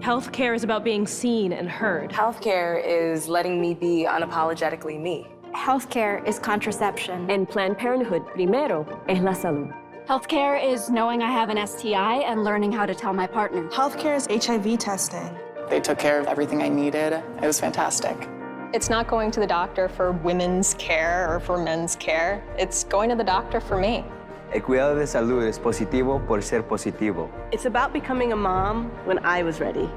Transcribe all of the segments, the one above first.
Healthcare is about being seen and heard. Healthcare is letting me be unapologetically me. Healthcare is contraception. En Planned Parenthood, primero es la salud. Healthcare is knowing I have an STI and learning how to tell my partner. Healthcare is HIV testing. They took care of everything I needed. It was fantastic. It's not going to the doctor for women's care or for men's care. It's going to the doctor for me. El cuidado de salud es positivo por ser positivo. It's about becoming a mom when I was ready.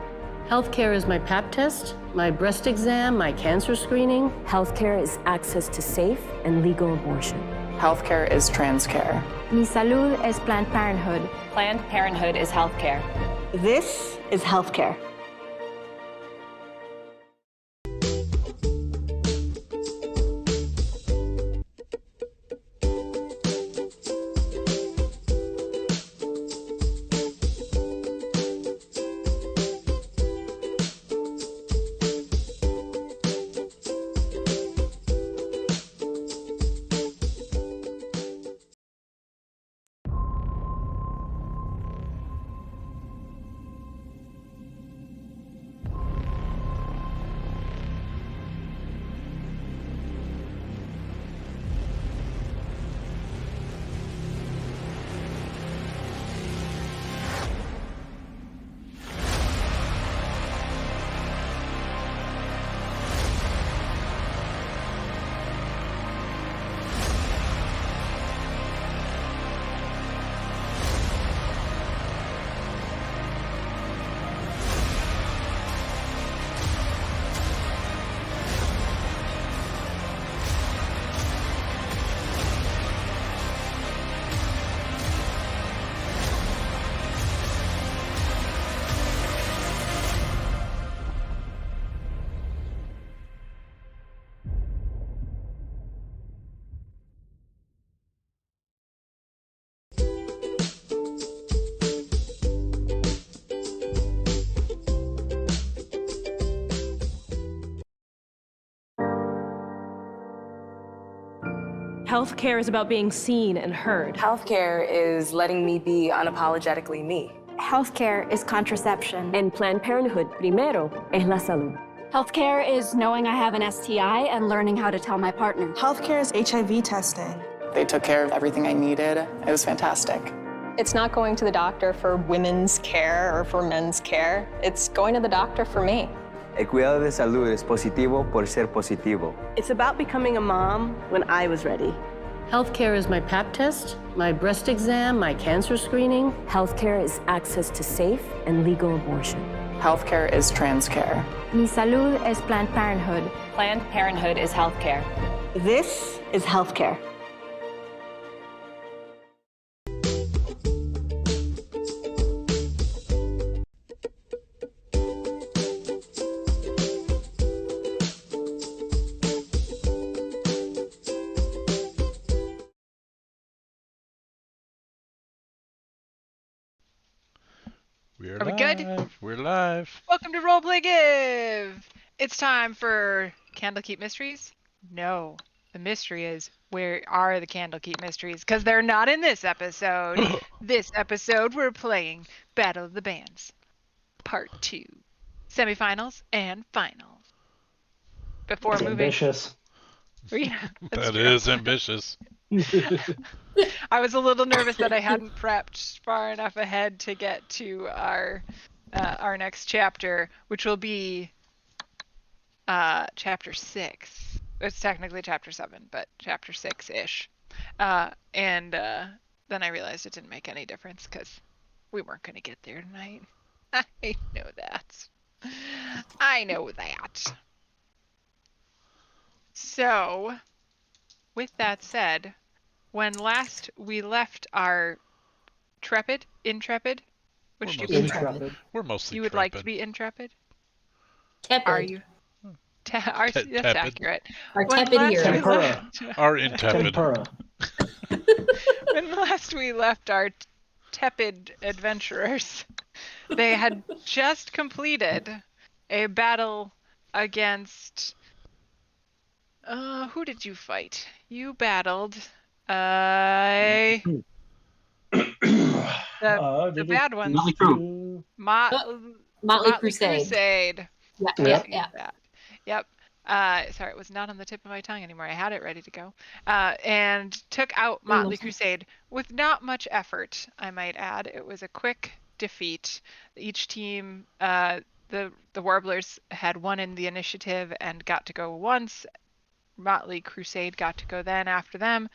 Healthcare is my pap test, my breast exam, my cancer screening. Healthcare is access to safe and legal abortion. Healthcare is trans care. Mi salud es Planned Parenthood. Planned Parenthood is healthcare. This is healthcare. Healthcare is about being seen and heard. Healthcare is letting me be unapologetically me. Healthcare is contraception. En Planned Parenthood, primero es la salud. Healthcare is knowing I have an STI and learning how to tell my partner. Healthcare is HIV testing. They took care of everything I needed. It was fantastic. It's not going to the doctor for women's care or for men's care. It's going to the doctor for me. El cuidado de salud es positivo por ser positivo. It's about becoming a mom when I was ready. Healthcare is my pap test, my breast exam, my cancer screening. Healthcare is access to safe and legal abortion. Healthcare is trans care. Mi salud es Planned Parenthood. Planned Parenthood is healthcare. This is healthcare. Are we good? We're live. Welcome to Roleplay Give! It's time for Candlekeep Mysteries? No. The mystery is, where are the Candlekeep Mysteries? Because they're not in this episode. This episode, we're playing Battle of the Bands, Part 2. Semifinals and finals. Before That's moving... ambitious. Yeah, That is ambitious. I was a little nervous that I hadn't prepped far enough ahead to get to our next chapter, which will be chapter 6. It's technically chapter 7, but chapter 6-ish. And then I realized it didn't make any difference because we weren't going to get there tonight. I know that. I know that. So, with that said, when last we left our intrepid, which do you prefer? Intrepid. We're mostly You would like to be intrepid? Tepid. Are you? That's Tepid. accurate. Our When tepid last here. we Tempura. left- Our intepid. Tempura. When last we left our tepid adventurers, they had just completed a battle against... who did you fight? You battled... the bad ones. Not true. Motley Crusade. Crusade. Yeah, I yeah, like yeah. that. Yep. Sorry, it was not on the tip of my tongue anymore. I had it ready to go. And took out Motley Crusade with not much effort, I might add. It was a quick defeat. Each team, the Warblers had won in the initiative and got to go once. Motley Crusade got to go then after them.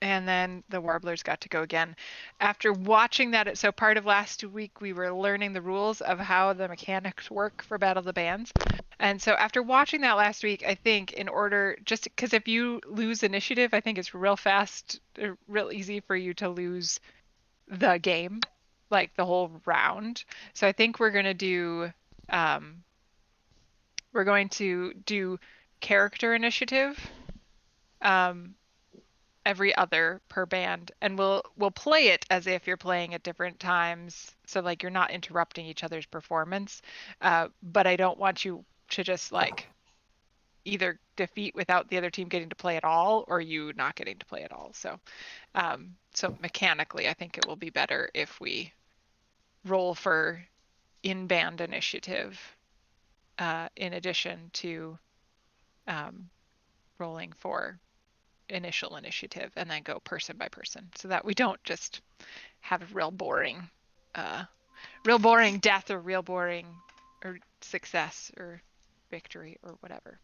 And then the Warblers got to go again. After watching that, so part of last week we were learning the rules of how the mechanics work for Battle of the Bands. And so after watching that last week, I think in order, just because if you lose initiative, I think it's real fast, real easy for you to lose the game, like the whole round. So I think we're going to do character initiative. Every other per band, and we'll play it as if you're playing at different times, so like you're not interrupting each other's performance, but I don't want you to just like either defeat without the other team getting to play at all or you not getting to play at all. So so mechanically I think it will be better if we roll for in-band initiative in addition to rolling for initial initiative and then go person by person, so that we don't just have a real boring death or real boring or success or victory or whatever.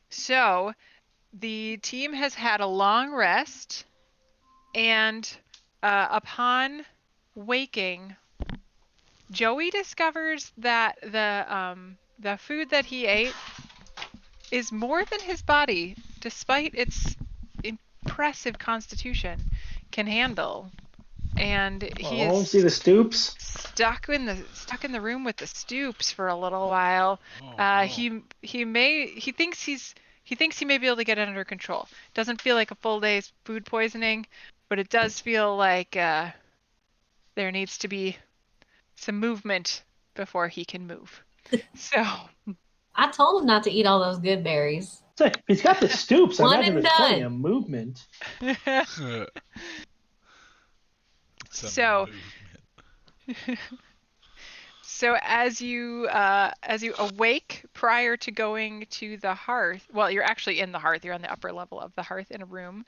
So the team has had a long rest, and upon waking, Joey discovers that the food that he ate is more than his body, despite its impressive constitution, can handle. And he is see the Stoops stuck in the room with the Stoops for a little while. He thinks he may be able to get it under control. Doesn't feel like a full day's food poisoning, but it does feel like there needs to be some movement before he can move. So I told him not to eat all those good berries. He's got the Stoops. I One imagine and there's plenty done. of movement. So as you awake prior to going to the hearth, well, you're actually in the hearth. You're on the upper level of the hearth in a room.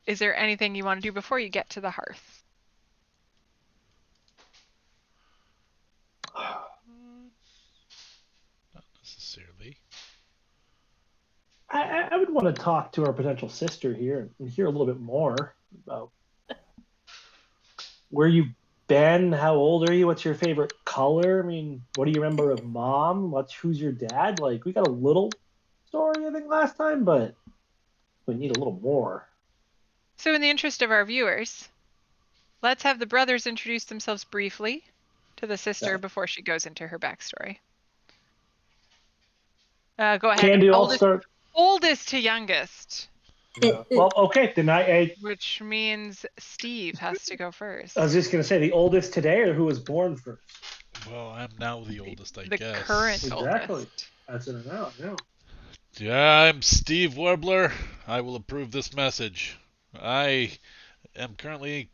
Is there anything you want to do before you get to the hearth? Not necessarily. I would want to talk to our potential sister here and hear a little bit more about where you've been, how old are you, what's your favorite color? I mean, what do you remember of mom? Who's your dad? Like, we got a little story, I think, last time, but we need a little more. So in the interest of our viewers, let's have the brothers introduce themselves briefly to the sister before she goes into her backstory. Go ahead. Can you all start? Oldest to youngest. Well, okay, then Which means Steve has to go first. I was just going to say, the oldest today, or who was born first? Well, I'm now the oldest, I the guess. Current oldest. That's it now, yeah. Yeah, I'm Steve Warbler. I will approve this message. I am currently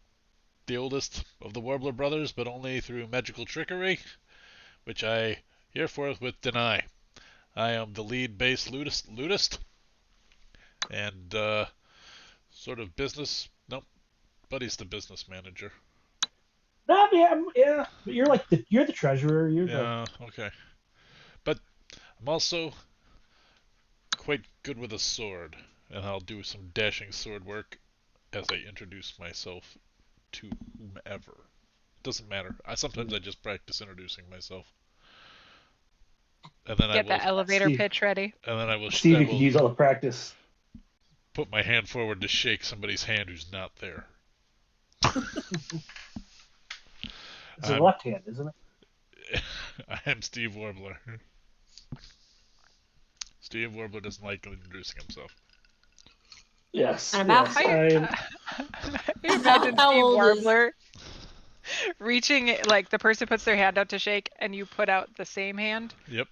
the oldest of the Warbler Brothers, but only through magical trickery, which I here forthwith deny. I am the lead bass lutist, and sort of business. Nope, Buddy's the business manager. Yeah. But you're the treasurer. Okay. But I'm also quite good with a sword, and I'll do some dashing sword work as I introduce myself to whomever. Doesn't matter. Sometimes I just practice introducing myself. And then Get the elevator pitch ready. And then I will. Steve could use all the practice. Put my hand forward to shake somebody's hand who's not there. It's a left hand, isn't it? I am Steve Warbler. Steve Warbler doesn't like introducing himself. Yes. And about You imagine Steve Warbler reaching, like the person puts their hand out to shake, and you put out the same hand. Yep.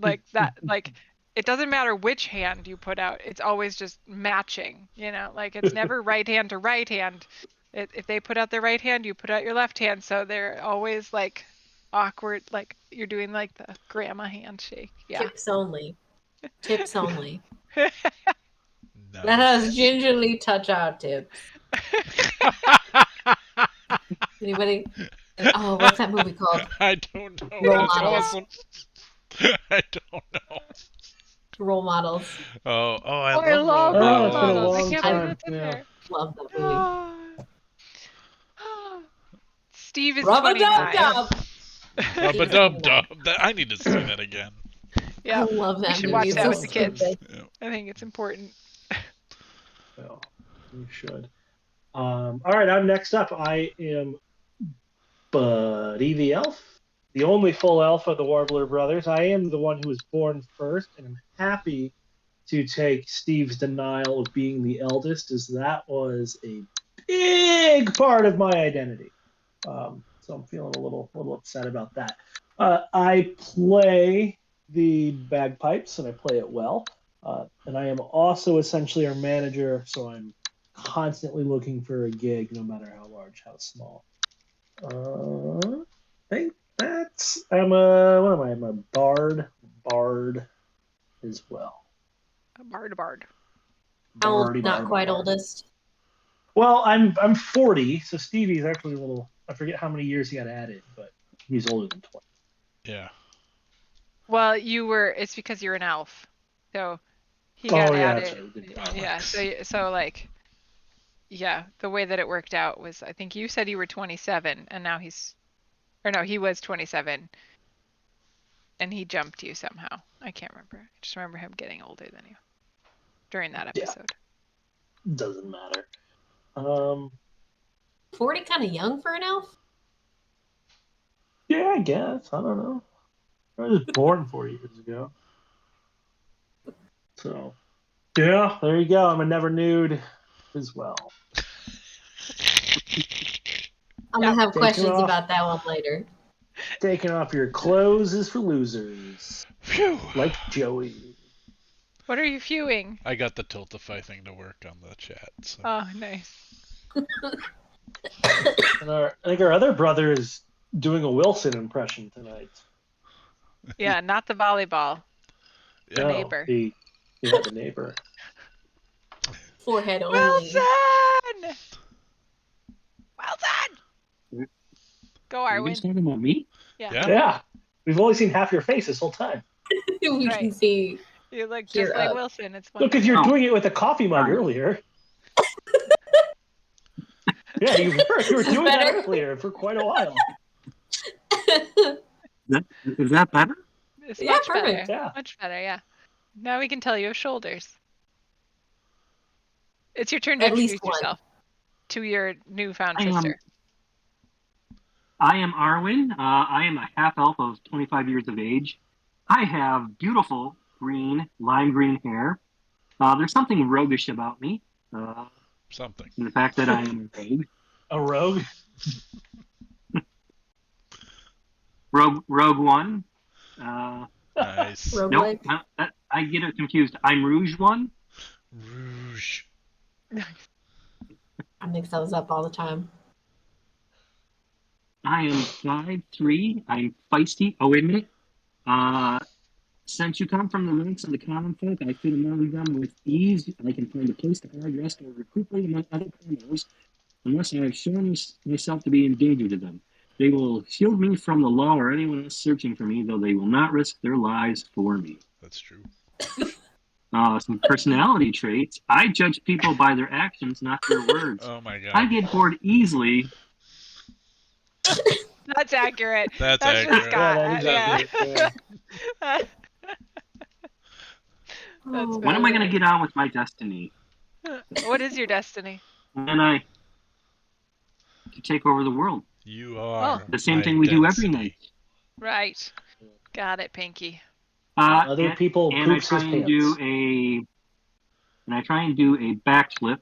Like that, like it doesn't matter which hand you put out; it's always just matching. Like it's never right hand to right hand. If they put out their right hand, you put out your left hand. So they're always like awkward, like you're doing like the grandma handshake. Yeah. Tips only. Tips only. Nice. Let us gingerly touch our tips. Anybody? Oh, what's that movie called? I don't know. Role That's models. awesome. I don't know. Role models. Oh, I I love love Role Oh, role it's been a models. I long can't time. believe it's in Yeah. there. Love that movie. Steve is Rubber 29. dub. Rubba dub dub. I need to see that again. Yeah, I love that you should movie. watch It's that so with the kids. stupid. I think it's important. Well, you should. All right, I'm next up. I am Buddy the Elf, the only full elf of the Warbler Brothers. I am the one who was born first, and I'm happy to take Steve's denial of being the eldest, as that was a big part of my identity. So I'm feeling a little upset about that. I play the bagpipes, and I play it well. And I am also essentially our manager, so I'm constantly looking for a gig, no matter how large, how small. I think that's what am I? I'm a bard as well. Bard. Not quite oldest. Well, I'm 40, so Stevie's actually a little. I forget how many years he got added, but he's older than 20. Yeah. Well, it's because you're an elf. So he got added. That's right. Yeah, so like yeah, the way that it worked out was I think you said you were 27 and now he was 27 and he jumped you somehow. I can't remember. I just remember him getting older than you during that episode. Yeah. Doesn't matter. 40 kind of young for an elf? Yeah, I guess. I don't know. I was born 4 years ago. So, yeah, there you go. I'm a never nude as well. I'm going to have Taking questions off. about that one later. Taking off your clothes is for losers. Phew. Like Joey. What are you viewing? I got the Tiltify thing to work on the chat. So. Oh, nice. And I think our other brother is doing a Wilson impression tonight. Yeah, not the volleyball. The neighbor. The neighbor. Forehead only. Wilson! Go, Are you Arwen. guys talking about me? Yeah. We've only seen half your face this whole time. We can see. You look just like Wilson. It's Look, because you're Oh. doing it with a coffee mug earlier. Yeah, you were doing that earlier for quite a while. Is that better? It's Yeah, much perfect. better. Yeah. Much better, yeah. Now we can tell you have shoulders. It's your turn to At least introduce one. yourself to your newfound I am- sister. I am Arwen. I am a half elf of 25 years of age. I have beautiful lime green hair. There's something roguish about me. Something. The fact that I am a rogue. A rogue? Rogue One. Nice. Nope, I get it confused. I'm Rouge One. Rouge. I mix those up all the time. I am 5'3". I'm feisty. Oh, wait a minute. Since you come from the ranks of the common folk, I fit among them with ease. I can find a place to hide, rest, or recuperate among other criminals, unless I have shown myself to be in danger to them. They will shield me from the law or anyone else searching for me, though they will not risk their lives for me. That's true. Some personality traits. I judge people by their actions, not their words. Oh my god. I get bored easily. That's accurate. That's just accurate. Scott. Yeah, that is accurate, That's When am I going to get on with my destiny? What is your destiny? And to take over the world. You are the same thing we do every night. Right. Got it, Pinky. Other people and I poops try his and pants. do a backflip.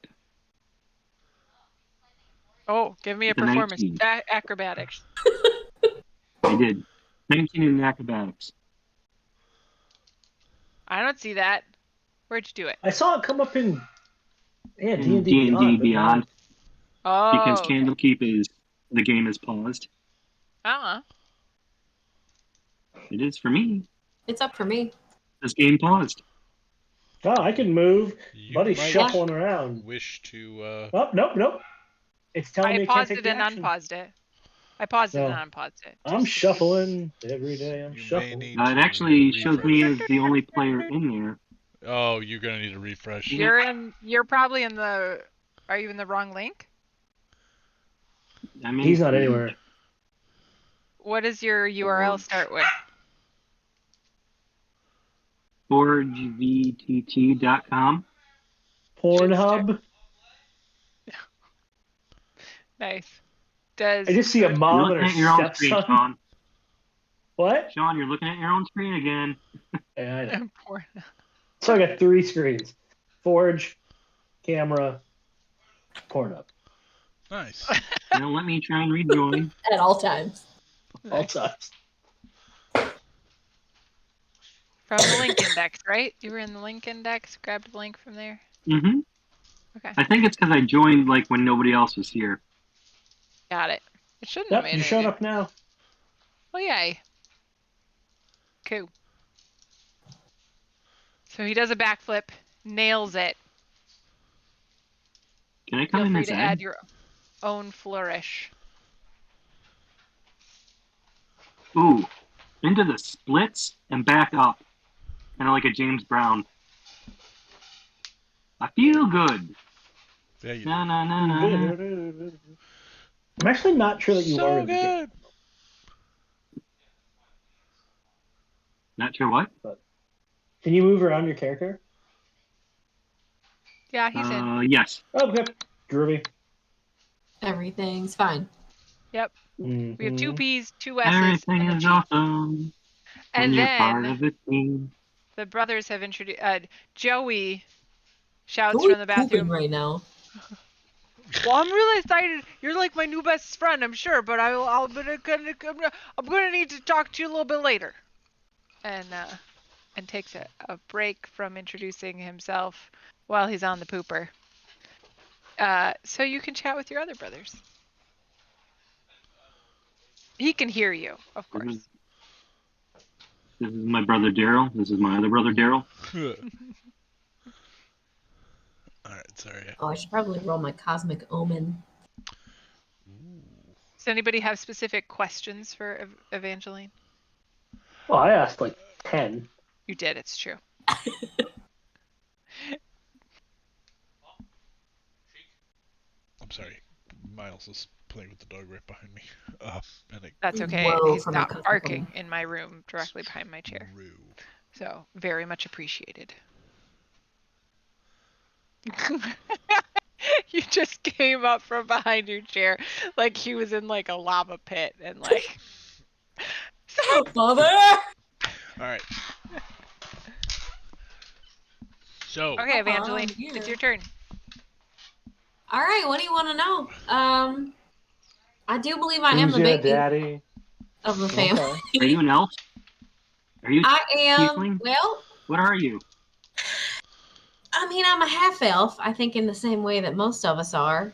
Oh, give me a The performance. 19. Acrobatics. I did 19 in acrobatics. I don't see that. Where'd you do it? I saw it come up in In D&D D&D Beyond. Beyond. because okay. Candlekeep the game is paused. It is for me. It's up for me. This game paused. Oh, I can move. You Buddy's might shuffling around. wish to. Oh, nope. It's telling I me I can't paused take it the and action. unpaused it. I paused it No. and unpaused it. I'm shuffling every day. I'm You may shuffling. need It to actually shows me refresh. as the only player in there. Oh, you're gonna need a refresh. You're probably in the. Are you in the wrong link? I mean, He's not anywhere. What does your URL start with? ForgeVTT.com. Pornhub. Nice. Does I just see a You're mom and looking her at your own screen, stepson. Sean. What? Sean, you're looking at your own screen again. Yeah, I know. Porn. So I got 3 screens: Forge, camera, Pornhub. Nice. Now let me try and rejoin. At all times. All times. From the link index, right? You were in the link index. Grabbed the link from there. Mm-hmm. Okay. I think it's because I joined like when nobody else was here. Got it. It shouldn't have Yep, made you it. showed up now. Well, yay. Cool. So he does a backflip, nails it. Can I come Feel in free as to Ed? add your own flourish. Ooh, into the splits and back up. Kind of like a James Brown. I feel good. Yeah, you Na, na, na, na. I'm actually not sure that you are so in the game. good. Not sure what? But can you move around your character? Yeah, he's in. Yes. Okay. Groovy. Everything's fine. Yep. Mm-hmm. We have 2 P's, 2 S's, Everything and a is G. awesome. And you're part then of the team. the brothers have introduced. Joey shouts Who is from the bathroom. pooping right now? Well, I'm really excited. You're like my new best friend, I'm sure, but I'm gonna need to talk to you a little bit later. And takes a break from introducing himself while he's on the pooper. So you can chat with your other brothers. He can hear you, of course. This is my brother Daryl. This is my other brother Daryl. Alright, sorry. Oh, I should probably roll my Cosmic Omen. Does anybody have specific questions for Evangeline? Well, I asked like 10. You did, it's true. I'm sorry. Miles is playing with the dog right behind me. That's okay. Whoa, He from a stopped Cosmic barking Omen. in my room directly behind my chair. So, very much appreciated. You just came up from behind your chair like he was in like a lava pit and like... Father! Alright. So. Okay, Evangeline, it's your turn. All right, what do you want to know? I do believe I am Who's the your baby daddy? of the family. Are you an elf? Are you? I am. tiefling? Well, What are you? I mean, I'm a half elf. I think in the same way that most of us are.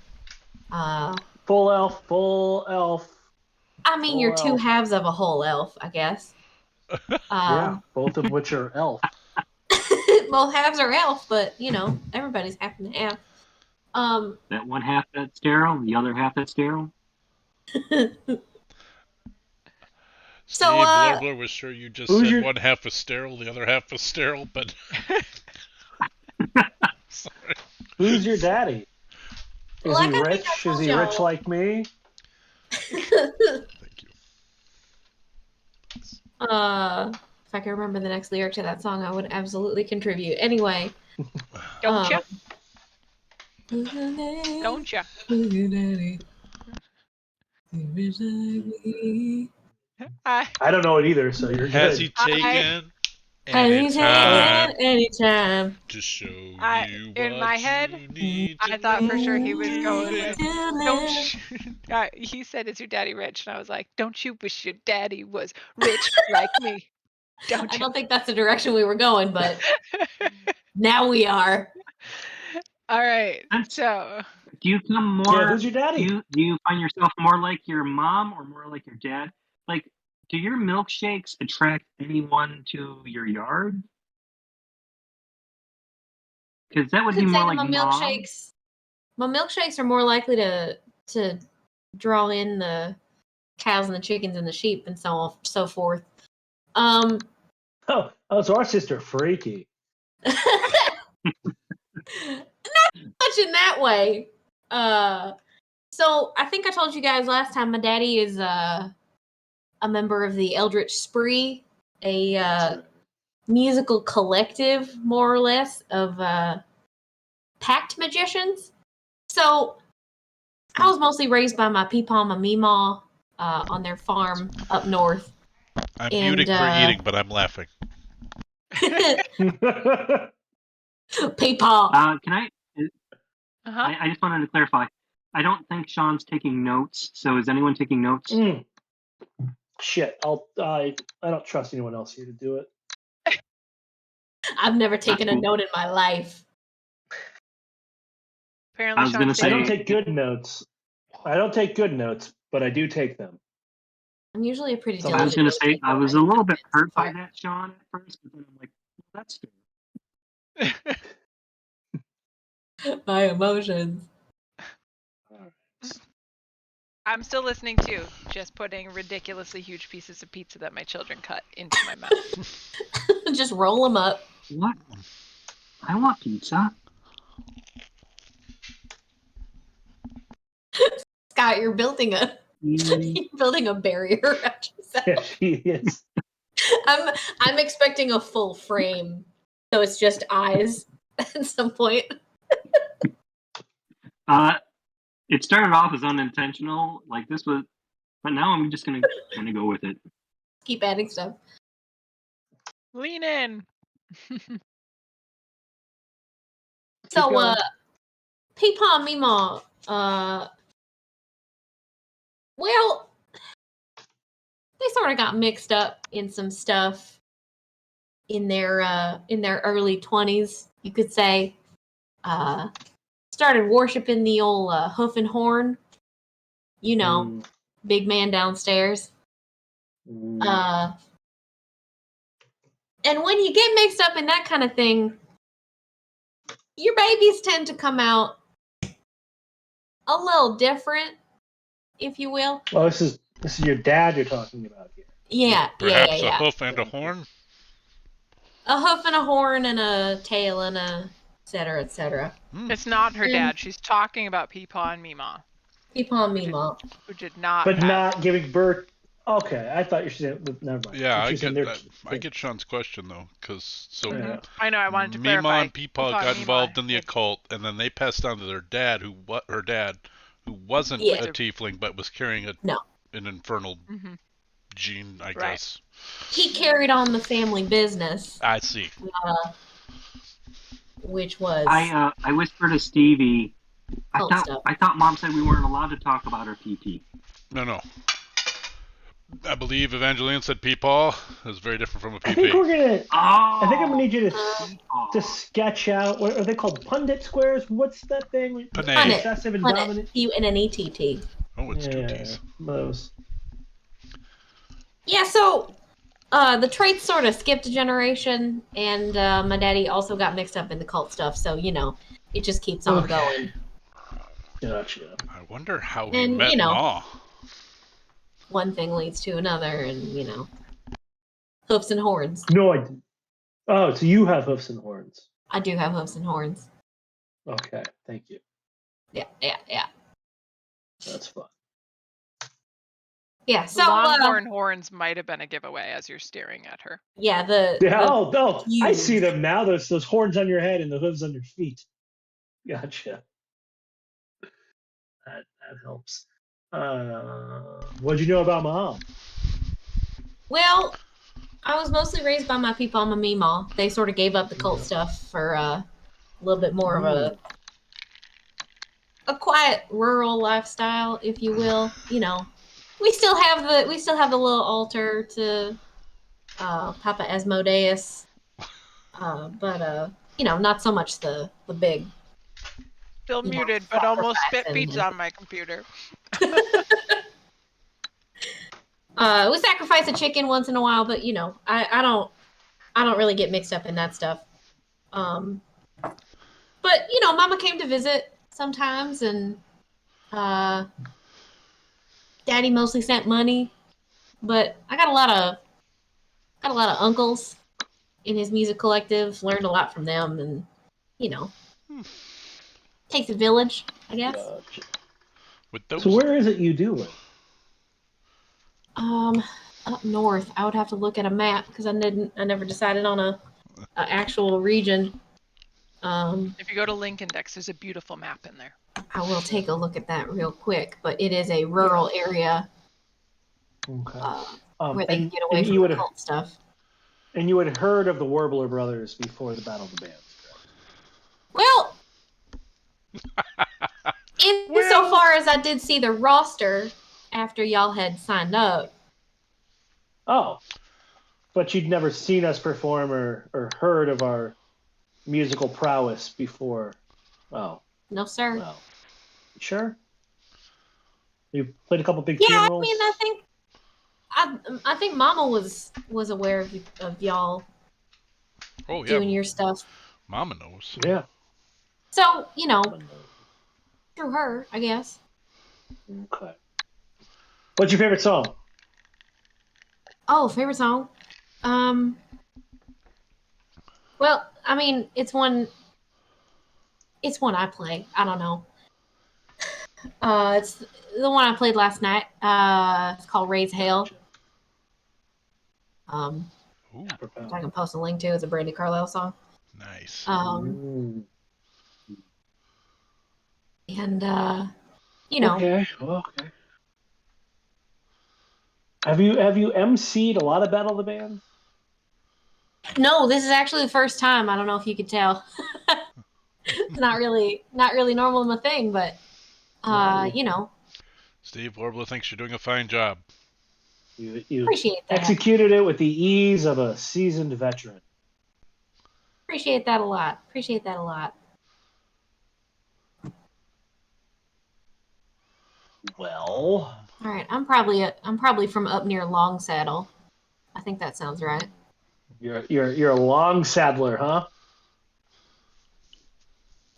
Full elf, full elf. I mean, full you're 2 elf. halves of a whole elf, I guess. Yeah, both of which are elf. Both halves are elf, but you know, everybody's half and half. That one half that's sterile, the other half that's sterile. Steve Warbler was sure you just said one half was sterile, the other half was sterile, but... Sorry. Who's your daddy? Is he rich? Is he rich like me? Thank you. If I could remember the next lyric to that song, I would absolutely contribute. Anyway. Don't ya? Don't ya? I don't know it either, so you're Has good. he taken any time to show you in my head, I thought for sure he was going with, he said, is your daddy rich? And I was like, don't you wish your daddy was rich like me? Don't you? I don't think that's the direction we were going, but now we are. All right. So Do you come more? Yeah, who's your daddy? Do you find yourself more like your mom or more like your dad? Like, do your milkshakes attract anyone to your yard? Because that would I be could say more that like my milkshakes are more likely to draw in the cows and the chickens and the sheep and so on so forth. Oh, so our sister freaky. Not much in that way. So I think I told you guys last time my daddy is a member of the Eldritch Spree, a musical collective, more or less, of pact magicians. So I was mostly raised by my Peepaw and my Meemaw on their farm up north. I'm muting for eating, but I'm laughing. Peepaw. Can I? I just wanted to clarify. I don't think Sean's taking notes. So is anyone taking notes? Shit, I don't trust anyone else here to do it. I've never taken a note in my life. Apparently, I was gonna say I don't take good notes. But I do take them. I'm usually a pretty I diligent. was going to say I was a little bit hurt by that, Sean, at first, but then I'm like, well, that's fair. My emotions. I'm still listening too. Just putting ridiculously huge pieces of pizza that my children cut into my mouth. Just roll them up. What? I want pizza. Scott, you're building a barrier around yourself. Yeah, she is. I'm expecting a full frame, so it's just eyes at some point. It started off as unintentional, like this was, but now I'm just gonna kind of go with it. Keep adding stuff. Lean in. So, Peepaw and Meemaw, well, they sort of got mixed up in some stuff in their early 20s, you could say. Started worshiping the old hoof and horn, big man downstairs. And when you get mixed up in that kind of thing, your babies tend to come out a little different, if you will. Well, this is your dad you're talking about here. Yeah, Perhaps yeah. a hoof and a horn? A hoof and a horn and a tail and a et cetera, et cetera. It's not her dad. She's talking about Peepaw and Meemaw. Peepaw and Meemaw. Who did not But not giving birth. Okay, I thought you were saying, never mind. Yeah, I get Sean's question though, because I know, I wanted to Meemaw clarify. and Peepaw got involved in the occult, and then they passed on to their dad, who wasn't a tiefling, but was carrying an infernal gene, I guess. He carried on the family business. I see. Which was I whispered to Stevie. I thought Mom said we weren't allowed to talk about her PP. No. I believe Evangeline said Peepaw is very different from a PP. I think we're gonna. I think I'm gonna need you to sketch out. What are they called? Pundit squares? What's that thing? Punnet. Excessive and dominant. P-U-N-N-E-T-T. Oh, it's two T's. Those. Yeah, so the traits sort of skipped a generation, and my daddy also got mixed up in the cult stuff, so, it just keeps on going. Gotcha. I wonder how we met Ma. One thing leads to another, and, hoofs and horns. No, I didn't. Oh, so you have hoofs and horns. I do have hoofs and horns. Okay, thank you. Yeah. That's fun. Yeah, so longhorn horns might have been a giveaway as you're staring at her. Yeah, I see them now. Those horns on your head and the hooves on your feet. Gotcha. That helps. What'd you know about Mom? Well, I was mostly raised by my Peepaw and my Meemaw. They sort of gave up the cult stuff for a little bit more of a quiet rural lifestyle, if you will. We still have the little altar to Papa Asmodeus, but not so much the big Still you know, muted, but almost spit sacrificing pizza on my computer. We sacrifice a chicken once in a while, but you know, I don't really get mixed up in that stuff. But you know, Mama came to visit sometimes, and Daddy mostly sent money. But I got a lot of uncles in his music collective. Learned a lot from them, and you know, takes a village, I guess. Gotcha. With those, So where is it you do live? Up north. I would have to look at a map because I never decided on a actual region. If you go to Link Index, there's a beautiful map in there. I will take a look at that real quick, but it is a rural area Okay. where they can get away from the cult stuff. And you had heard of the Warbler Brothers before the Battle of the Bands, correct? Well, insofar as I did see the roster after y'all had signed up. Oh. But you'd never seen us perform or heard of our musical prowess before. Oh. No, sir. Well. Sure? You played a couple big Yeah, funerals? I mean, I think Mama was aware of y'all doing your stuff. Mama knows. Yeah. So, you know, through her, I guess. Okay. What's your favorite song? Oh, favorite song? Well, I mean, it's one I play. I don't know. It's the one I played last night. It's called Raise Hell. I can post a link to. It's a Brandy Carlisle song. Nice. And you know. Okay. Okay. Have you emceed a lot of Battle of the Bands? No, this is actually the first time. I don't know if you could tell. It's not really normal in my thing, but you know. Steve Warbler thinks you're doing a fine job. You appreciate that. Executed it with the ease of a seasoned veteran. Appreciate that a lot. Appreciate that a lot. Well. All right, I'm probably from up near Long Saddle. I think that sounds right. You're a long saddler, huh?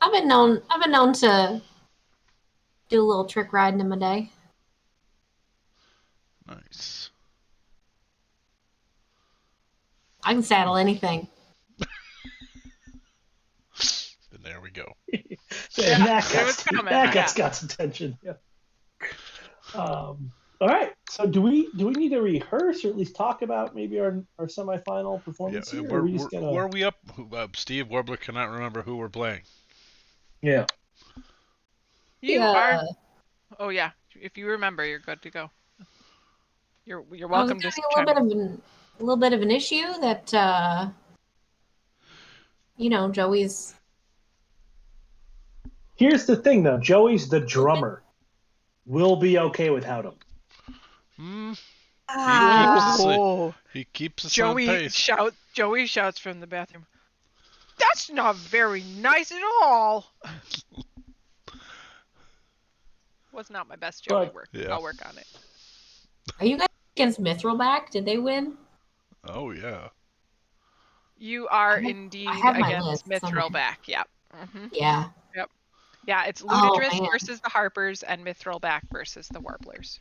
I've been known to do a little trick riding in my day. Nice. I can saddle anything. And there we go. That gets Scott's attention. Yeah. All right. So do we need to rehearse or at least talk about maybe our semifinal performance? Yeah, here, where are we up? Steve Warbler cannot remember who we're playing. Yeah. You are. Oh yeah. If you remember, you're good to go. You're welcome to a little bit of an issue that you know, Joey's. Here's the thing, though. Joey's the drummer. We'll be okay without him. He keeps us on pace. Joey shouts from the bathroom. That's not very nice at all. Was not my best Joey work. Yeah. I'll work on it. Are you guys against Mithrilback? Did they win? Oh yeah. You are indeed against Mithrilback. Yep. Mm-hmm. Yeah. Yep. Yeah, it's Ludicrous versus the Harpers and Mithrilback versus the Warblers.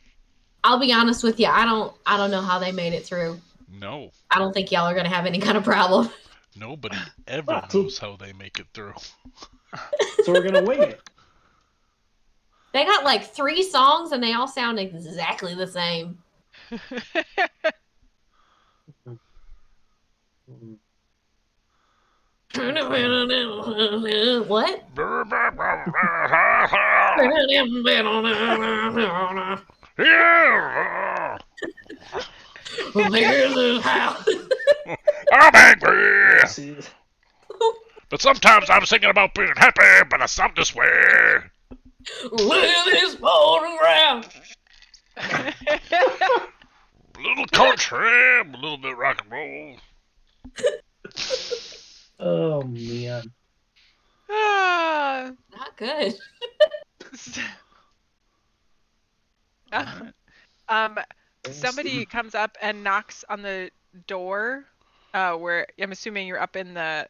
I'll be honest with you. I don't know how they made it through. No. I don't think y'all are gonna have any kind of problem. Nobody ever knows how they make it through. So we're gonna wing it. They got like 3 songs and they all sound exactly the same. What? I'm angry. But sometimes I'm thinking about being happy, but I sound this way. Look at this photograph. A little country, a little bit rock and roll. Oh man. Not good. Somebody comes up and knocks on the door, where I'm assuming you're up in the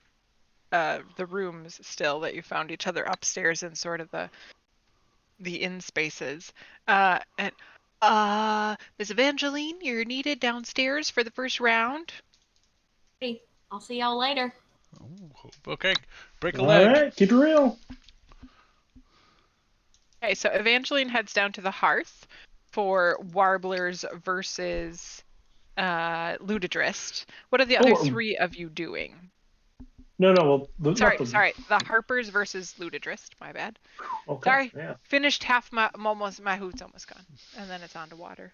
rooms still that you found each other upstairs in sort of the inn spaces. And Miss Evangeline, you're needed downstairs for the first round. Hey, I'll see y'all later. Oh, okay, break a All leg. right, keep it real. Okay, so Evangeline heads down to the hearth for Warblers versus Ludidrist. What are the other three of you doing? No. Well, Sorry. The Harpers versus Ludidrist. My bad. Okay. Sorry. Yeah. Finished half my hoot's almost gone, and then it's on to water.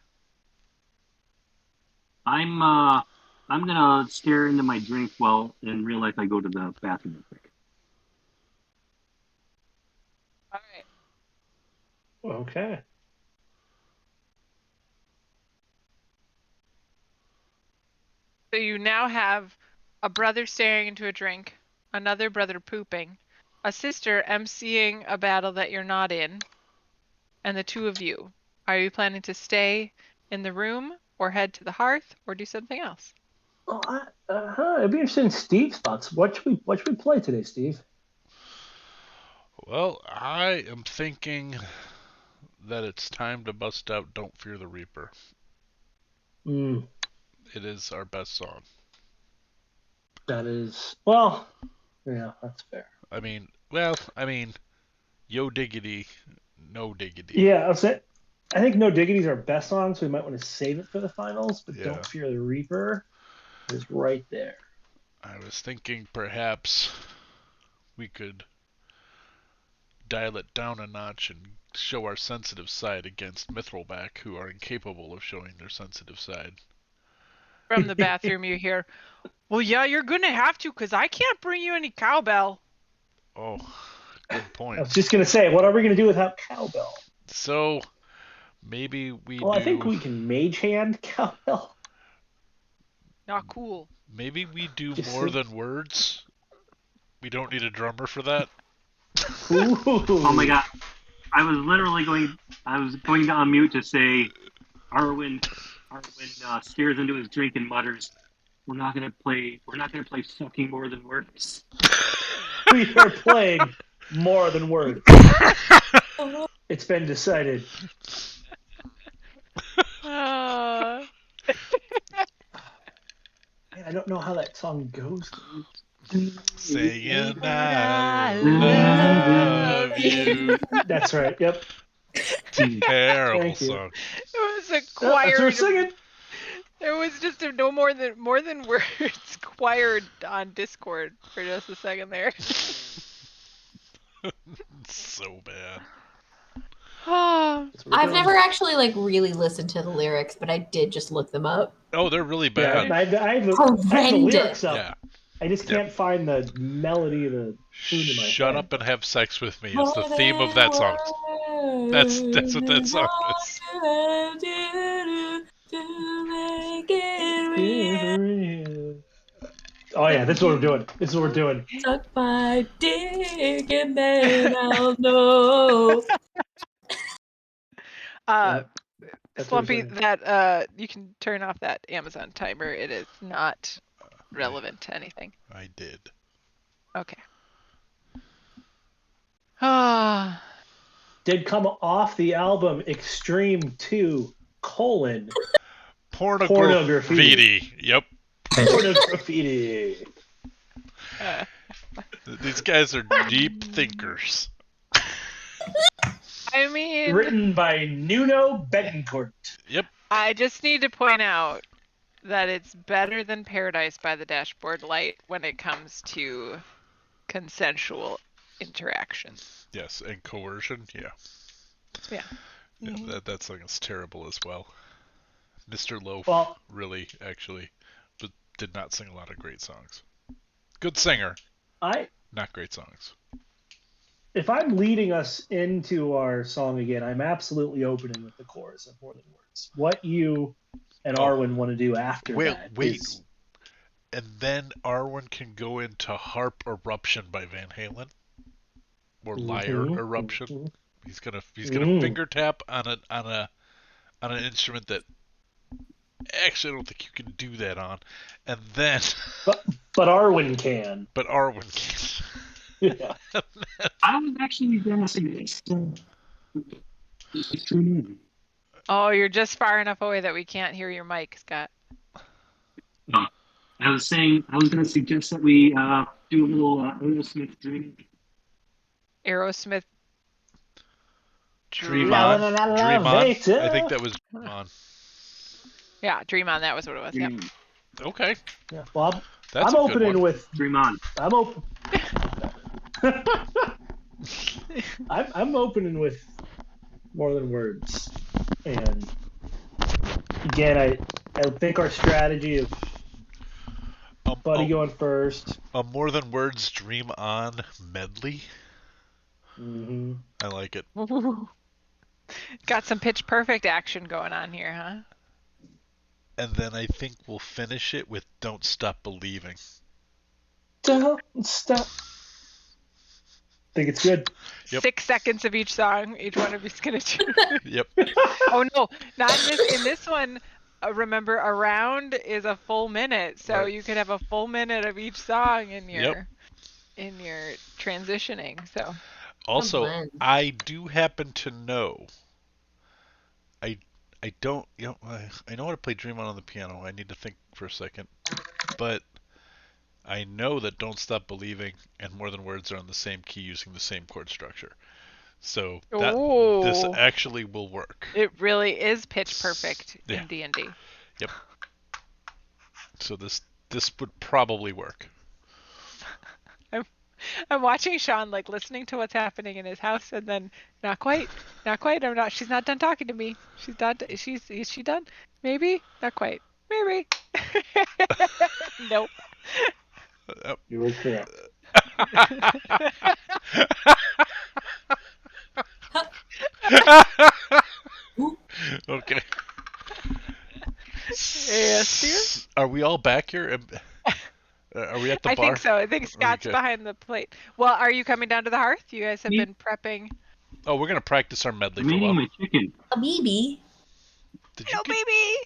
I'm gonna stare into my drink while in real life I go to the bathroom real quick. All right. Okay. So you now have a brother staring into a drink, another brother pooping, a sister emceeing a battle that you're not in, and the two of you. Are you planning to stay in the room or head to the hearth or do something else? Well, it'd be interesting in Steve's thoughts. What should we play today, Steve? Well, I am thinking that it's time to bust out Don't Fear the Reaper. It is our best song. That is, well, yeah, that's fair. I mean, Yo Diggity, No Diggity. Yeah, I think No Diggity is our best song, so we might want to save it for the finals, but Yeah. Don't Fear the Reaper is right there. I was thinking perhaps we could dial it down a notch and show our sensitive side against Mithrilback, who are incapable of showing their sensitive side. From the bathroom you hear, well, yeah, you're going to have to, because I can't bring you any cowbell. Oh, good point. I was just going to say, what are we going to do without cowbell? So, maybe we I think we can mage hand cowbell. Not cool. Maybe we do more than words. We don't need a drummer for that. Ooh. Oh my god. I was going on mute to say Arwen stares into his drink and mutters, we're not gonna play sucking more than words. We are playing more than words. It's been decided. Man, I don't know how that song goes. Saying I love you. That's right. Yep. Terrible song. It was a choir. That's what we're singing. There was just no more than words choir on Discord for just a second there. So bad. I've never actually really listened to the lyrics, but I did just look them up. Oh, they're really bad. Yeah, I have the lyrics up. Yeah. I just can't find the melody of the tune in my head. Shut up and have sex with me. It's the theme of that song. That's what that song is. Oh yeah, this is what we're doing. This is what we're doing. Suck my dick and then I'll know. Slumpy, that you can turn off that Amazon timer. It is not relevant to anything. I did. Okay. Did come off the album Extreme 2, Pornography. Yep. Pornography. These guys are deep thinkers. I mean... Written by Nuno Betancourt. Yep. I just need to point out that it's better than Paradise by the Dashboard Light when it comes to consensual interaction. Yes, and coercion, yeah. Yeah. Yeah, that song is terrible as well. Mr. Loaf really, actually, but did not sing a lot of great songs. Good singer. Not great songs. If I'm leading us into our song again, I'm absolutely opening with the chorus of More Than Words. What you and Arwen want to do after that. Wait. And then Arwen can go into Harp Eruption by Van Halen? or lyre eruption. He's gonna finger tap on an instrument that actually I don't think you can do that on, and then but Arwen can. But Arwen can. Yeah. I was actually gonna suggest Oh, you're just far enough away that we can't hear your mic, Scott. I was gonna suggest that we do a little Aerosmith dreaming. Aerosmith. Dream on. Dream on. I think that was Dream on. Yeah, Dream on. That was what it was. Yep. Okay. Yeah, Bob. That's I'm opening with Dream on. I'm open. I'm opening with more than words, and again, I think our strategy of Buddy going first. A more than words Dream on medley. Mm-hmm. I like it. Got some Pitch Perfect action going on here, huh? And then I think we'll finish it with Don't Stop Believing. Don't stop. Think it's good. Yep. 6 seconds of each song. Each one of you's gonna do. Yep. Oh no, not in this. In this one, remember, a round is a full minute, so right. You could have a full minute of each song in your transitioning. So. Also, I do happen to know. I don't, I know how to play Dream On the piano. I need to think for a second, but I know that Don't Stop Believing and More Than Words are on the same key using the same chord structure. So this actually will work. It really is pitch perfect in D&D. Yep. So this would probably work. I'm watching Sean listening to what's happening in his house, and then not quite. She's not done talking to me. She's not. Is she done? Maybe. Not quite. Maybe. Nope. You were correct. Okay. Yes, dear. Are we all back here? Are we at the bar? I think so. I think Scott's behind the plate. Well, are you coming down to the hearth? You guys have been prepping. Oh, we're gonna practice our medley I'm for a while. eating my chicken. A baby. Baby.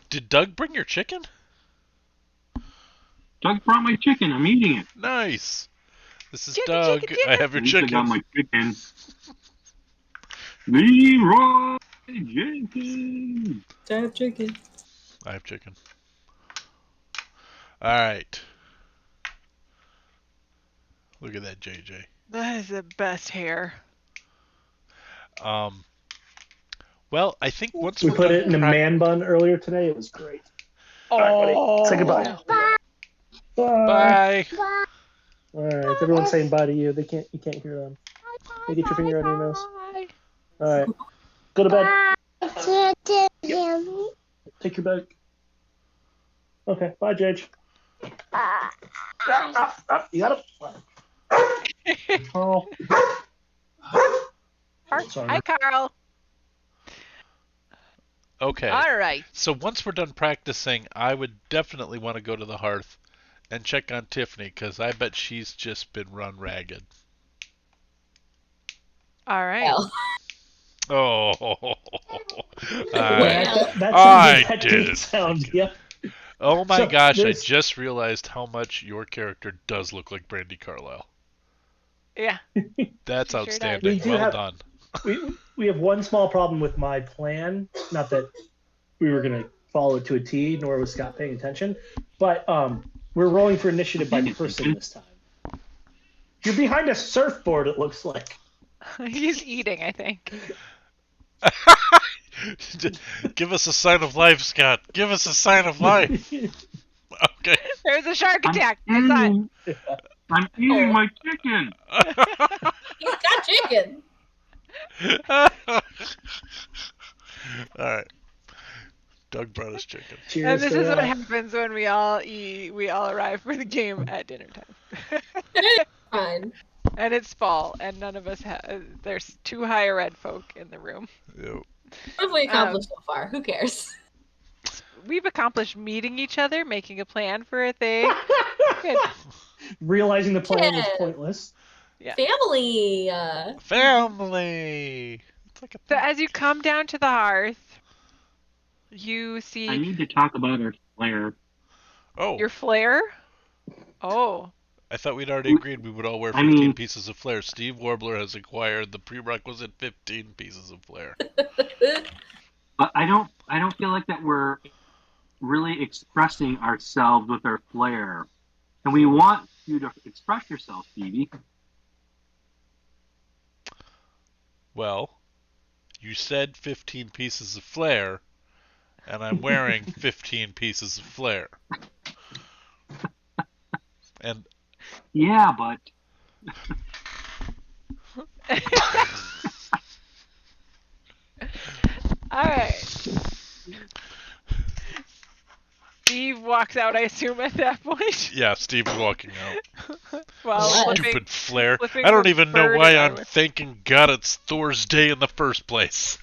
Did Doug bring your chicken? Doug brought my chicken. I'm eating it. Nice. This is Chicken, Doug. chicken, chicken. I have your I got chicken. my chicken. Leroy Jenkins. I have chicken. I have chicken. All right. Look at that, JJ. That is the best hair. Well, I think once we put it in a man bun earlier today. It was great. All right, buddy. Say goodbye. Bye. All right, everyone's saying bye to you. You can't hear them. You get your finger on your nose. All right, go to bed. Yep. Take your bag. Okay, bye, Jage. You got it. Carl. Hi, Carl. Okay. All right. So once we're done practicing, I would definitely want to go to the hearth and check on Tiffany, because I bet she's just been run ragged. All right. Oh. That did it. Sound, yep. Oh my gosh, I just realized how much your character does look like Brandy Carlisle. Yeah. That's Sure outstanding. Well done. We have one small problem with my plan. Not that we were going to follow it to a T, nor was Scott paying attention. But we're rolling for initiative by person this time. You're behind a surfboard, it looks like. He's eating, I think. Give us a sign of life, Scott. Give us a sign of life. Okay. There's a shark attack. I saw it. I'm eating my chicken. He's got chicken. All right. Doug brought us chicken. Cheers And this to is that. what happens when we all eat. We all arrive for the game at dinner time. Fine. And it's fall, and none of us there's 2 higher ed folk in the room. Yep. What have we accomplished so far? Who cares? We've accomplished meeting each other, making a plan for a thing. Good. Realizing the plan was pointless. Yeah. Family. Family. It's like a So as you come down to the hearth, you see. I need to talk about our flare. Oh. Your flare? Oh. I thought we'd already agreed we would all wear 15 pieces of flare. Steve Warbler has acquired the prerequisite 15 pieces of flare. But I don't feel like that we're really expressing ourselves with our flair. And we want you to express yourself, Stevie. Well, you said 15 pieces of flare, and I'm wearing 15 pieces of flare. And yeah, but all right. Steve walks out, I assume, at that point. Yeah, Steve's walking out. Well, stupid flare. I don't even know why I'm thanking God it's Thor's Day in the first place.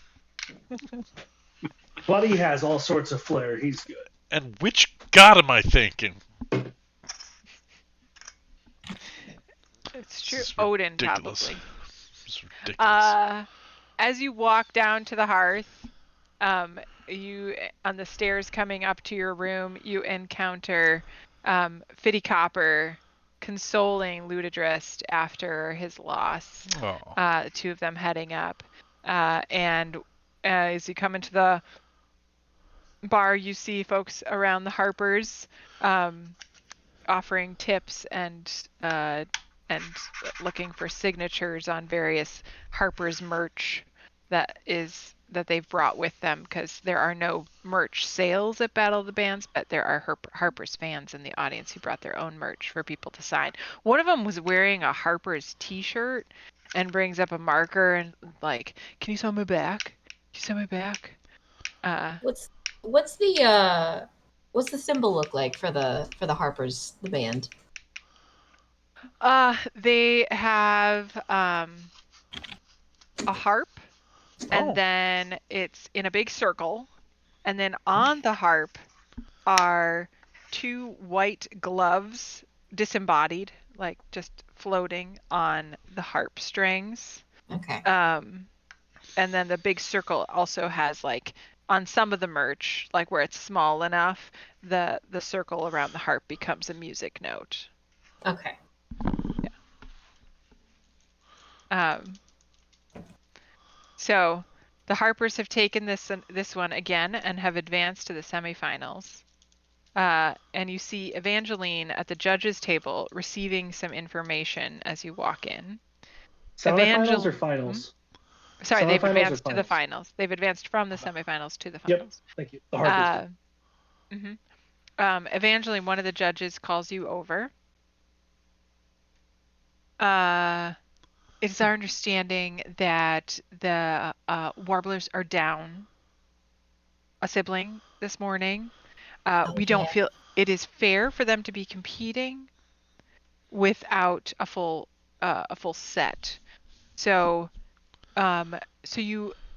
Buddy has all sorts of flair. He's good. And which god am I thanking? It's true. Odin, ridiculous. probably. It's ridiculous. As you walk down to the hearth, you on the stairs coming up to your room, you encounter Fitty Copper consoling Ludidrist after his loss. The two of them heading up, and as you come into the bar, you see folks around the Harpers offering tips and looking for signatures on various Harper's merch that they've brought with them, because there are no merch sales at Battle of the Bands, but there are Harper's fans in the audience who brought their own merch for people to sign. One of them was wearing a Harper's t-shirt and brings up a marker and like, "Can you sign my back? Can you sign my back?" What's the symbol look like for the Harpers, the band? They have a harp, and then it's in a big circle, and then on the harp are two white gloves, disembodied, like just floating on the harp strings. Okay. And then the big circle also has, like, on some of the merch, like where it's small enough, the circle around the harp becomes a music note. Okay. Yeah. So the Harpers have taken this one again and have advanced to the semifinals. And you see Evangeline at the judges' table receiving some information as you walk in. Semifinals or finals? Sorry, they've advanced to the finals. They've advanced from the semifinals to the finals. Yep, thank you. The Harpers. Evangeline, one of the judges, calls you over. It's our understanding that the Warblers are down a sibling this morning. We don't feel it is fair for them to be competing without a full set. So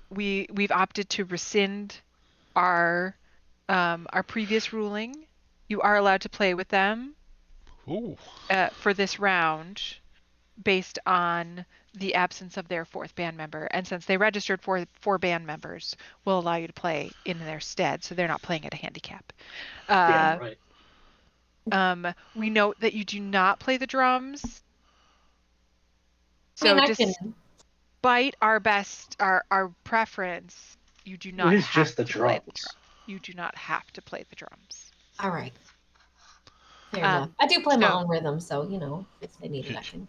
we've opted to rescind our previous ruling. You are allowed to play with them for this round, based on the absence of their fourth band member. And since they registered four band members, we'll allow you to play in their stead, so they're not playing at a handicap. Yeah, right. We note that you do not play the drums. So despite our preference, you do not have to play the drums. You do not have to play the drums. All right. Fair enough. I do play my own rhythm, so, if they need it, I can.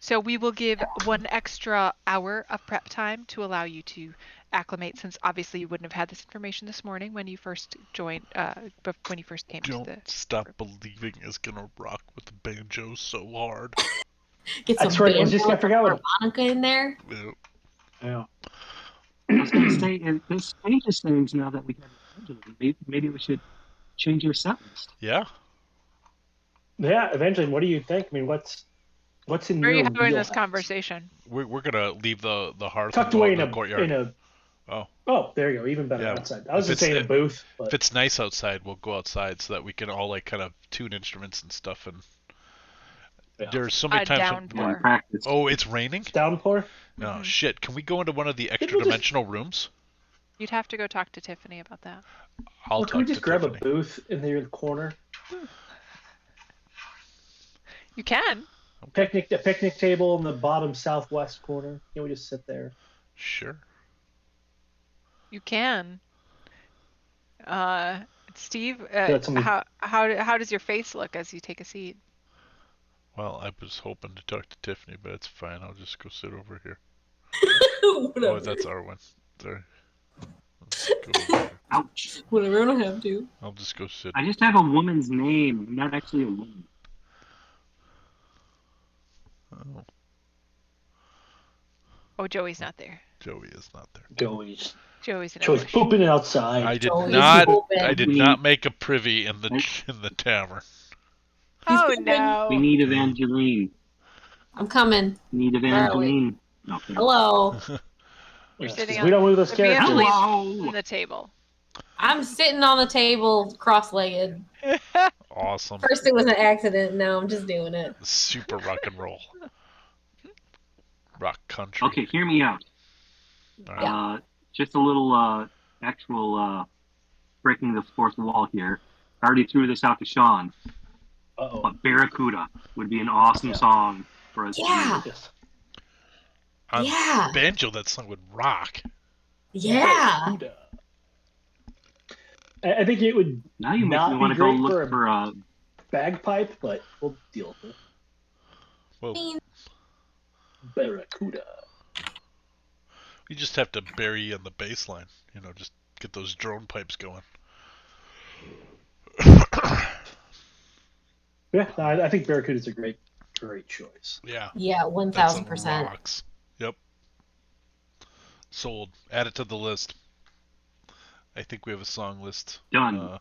So we will give 1 extra hour of prep time to allow you to acclimate, since obviously you wouldn't have had this information this morning when you first joined, when you first came to the... Don't stop believing is gonna rock with the banjo so hard. Get some banjo harmonica in there. Yeah. I was going to say, this changes things now that we have maybe we should change your set list. Yeah. Yeah, Evangeline, what do you think? I mean, what's in Where your are you having this wheelhouse? conversation? We're gonna leave the hearth tucked away in the a courtyard. Oh, there you go. Even better outside. I was just saying a booth. But... If it's nice outside, we'll go outside so that we can all kind of tune instruments and stuff. And There's so many A times. downpour. Practice. Oh, it's raining? Downpour? Oh, shit. Can we go into one of the extra dimensional rooms? You'd have to go talk to Tiffany about that. I'll Can we talk just to grab Tiffany. a booth in the corner? You can. A picnic table in the bottom southwest corner. Can we just sit there? Sure. You can. Steve, something- how does your face look as you take a seat? Well, I was hoping to talk to Tiffany, but it's fine. I'll just go sit over here. Whatever. Oh, that's Arwen. Sorry. Let's go over here. Ouch. Whatever, I don't have to. I'll just go sit. I just have a woman's name. I'm not actually a woman. Oh, Oh, Joey's not there. Joey is not there. Joey's Joey's in a Joey's bush. pooping outside. I did Joey's not. open. I did not make a privy in the tavern. Oh He's no. We need Evangeline. I'm coming. We need Where are we? Evangeline. No, okay. Hello. You're Yeah, sitting 'cause on we don't move those the characters. Evangeline Hello. on the table. I'm sitting on the table cross-legged. Awesome. First it was an accident. Now I'm just doing it. Super rock and roll. Rock country. Okay, hear me out. All right. Just a little actual breaking the fourth wall here. I already threw this out to Sean, Uh-oh. but Barracuda would be an awesome song for us. Yeah. Yes. On Yeah. banjo, that song would rock. Yeah. I think it would Now you make not me be want to go great look for a bagpipe, but we'll deal with it. Well, Barracuda. you just have to bury in the bass line. You know, just get those drone pipes going. Yeah, no, I think Barracuda's a great choice. Yeah. Yeah, That song 1000%. rocks. Yep. Sold. Add it to the list. I think we have a song list. Done.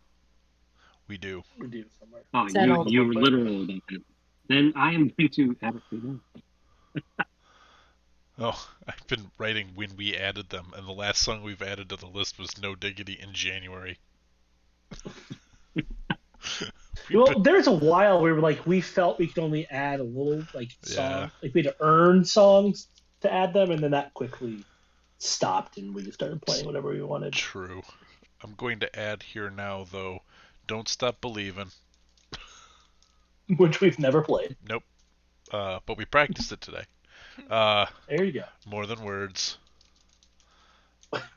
We do. We do somewhere. Oh, Settled. you were literal about that. Then I am going to add it to them. Oh, I've been writing when we added them, and the last song we've added to the list was No Diggity in January. Well, there's a while where we felt we could only add a little song, like we had to earn songs to add them, and then that quickly stopped, and we just started playing whatever we wanted. True. I'm going to add here now, though, Don't Stop Believin'. Which we've never played. Nope. But we practiced it today. There you go. More Than Words.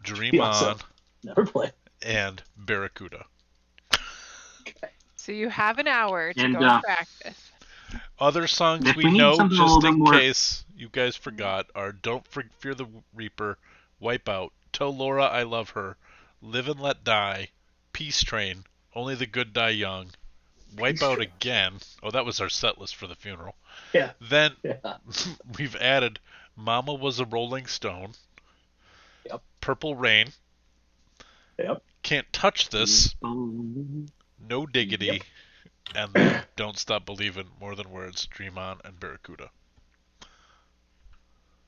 Dream We also On. Never played. And Barracuda. So you have an hour to And, go practice. Other songs If we we need know, something a just little in bit more- case you guys forgot, are Don't Fear the Reaper, Wipe Out, Tell Laura I Love Her, Live and Let Die, Peace Train, Only the Good Die Young, Wipe Out Again. Oh, that was our set list for the funeral. Yeah. Then Yeah. we've added Mama Was a Rolling Stone, Yep. Purple Rain, Yep. Can't Touch This, No Diggity, and then Don't Stop Believin', More Than Words, Dream On, and Barracuda.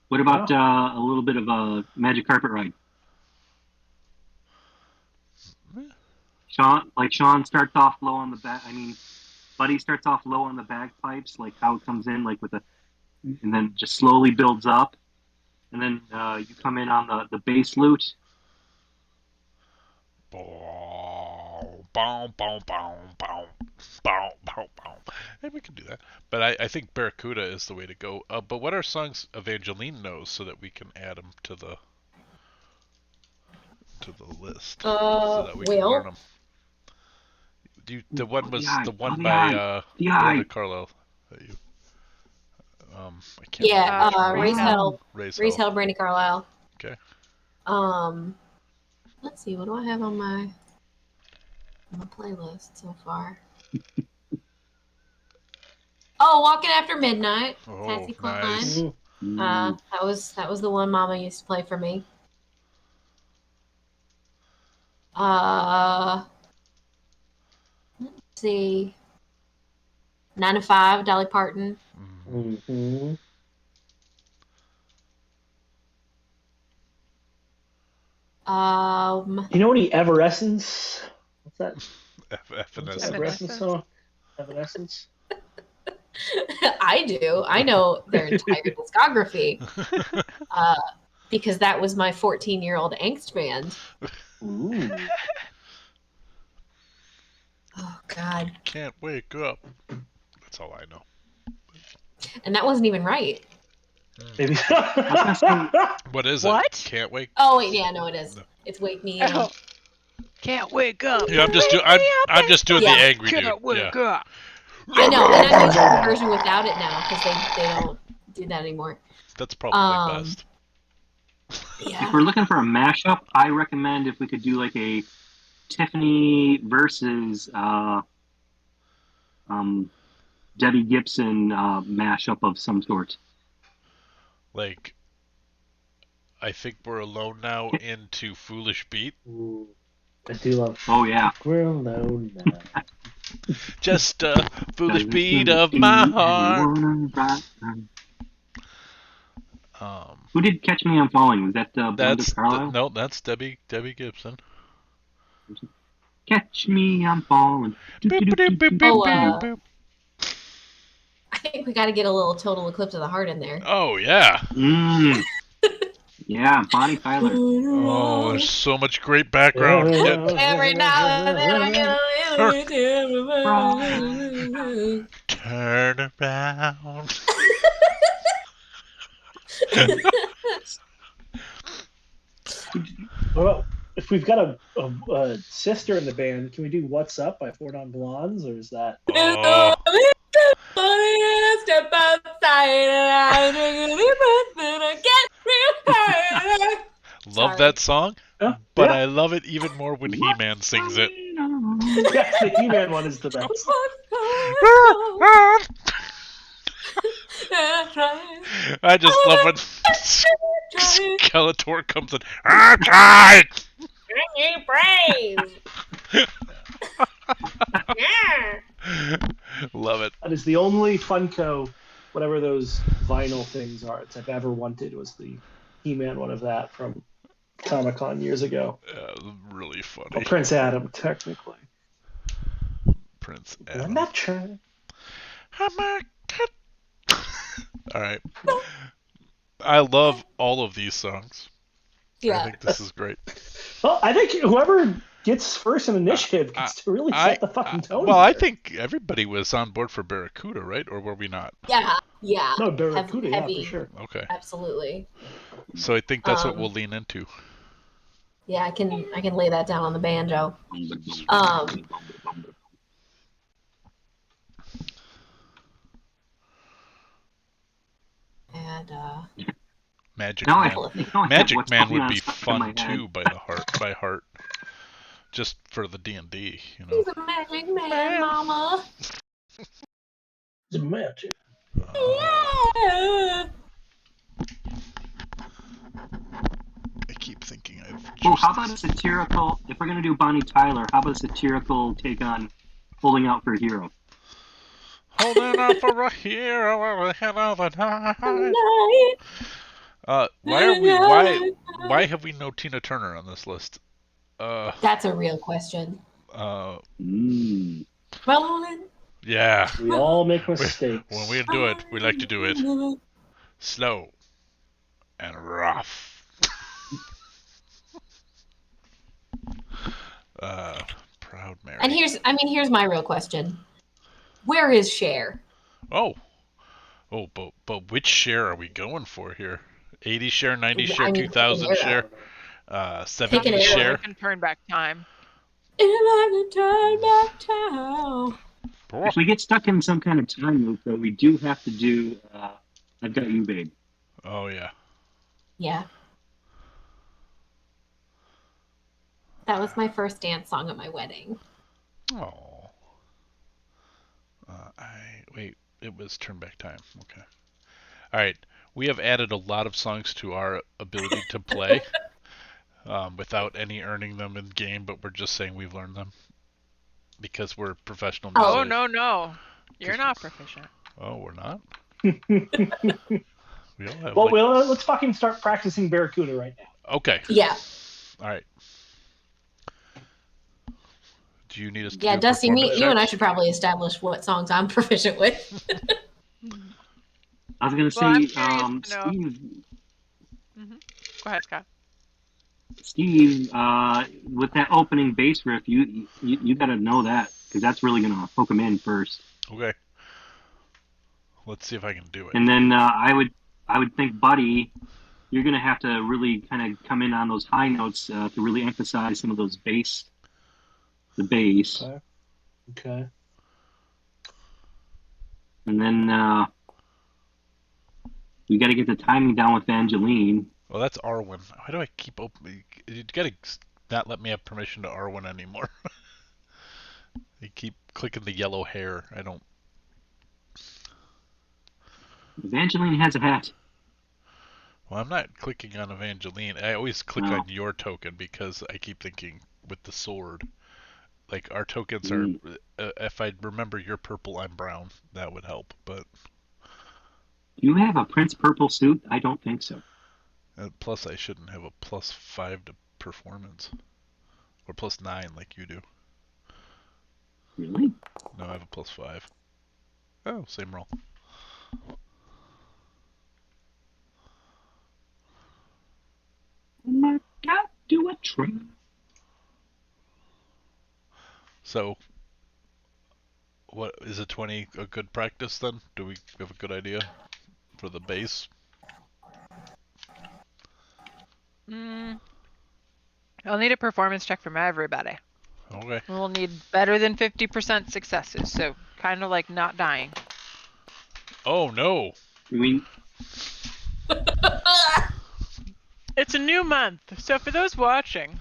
What about a little bit of a Magic Carpet Ride? Sean starts off low on the back. I mean, Buddy starts off low on the bagpipes, like how it comes in, like with and then just slowly builds up, and then you come in on the bass lute. And we can do that. But I think Barracuda is the way to go. But what are songs Evangeline knows so that we can add them to the list? So that we can learn them. The one was the one by Brenda Carlisle that you. I can't. Yeah, Raise Hell. Raise Raise Hell, Brandy Carlisle. Okay. Let's see, what do I have on my playlist so far? Oh, Walking After Midnight. Oh, Patsy Cline. nice. That was the one Mama used to play for me. Let's see. 9 to 5, Dolly Parton. Mm-hmm. You know any Evanescence? What's that? Evanescence. Evanescence song? Evanescence? I do. I know their entire discography because that was my 14-year-old angst band. Ooh. Oh, God. Can't wake up. That's all I know. And that wasn't even right. Maybe. What is it? What? Can't wake. Oh, wait, yeah, no, it is. It's Wake Me Up. Can't wake up. Yeah, I'm just doing the angry dude. Can't wake Yeah. up. I know, and I'm using the version without it now because they don't do that anymore. That's probably best. Yeah. If we're looking for a mashup, I recommend if we could do like a Tiffany versus Debbie Gibson mashup of some sort. Like, I think we're alone now into Foolish Beat. Ooh, I do love. Oh yeah. We're alone now. Just a foolish beat of my heart. Who did Catch Me I'm Falling? Was that That's Carlisle? no, that's Debbie Gibson. Catch Me I'm Falling. I think we got to get a little Total Eclipse of the Heart in there. Oh yeah. Yeah, Bonnie Tyler. Oh, there's so much great background. Every now and then I get a little Turn around. Well, if we've got a sister in the band, can we do "What's Up" by Four Non Blondes, or is that? Oh. Step outside and I get real high. Love that song, but I love it even more when He-Man sings it. Yeah, the He-Man one is the best. I just love when Skeletor comes in. I'm tired. Love it. That is the only Funko, whatever those vinyl things are, I've ever wanted was the He-Man one of that from Comic-Con years ago. Really funny. Well, Prince Adam, technically. Prince Adam. I'm not trying. All right. I love all of these songs. Yeah. I think this is great. Well, I think whoever gets first in initiative gets to really set the fucking tone. Well, I here. think everybody was on board for Barracuda, right? Or were we not? Yeah. No, Barracuda, heavy. yeah, for sure. Okay. Absolutely. So I think that's what we'll lean into. Yeah, I can lay that down on the banjo. And Magic No, Man. Magic what's Man popping would on be stuck in fun my head. too by heart. Just for the D&D, you know. he's a magic man, mama. It's magic. Yeah. I keep thinking I've Oh, how about a satirical? If we're gonna do Bonnie Tyler, how about a satirical take on "Holding Out for a Hero"? Holding out for a hero another night. Why have we no Tina Turner on this list? That's a real question. Rolling. Yeah. We all make mistakes. When we do it, we like to do it slow and rough. Proud Mary. And here's my real question. Where is Cher? Oh, but which Cher are we going for here? 80 Cher, 90 Cher, 2000 Cher, 70 Cher. I can turn back time. If I could turn back time. If we get stuck in some kind of time loop, though, we do have to do "I've Got You, Babe." Oh yeah. Yeah. That was my first dance song at my wedding. Oh. Wait. It was Turn Back Time. Okay. All right. We have added a lot of songs to our ability to play without any earning them in game, but we're just saying we've learned them because we're professional musicians. Oh, no. You're not proficient. Oh, we're not? We all have, well, let's fucking start practicing Barracuda right now. Okay. Yeah. All right. Do you need us to Yeah, do Dusty, performance you and I checks? should probably establish what songs I'm proficient with. I was gonna say, Well, I'm curious to know. Steve. Go ahead, Scott. Steve, with that opening bass riff, you got to know that because that's really gonna hook him in first. Okay. Let's see if I can do it. And then I would think, Buddy, you're gonna have to really kind of come in on those high notes to really emphasize some of those bass. The bass. Okay. And then we got to get the timing down with Evangeline. Well, that's Arwen. Why do I keep opening? You gotta not let me have permission to Arwen anymore. You keep clicking the yellow hair. I don't. Evangeline has a hat. Well, I'm not clicking on Evangeline. I always click on your token because I keep thinking with the sword. Like, our tokens are... if I remember you're purple, I'm brown. That would help, but... You have a Prince Purple suit? I don't think so. Plus, I shouldn't have a +5 to performance. Or +9 like you do. Really? No, I have a +5. Oh, same roll. Oh my God, do a trick. So, what is a 20 a good practice then? Do we have a good idea for the base? I'll need a performance check from everybody. Okay. We'll need better than 50% successes, so kind of like not dying. Oh no! It's a new month, so for those watching,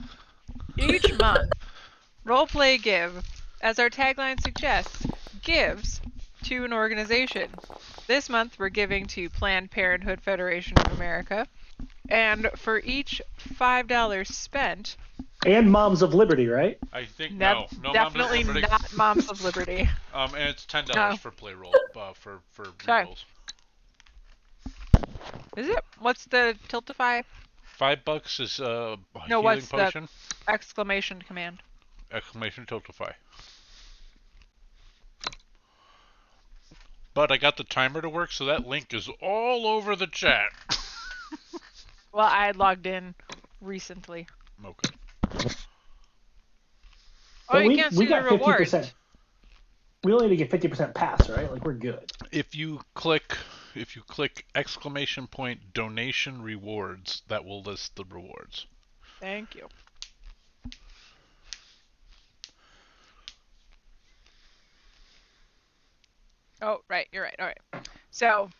each month, Roleplay Give, as our tagline suggests, gives to an organization. This month we're giving to Planned Parenthood Federation of America, and for each $5 spent... And Moms of Liberty, right? I think no. Definitely Moms of Liberty. not Moms of Liberty. And it's $10 No. for play roll, for Sorry. rerolls. Is it? What's the Tiltify? $5 is No, healing what's potion. the exclamation command? Exclamation Tiltify. But I got the timer to work, so that link is all over the chat. Well, I had logged in recently. Okay. Oh, you can't see the rewards. 50%. We only need to get 50% pass, right? Like, we're good. If you click exclamation point donation rewards, that will list the rewards. Thank you. Oh, right, you're right. All right. So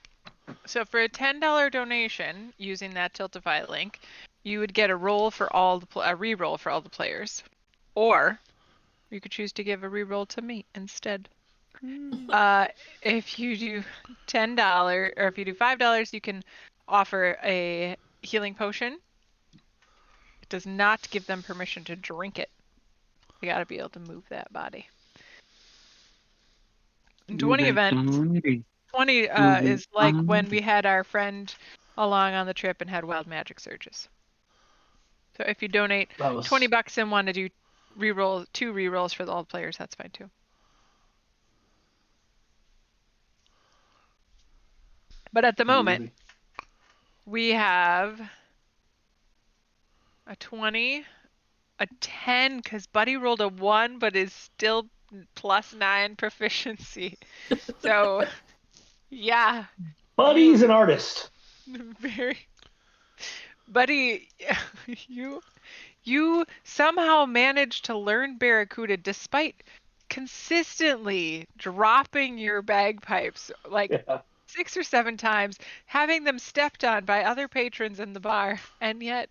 for a $10 donation using that Tiltify link, you would get a roll for all the a reroll for all the players, or you could choose to give a reroll to me instead. If you do $10 or if you do $5, you can offer a healing potion. It does not give them permission to drink it. You got to be able to move that body. 20 events. 20 is like when we had our friend along on the trip and had wild magic surges. So if you donate $20 and want to do two rerolls for all the players, that's fine too. But at the moment, we have a 20, a 10, because Buddy rolled a 1, but is still +9 proficiency. So, yeah. Buddy's an artist. Very. Buddy, you somehow managed to learn Barracuda despite consistently dropping your bagpipes, like 6 or 7 times, having them stepped on by other patrons in the bar, and yet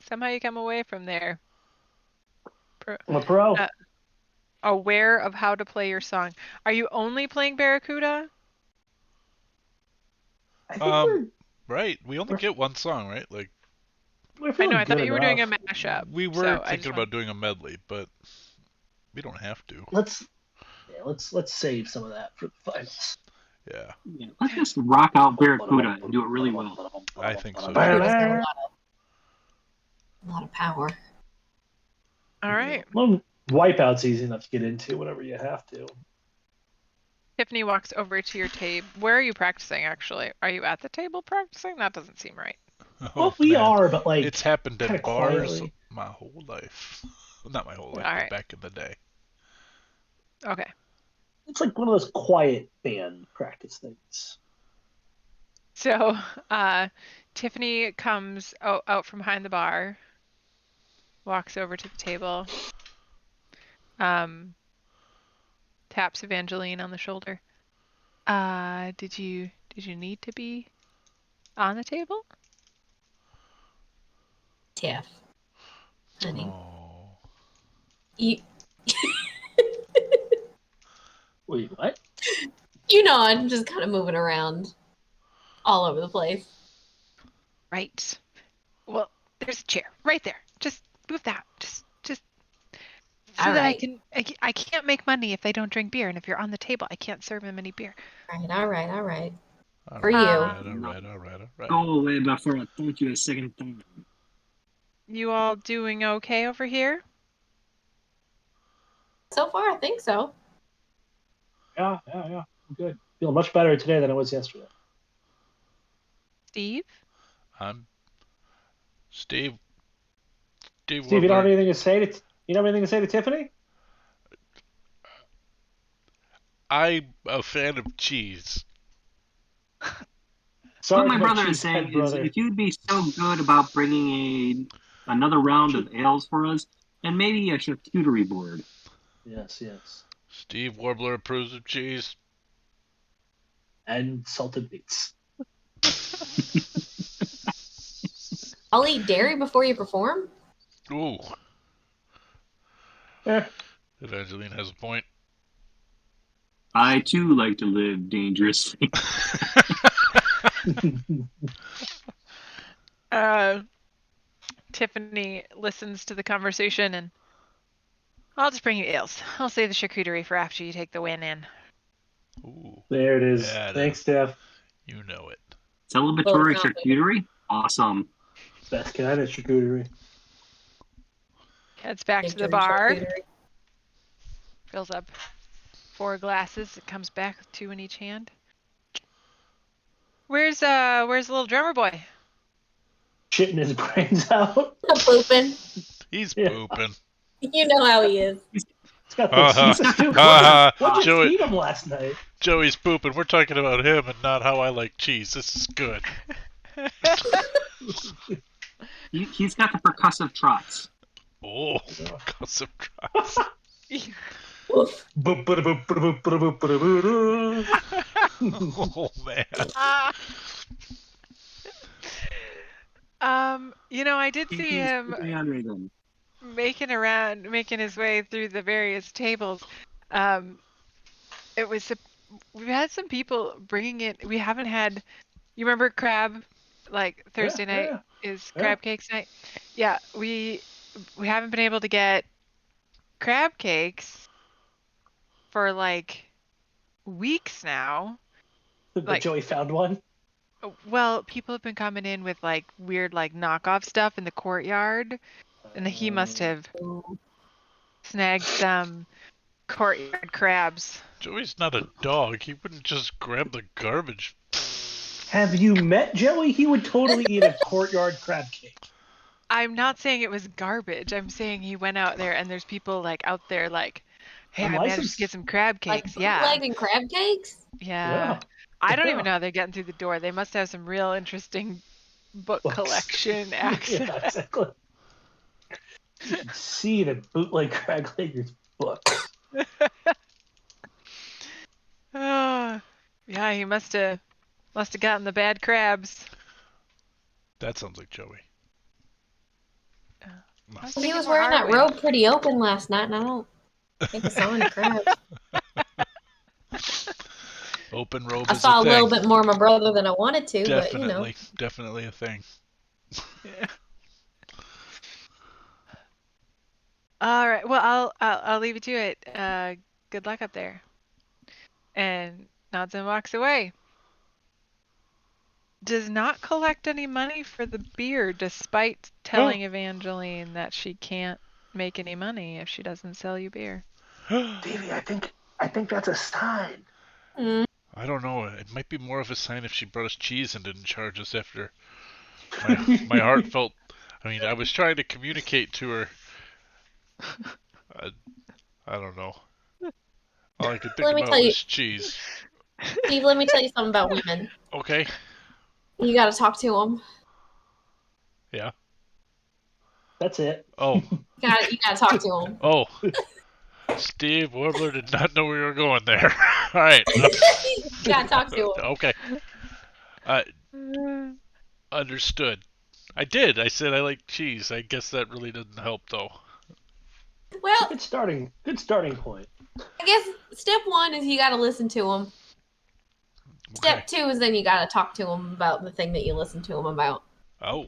somehow you come away from there I'm a pro. Aware of how to play your song. Are you only playing Barracuda? Right. We only get one song, right? Like, I know. I thought you were doing a mashup. We were thinking about doing a medley, but we don't have to. Let's save some of that for the finals. Yeah. Let's just rock out Barracuda and do it really well. I think so. A lot of power. All right. Well, Wipeout's easy enough to get into whenever you have to. Tiffany walks over to your table. Where are you practicing, actually? Are you at the table practicing? That doesn't seem right. Well, we are, but like it's happened kinda at bars quietly. my whole life. Not my whole life, All but right. back in the day. Okay. It's like one of those quiet band practice things. So, Tiffany comes out from behind the bar, walks over to the table, taps Evangeline on the shoulder. Did you need to be on the table? Tiff. Honey. Oh. You Wait, what? you know, I'm just kind of moving around all over the place. Right. Well, there's a chair right there. Just move that. Just so All that right. I can't make money if they don't drink beer, and if you're on the table, I can't serve them any beer. All right. All For right, you. all right. Go away before I taunt you a second time. You all doing okay over here? So far, I think so. Yeah. I'm good. Feel much better today than I was yesterday. Steve? I'm Steve. Steve, you don't have anything to say to Tiffany? I'm a fan of cheese. Sorry, What my brother cheese is saying head, is, brother. if you'd be so good about bringing another round of ales for us, and maybe a charcuterie board. Yes. Steve Warbler approves of cheese. And salted meats. I'll eat dairy before you perform. Ooh. Yeah. Evangeline has a point. I too like to live dangerously. Tiffany listens to the conversation, and I'll just bring you ales. I'll save the charcuterie for after you take the win in. Ooh. There it is. Yeah, Thanks, Steph. You know it. Celebratory charcuterie? Awesome. Best kind of charcuterie. Heads back to the bar. Fills up 4 glasses. It comes back with 2 in each hand. Where's the little drummer boy? Shitting his brains out. Pooping. He's pooping. You know how he is. He's got those What'd you Joey, feed him last night? Joey's pooping. We're talking about him and not how I like cheese. This is good. He's got the percussive trots. Oh, percussive trots. Oh man. You know, I did see him making his way through the various tables. We've had some people bringing it. We haven't had. You remember crab? Like Thursday night is crab cakes night. Yeah, we haven't been able to get crab cakes for like weeks now. But Joey found one. Well, people have been coming in with like weird like knockoff stuff in the courtyard, and he must have snagged some courtyard crabs. Joey's not a dog. He wouldn't just grab the garbage. Have you met Joey? He would totally eat a courtyard crab cake. I'm not saying it was garbage. I'm saying he went out there and there's people like out there like, hey, I managed to get some crab cakes. Like bootlegging crab cakes? Yeah. I don't even know how they're getting through the door. They must have some real interesting book collection access. Yeah, exactly. You can see the bootleg crab-leggers book. Yeah, he must have gotten the bad crabs. That sounds like Joey. He was wearing that robe pretty open last night, and I don't think I saw any crabs. Open robe. I saw a little bit more of my brother than I wanted to, but you know. Definitely a thing. Yeah. All right. Well, I'll leave you to it. Good luck up there. And nods and walks away. Does not collect any money for the beer, despite telling Evangeline that she can't make any money if she doesn't sell you beer. Davey, I think that's a sign. Mm. I don't know. It might be more of a sign if she brought us cheese and didn't charge us after. My heart felt. I mean, I was trying to communicate to her. I don't know. All I could think Let me about tell you, was cheese. Steve. Let me tell you something about women. Okay. You got to talk to them. Yeah. That's it. Oh. You got to talk to them. Oh. Steve Warbler did not know we were going there. All right. You got to talk to them. Okay. Understood. I did. I said I like cheese. I guess that really doesn't help, though. Well, Good starting point. I guess step 1 is you got to listen to them. Step 2 is then you got to talk to them about the thing that you listen to them about. Oh.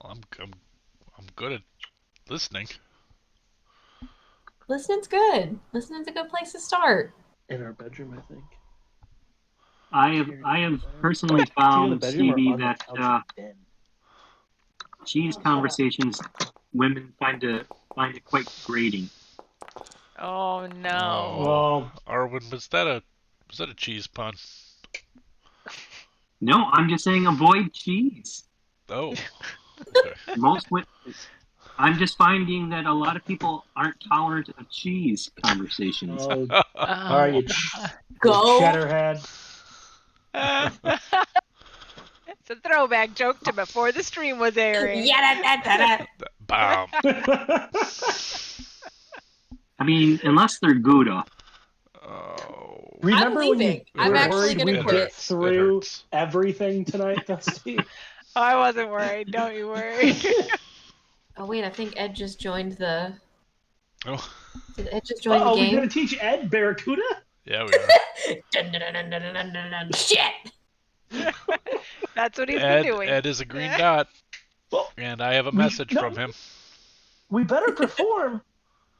Well, I'm good at listening. Listening's good. Listening's a good place to start. In our bedroom, I think. I have personally found, Stevie, that cheese conversations, women find it quite grating. Oh no. Oh, Arwen, was that a cheese pun? No, I'm just saying avoid cheese. Oh. Okay. I'm just finding that a lot of people aren't tolerant of cheese conversations. All right, you Go. cheddarhead. It's a throwback joke to before the stream was airing. Yeah, Bomb. I mean, unless they're Gouda. Oh. Remember when you I'm were actually worried gonna we'd quit. get through everything tonight, Dusty? I wasn't worried. Don't you worry. Oh wait, I think Ed just joined the. Oh. Did Ed just join the Oh, game? we're gonna teach Ed Barracuda? Yeah, we are. Dun, dun, dun, dun, dun, dun, dun, shit. That's what he's been doing. Ed is a green dot, and I have a message from him. We better perform,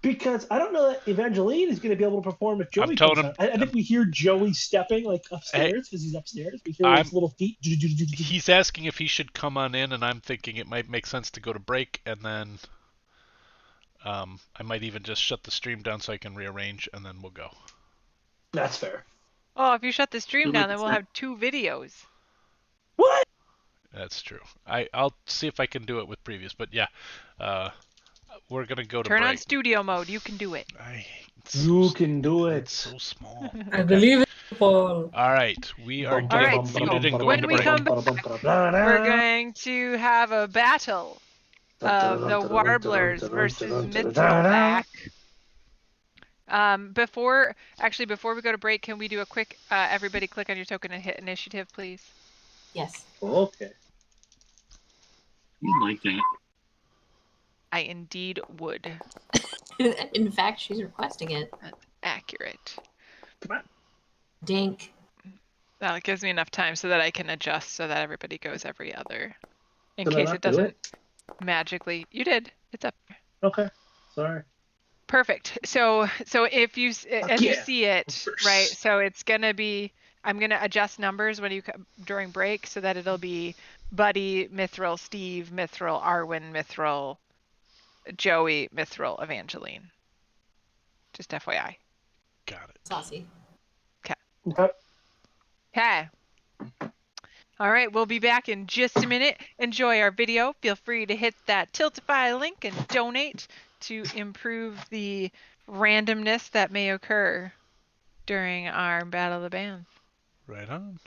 because I don't know that Evangeline is going to be able to perform if Joey comes out. I think we hear Joey stepping like upstairs because he's upstairs. We hear his little feet. He's asking if he should come on in, and I'm thinking it might make sense to go to break, and then I might even just shut the stream down so I can rearrange, and then we'll go. That's fair. Oh, if you shut the stream down, then we'll have 2 videos. What? That's true. I'll see if I can do it with previous, but yeah, we're gonna go to Turn break. on studio mode. You can do it. You can do it. It's so small. I believe it, Paul. All right, we are All right, muted and going when to we break. come back, we're going to have a battle of the Warblers versus Mithril. Before we go to break, can we do a quick everybody click on your token and hit initiative, please? Yes. Okay. You like that? I indeed would. In fact, she's requesting it. That's accurate. Come on. Dink. That gives me enough time so that I can adjust so that everybody goes every other. In Did I case not it do doesn't magically. You did. It's up there. Okay. Sorry. Perfect. So if you you see it, right? So it's gonna be. I'm gonna adjust numbers when you during break so that it'll be Buddy, Mithril, Steve, Mithril, Arwen, Mithril, Joey, Mithril, Evangeline. Just FYI. Got it. Saucy. Okay. Okay. All right, we'll be back in just a minute. Enjoy our video. Feel free to hit that Tiltify link and donate to improve the randomness that may occur during our Battle of the Bands. Right on.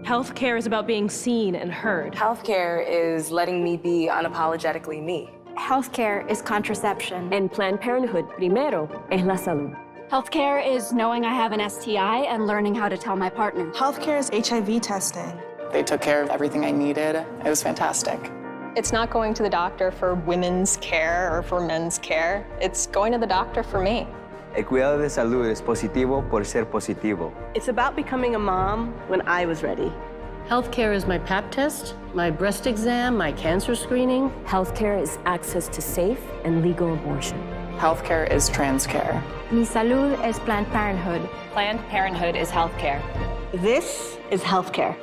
Healthcare is about being seen and heard. Healthcare is letting me be unapologetically me. Healthcare is contraception. En Planned Parenthood, primero es la salud. Healthcare is knowing I have an STI and learning how to tell my partner. Healthcare is HIV testing. They took care of everything I needed. It was fantastic. It's not going to the doctor for women's care or for men's care. It's going to the doctor for me. El cuidado de salud es positivo por ser positivo. It's about becoming a mom when I was ready. Healthcare is my pap test, my breast exam, my cancer screening. Healthcare is access to safe and legal abortion. Healthcare is trans care. Mi salud es Planned Parenthood. Planned Parenthood is healthcare. This is healthcare.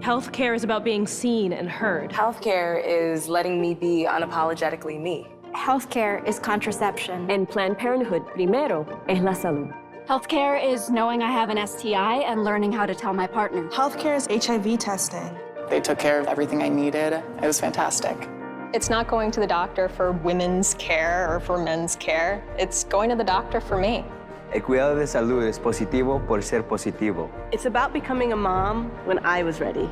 Healthcare is about being seen and heard. Healthcare is letting me be unapologetically me. Healthcare is contraception. En Planned Parenthood, primero es la salud. Healthcare is knowing I have an STI and learning how to tell my partner. Healthcare is HIV testing. They took care of everything I needed. It was fantastic. It's not going to the doctor for women's care or for men's care. It's going to the doctor for me. El cuidado de salud es positivo por ser positivo. It's about becoming a mom when I was ready.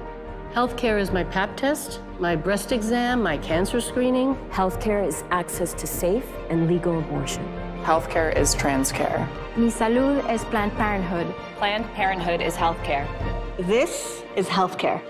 Healthcare is my pap test, my breast exam, my cancer screening. Healthcare is access to safe and legal abortion. Healthcare is trans care. Mi salud es Planned Parenthood. Planned Parenthood is healthcare. This is healthcare.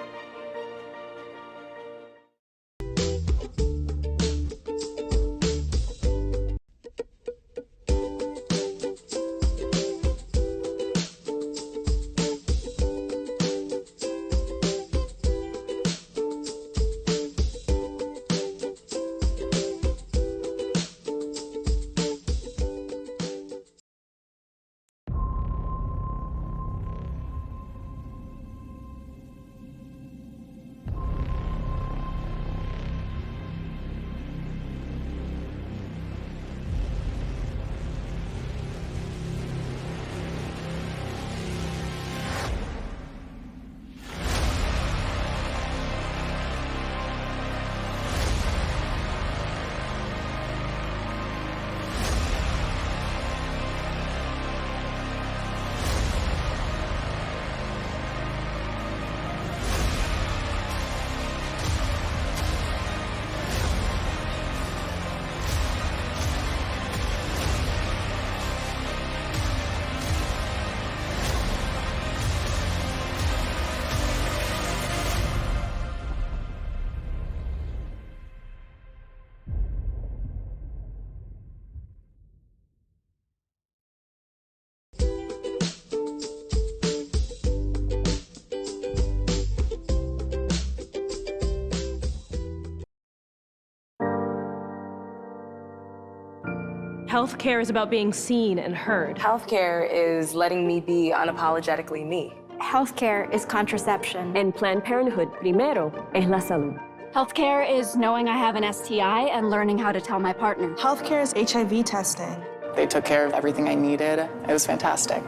Healthcare is about being seen and heard. Healthcare is letting me be unapologetically me. Healthcare is contraception. En Planned Parenthood, primero es la salud. Healthcare is knowing I have an STI and learning how to tell my partner. Healthcare is HIV testing. They took care of everything I needed. It was fantastic.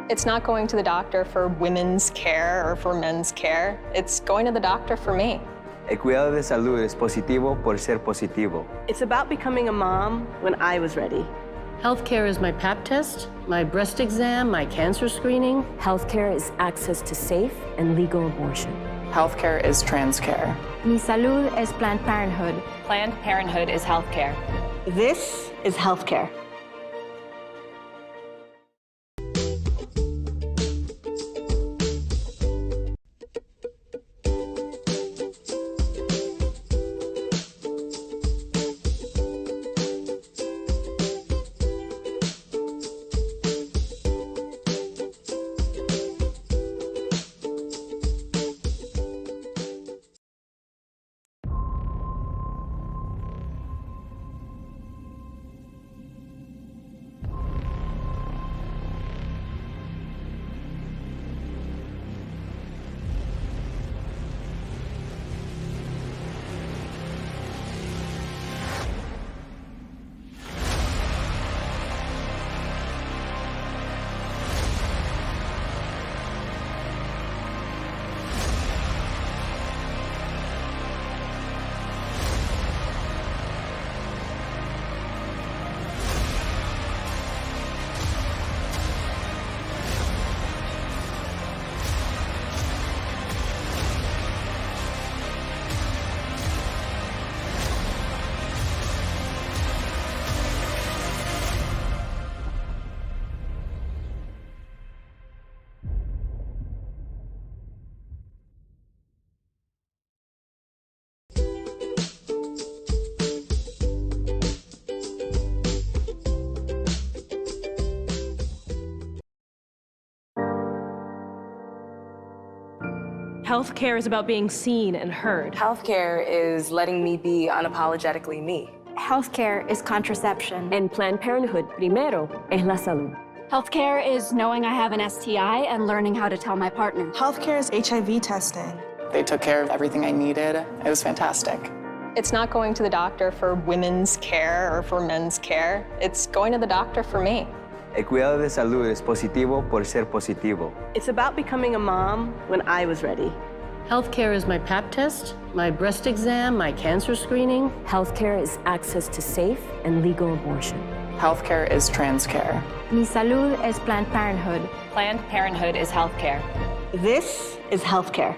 It's not going to the doctor for women's care or for men's care. It's going to the doctor for me. El cuidado de salud es positivo por ser positivo. It's about becoming a mom when I was ready. Healthcare is my pap test, my breast exam, my cancer screening. Healthcare is access to safe and legal abortion. Healthcare is trans care. Mi salud es Planned Parenthood. Planned Parenthood is healthcare. This is healthcare. Healthcare is about being seen and heard. Healthcare is letting me be unapologetically me. Healthcare is contraception. En Planned Parenthood, primero es la salud. Healthcare is knowing I have an STI and learning how to tell my partner. Healthcare is HIV testing. They took care of everything I needed. It was fantastic. It's not going to the doctor for women's care or for men's care. It's going to the doctor for me. El cuidado de salud es positivo por ser positivo. It's about becoming a mom when I was ready. Healthcare is my pap test, my breast exam, my cancer screening. Healthcare is access to safe and legal abortion. Healthcare is trans care. Mi salud es Planned Parenthood. Planned Parenthood is healthcare. This is healthcare.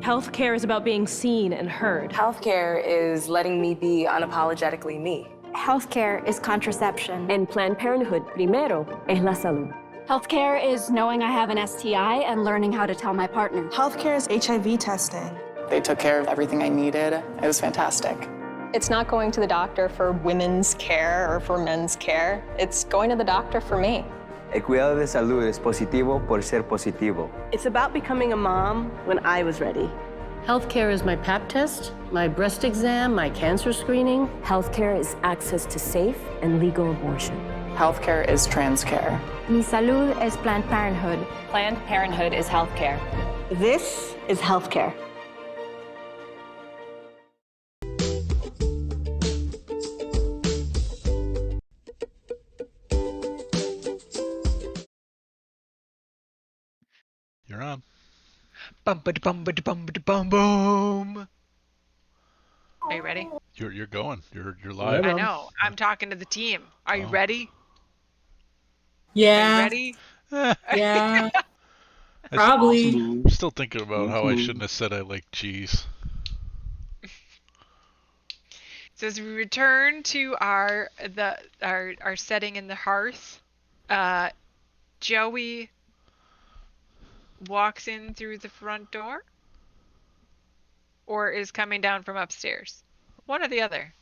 Healthcare is about being seen and heard. Healthcare is letting me be unapologetically me. Healthcare is contraception. En Planned Parenthood, primero es la salud. Healthcare is knowing I have an STI and learning how to tell my partner. Healthcare is HIV testing. They took care of everything I needed. It was fantastic. It's not going to the doctor for women's care or for men's care. It's going to the doctor for me. El cuidado de salud es positivo por ser positivo. It's about becoming a mom when I was ready. Healthcare is my pap test, my breast exam, my cancer screening. Healthcare is access to safe and legal abortion. Healthcare is trans care. Mi salud es Planned Parenthood. Planned Parenthood is healthcare. This is healthcare. You're on. Bum ba bum ba bum ba bum boom. Are you ready? You're going. You're live. I know. I'm talking to the team. Are you Oh. ready? Yeah. Are you ready? Yeah. I Probably. I'm still thinking about how I shouldn't have said I like cheese. So as we return to our setting in the hearth, Joey walks in through the front door, or is coming down from upstairs. One or the other.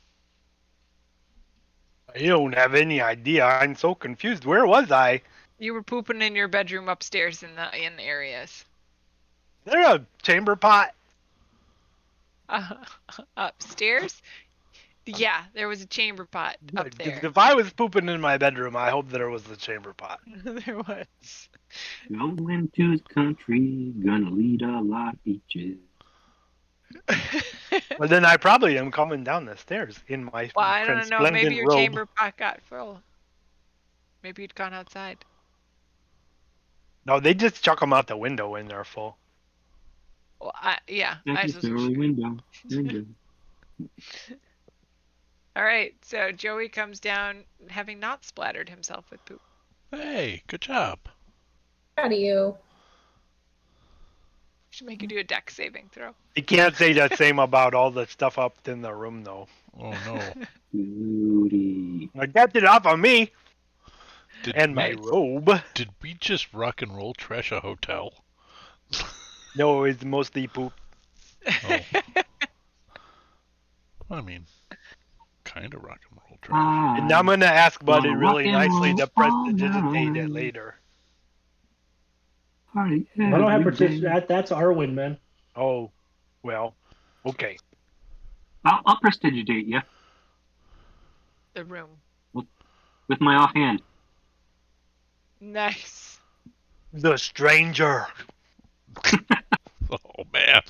I don't have any idea. I'm so confused. Where was I? You were pooping in your bedroom upstairs in the areas. Is there a chamber pot? Upstairs? Yeah, there was a chamber pot up there. If I was pooping in my bedroom, I hope there was a chamber pot. There was. Going to the country, gonna lead a lot of beaches. Well, then I probably am coming down the stairs in my Well, I don't know. resplendent Maybe your robe. chamber pot got full. Maybe you'd gone outside. No, they just chuck them out the window when they're full. Well, yeah. That's just a window. All right, so Joey comes down having not splattered himself with poop. Hey, good job. Proud of you. Should make you do a deck saving throw. You can't say the same about all the stuff up in the room, though. Oh no. Beauty. Get it off of me Did my robe. Did we just rock and roll trash a hotel? No, it's mostly poop. Oh. I mean, kind of rock and roll trash. And I'm gonna ask Buddy Well, really rock and nicely roll to prestidigitate it later. Party I don't have every day. That's Arwen, man. Oh, well, okay. I'll prestidigitate you The room. with my offhand. Nice. The stranger. Oh man.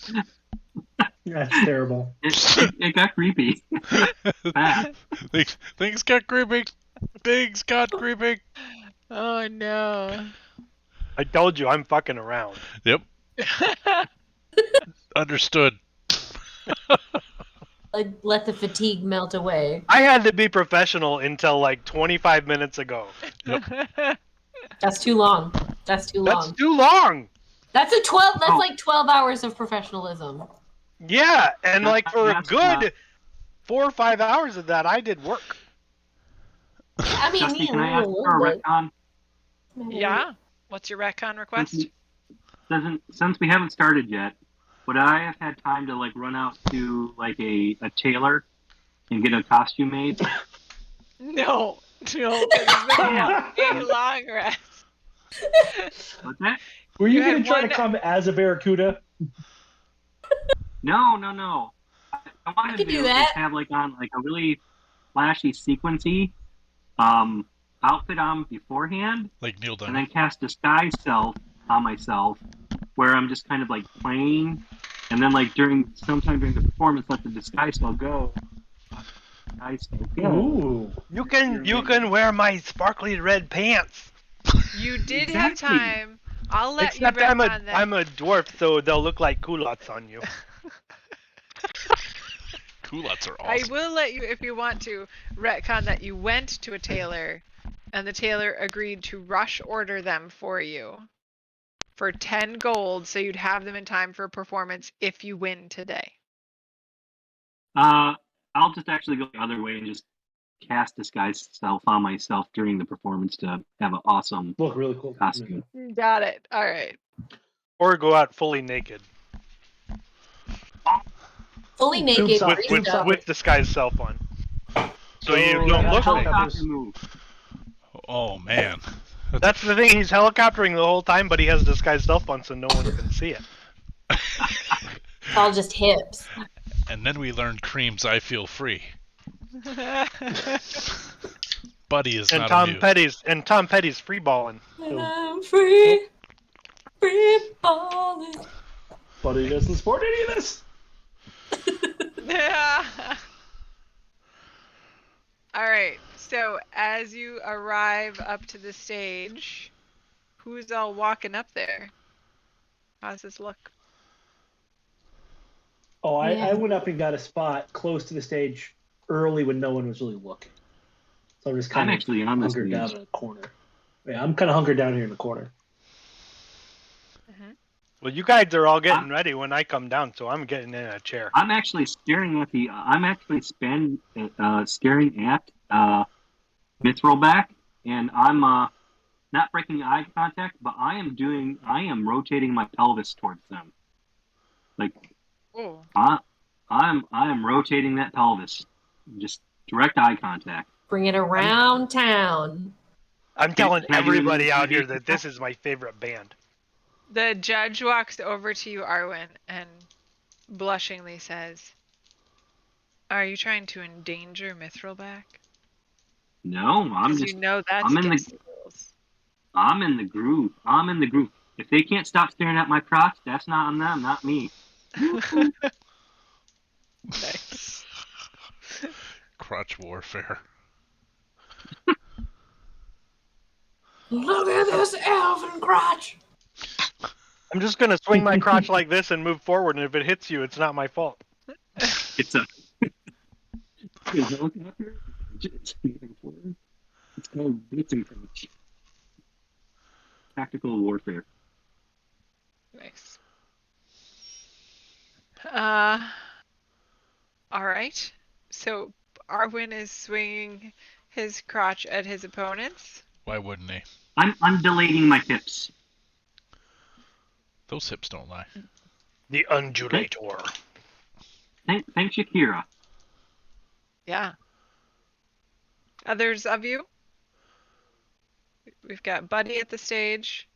That's terrible. It got creepy. Things got creepy. Things got creepy. Oh no. I told you I'm fucking around. Yep. Understood. Let the fatigue melt away. I had to be professional until like 25 minutes ago. That's too long. That's too long. That's too long. That's a 12. That's like 12 hours of professionalism. Yeah, and like for a good 4 or 5 hours of that, I did work. I mean, Dusty, me can I and ask you, for a but- retcon? Yeah. What's your retcon request? Since we haven't started yet, would I have had time to like run out to like a tailor and get a costume made? No, because it's been a long rest. What's that? Were you, You going had to try to one- come as a barracuda? No. I wanted could to do just that. have like on like a really flashy sequency outfit on beforehand, Like Neil and Diamond. then cast disguise self on myself, where I'm just kind of like playing, and then like sometime during the performance, let the disguise self go. Disguise self go. Ooh. You can wear my sparkly red pants. You did have Exactly. time. I'll let Except you I'm retcon that. a dwarf, so they'll look like culottes on you. Culottes are I awesome. will let you, if you want to, retcon that you went to a tailor, and the tailor agreed to rush order them for you for 10 gold, so you'd have them in time for a performance if you win today. I'll just actually go the other way and just cast disguise self on myself during the performance to have an awesome Look really cool. costume. Got it. All right. Or go out fully naked. Fully naked. Oops, With, greased with, up. with disguise self on. So you Oh, don't yeah, look naked. Helicopter move. Oh man. That's the thing, he's helicoptering the whole time, but he has disguise self on so no one can see it. It's all just hips. And then we learned Cream's I Feel Free. Buddy is And not Tom amused. Petty's free balling. And I'm free balling. Buddy doesn't support any of this. Yeah. All right. So as you arrive up to the stage, who's all walking up there? How's this look? Oh, I Yeah. went up and got a spot close to the stage early when no one was really looking. So I'm just kind I'm of actually on the hunkered down stage. in the corner. Yeah, I'm kind of hunkered down here in the corner. Well, you guys are all getting ready when I come down, so I'm getting in a chair. I'm actually staring at the. I'm actually staring at Mithril, and I'm not breaking eye contact, but I am rotating my pelvis towards them. Like, Oh. I am rotating that pelvis, just direct eye contact. Bring it around town. I'm telling Can I do everybody it? out here that this is my favorite band. The judge walks over to you, Arwen, and blushingly says, "Are you trying to endanger Mithrilback? No, I'm Because just. you know that's I'm in against the. the rules." I'm in the groove. I'm in the groove. If they can't stop staring at my crotch, that's not on them, not me. Nice. Crotch warfare. Look at this elven crotch. I'm just gonna swing my crotch like this and move forward, and if it hits you, it's not my fault. It's a helicopter. It's called blitzing crotch. Tactical warfare. Nice. All right. So Arwen is swinging his crotch at his opponents. Why wouldn't he? I'm undulating my hips. Those hips don't lie. The undulator. Thank Shakira. Yeah. Others of you? We've got Buddy at the stage.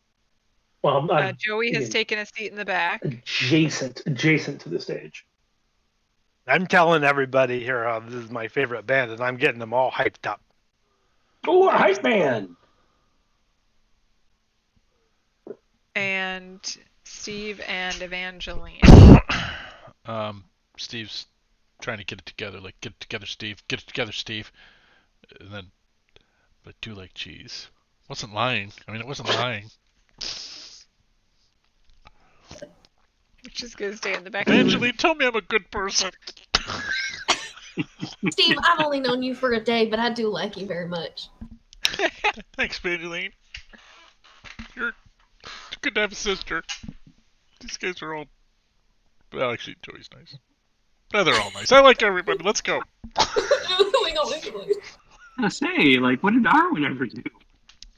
Well, I'm Joey has taken a seat in the back. adjacent to the stage. I'm telling everybody here how this is my favorite band, and I'm getting them all hyped up. Oh, a hype man! And Steve and Evangeline. Steve's trying to get it together. Like, get it together, Steve. Get it together, Steve. And then, but I do like cheese. Wasn't lying. I mean, it wasn't lying. Which is going to stay in the back of the room. Evangeline, tell me I'm a good person. Steve, I've only known you for a day, but I do like you very much. Thanks, Evangeline. You're good to have a sister. These guys are all... Well, actually, Joey's nice. No, they're all nice. I like everybody. Let's go. I say, like, what did Arwen ever do?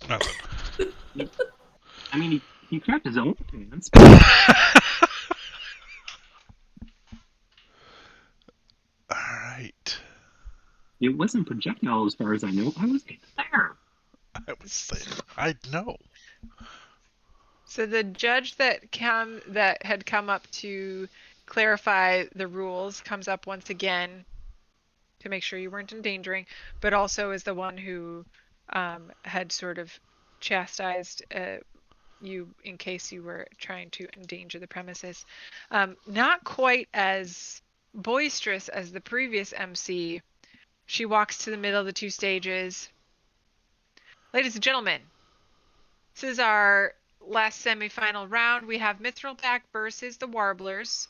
Nothing. I mean, he crapped his own pants. Alright. It wasn't projectile as far as I know. I was there. I was there. I know. So the judge that had come up to clarify the rules comes up once again to make sure you weren't endangering, but also is the one who had sort of chastised you in case you were trying to endanger the premises. Not quite as boisterous as the previous MC. She walks to the middle of the two stages. Ladies and gentlemen, this is our last semifinal round. We have Mithrilback versus the Warblers.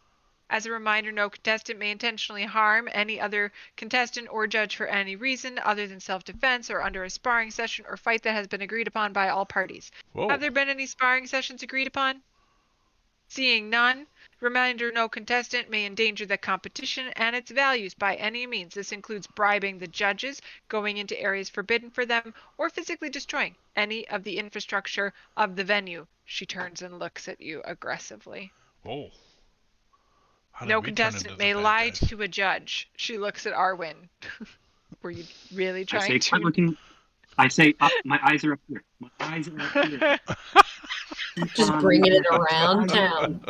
As a reminder, no contestant may intentionally harm any other contestant or judge for any reason other than self-defense or under a sparring session or fight that has been agreed upon by all parties. Whoa. Have there been any sparring sessions agreed upon? Seeing none, reminder, no contestant may endanger the competition and its values by any means. This includes bribing the judges, going into areas forbidden for them, or physically destroying any of the infrastructure of the venue. She turns and looks at you aggressively. Whoa. No contestant may lie to a judge. She looks at Arwen. Were you really trying to? I say, my eyes are up here. My eyes are up here. Just bringing it around town.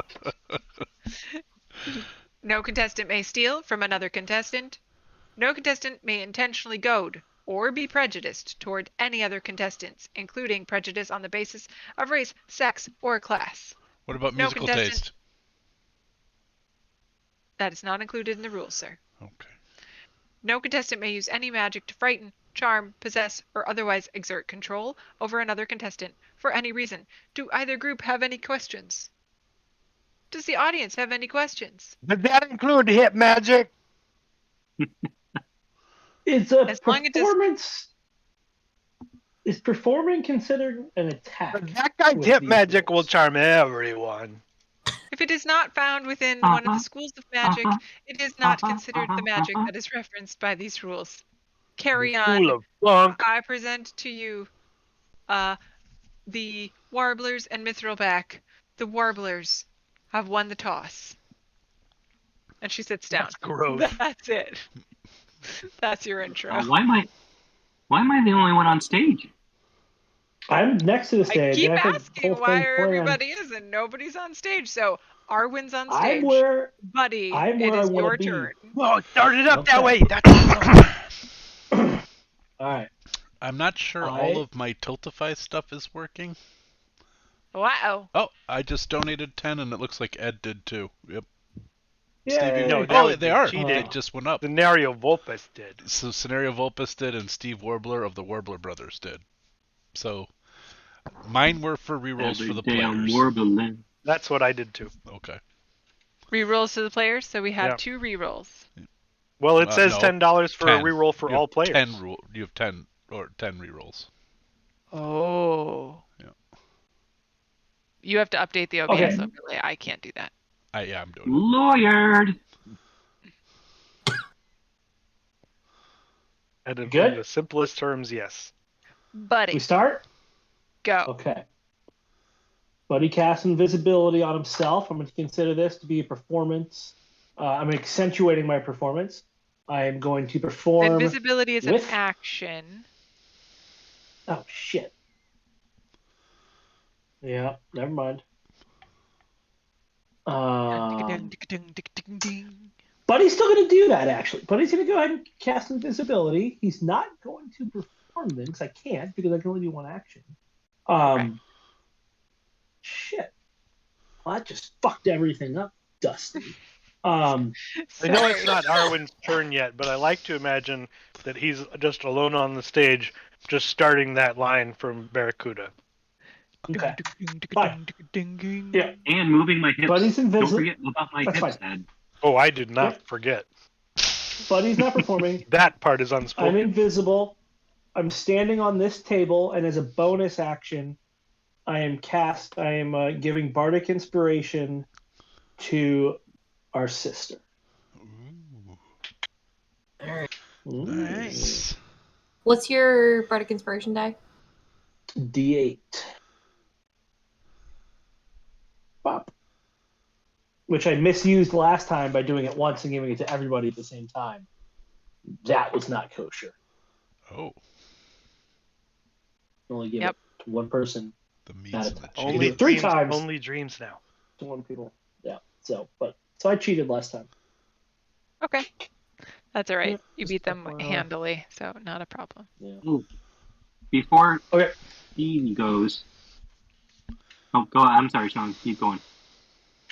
No contestant may steal from another contestant. No contestant may intentionally goad or be prejudiced toward any other contestants, including prejudice on the basis of race, sex, or class. What about No musical contestant. taste? That is not included in the rules, sir. Okay. No contestant may use any magic to frighten, charm, possess, or otherwise exert control over another contestant for any reason. Do either group have any questions? Does the audience have any questions? Did that include hit magic? It's a As long as it does- performance. Is performing considered an attack? That guy's hit magic will charm everyone. If it is not found within one of the schools of magic, it is not considered the magic that is referenced by these rules. Carry on. School of funk. I present to you the Warblers and Mithrilback. The Warblers have won the toss. And she sits down. That's gross. That's it. That's your intro. Why am I the only one on stage? I'm next to the I stage. keep and I think the asking whole why thing's planned. everybody is and nobody's on stage. So Arwen's on stage. I'm where, Buddy, I'm it where is I wanna your be. turn. Whoa, start it up that way. All right. I'm not sure all of my Tiltify stuff is working. Wow. Oh, I just donated 10 and it looks like Ed did too. Yep. Yeah. Stevie, No, that oh, would they be are. cheating. They just went up. Scenario Vulpus did. So Scenario Vulpus did and Steve Warbler of the Warbler Brothers did. So mine were for rerolls for the players. That's what I did too. Okay. Rerolls to the players, so we have Yeah. 2 rerolls. Well, it says No, $10 for 10. a reroll for You all have players. 10 you have 10 rerolls. Oh. Yeah. You have to update the OBS overlay. I can't do that. Yeah, I'm doing Lawyered. And in Good? the simplest terms, yes. Buddy. We start? Go. Okay. Buddy casts invisibility on himself. I'm going to consider this to be a performance. I'm accentuating my performance. I am going to perform. Invisibility is with... an action. Oh, shit. Yeah, never mind. Buddy's still going to do that, actually. Buddy's going to go ahead and cast invisibility. He's not going to perform them because I can't, because I can only do one action. Right. Shit. Well, that just fucked everything up, Dusty. I know it's not Arwen's turn yet, but I like to imagine that he's just alone on the stage, just starting that line from Barracuda. Okay. Fine. Yeah. And moving my hips. Buddy's Don't invisible. forget about my That's hips, fine. Ed. Oh, I did not forget. Buddy's not performing. That part is I'm unspoken. invisible. I'm standing on this table, and as a bonus action, I am giving bardic inspiration to our sister. Ooh. Nice. What's your bardic inspiration die? D8. Bop. Which I misused last time by doing it once and giving it to everybody at the same time. That was not kosher. Oh. Only give it to one person. The meats Not and the cheese. Only 3 dreams, times. Only dreams now. To one people. Yeah. So I cheated last time. Okay. That's all right. Yeah, You just beat them FYI. handily, so not a problem. Yeah. Ooh. Before Okay. Steve goes. Oh, go on. I'm sorry, Sean. Keep going.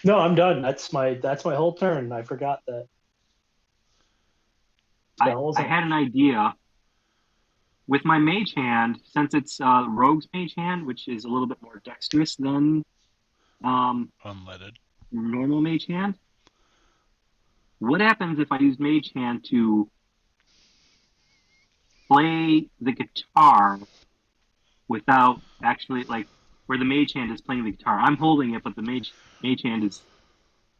No, I'm done. That's my whole turn. I forgot that. I had an idea. With my mage hand, since it's rogue's mage hand, which is a little bit more dexterous than Unleaded. normal mage hand, what happens if I use mage hand to play the guitar without actually, like, where the mage hand is playing the guitar? I'm holding it, but the mage hand is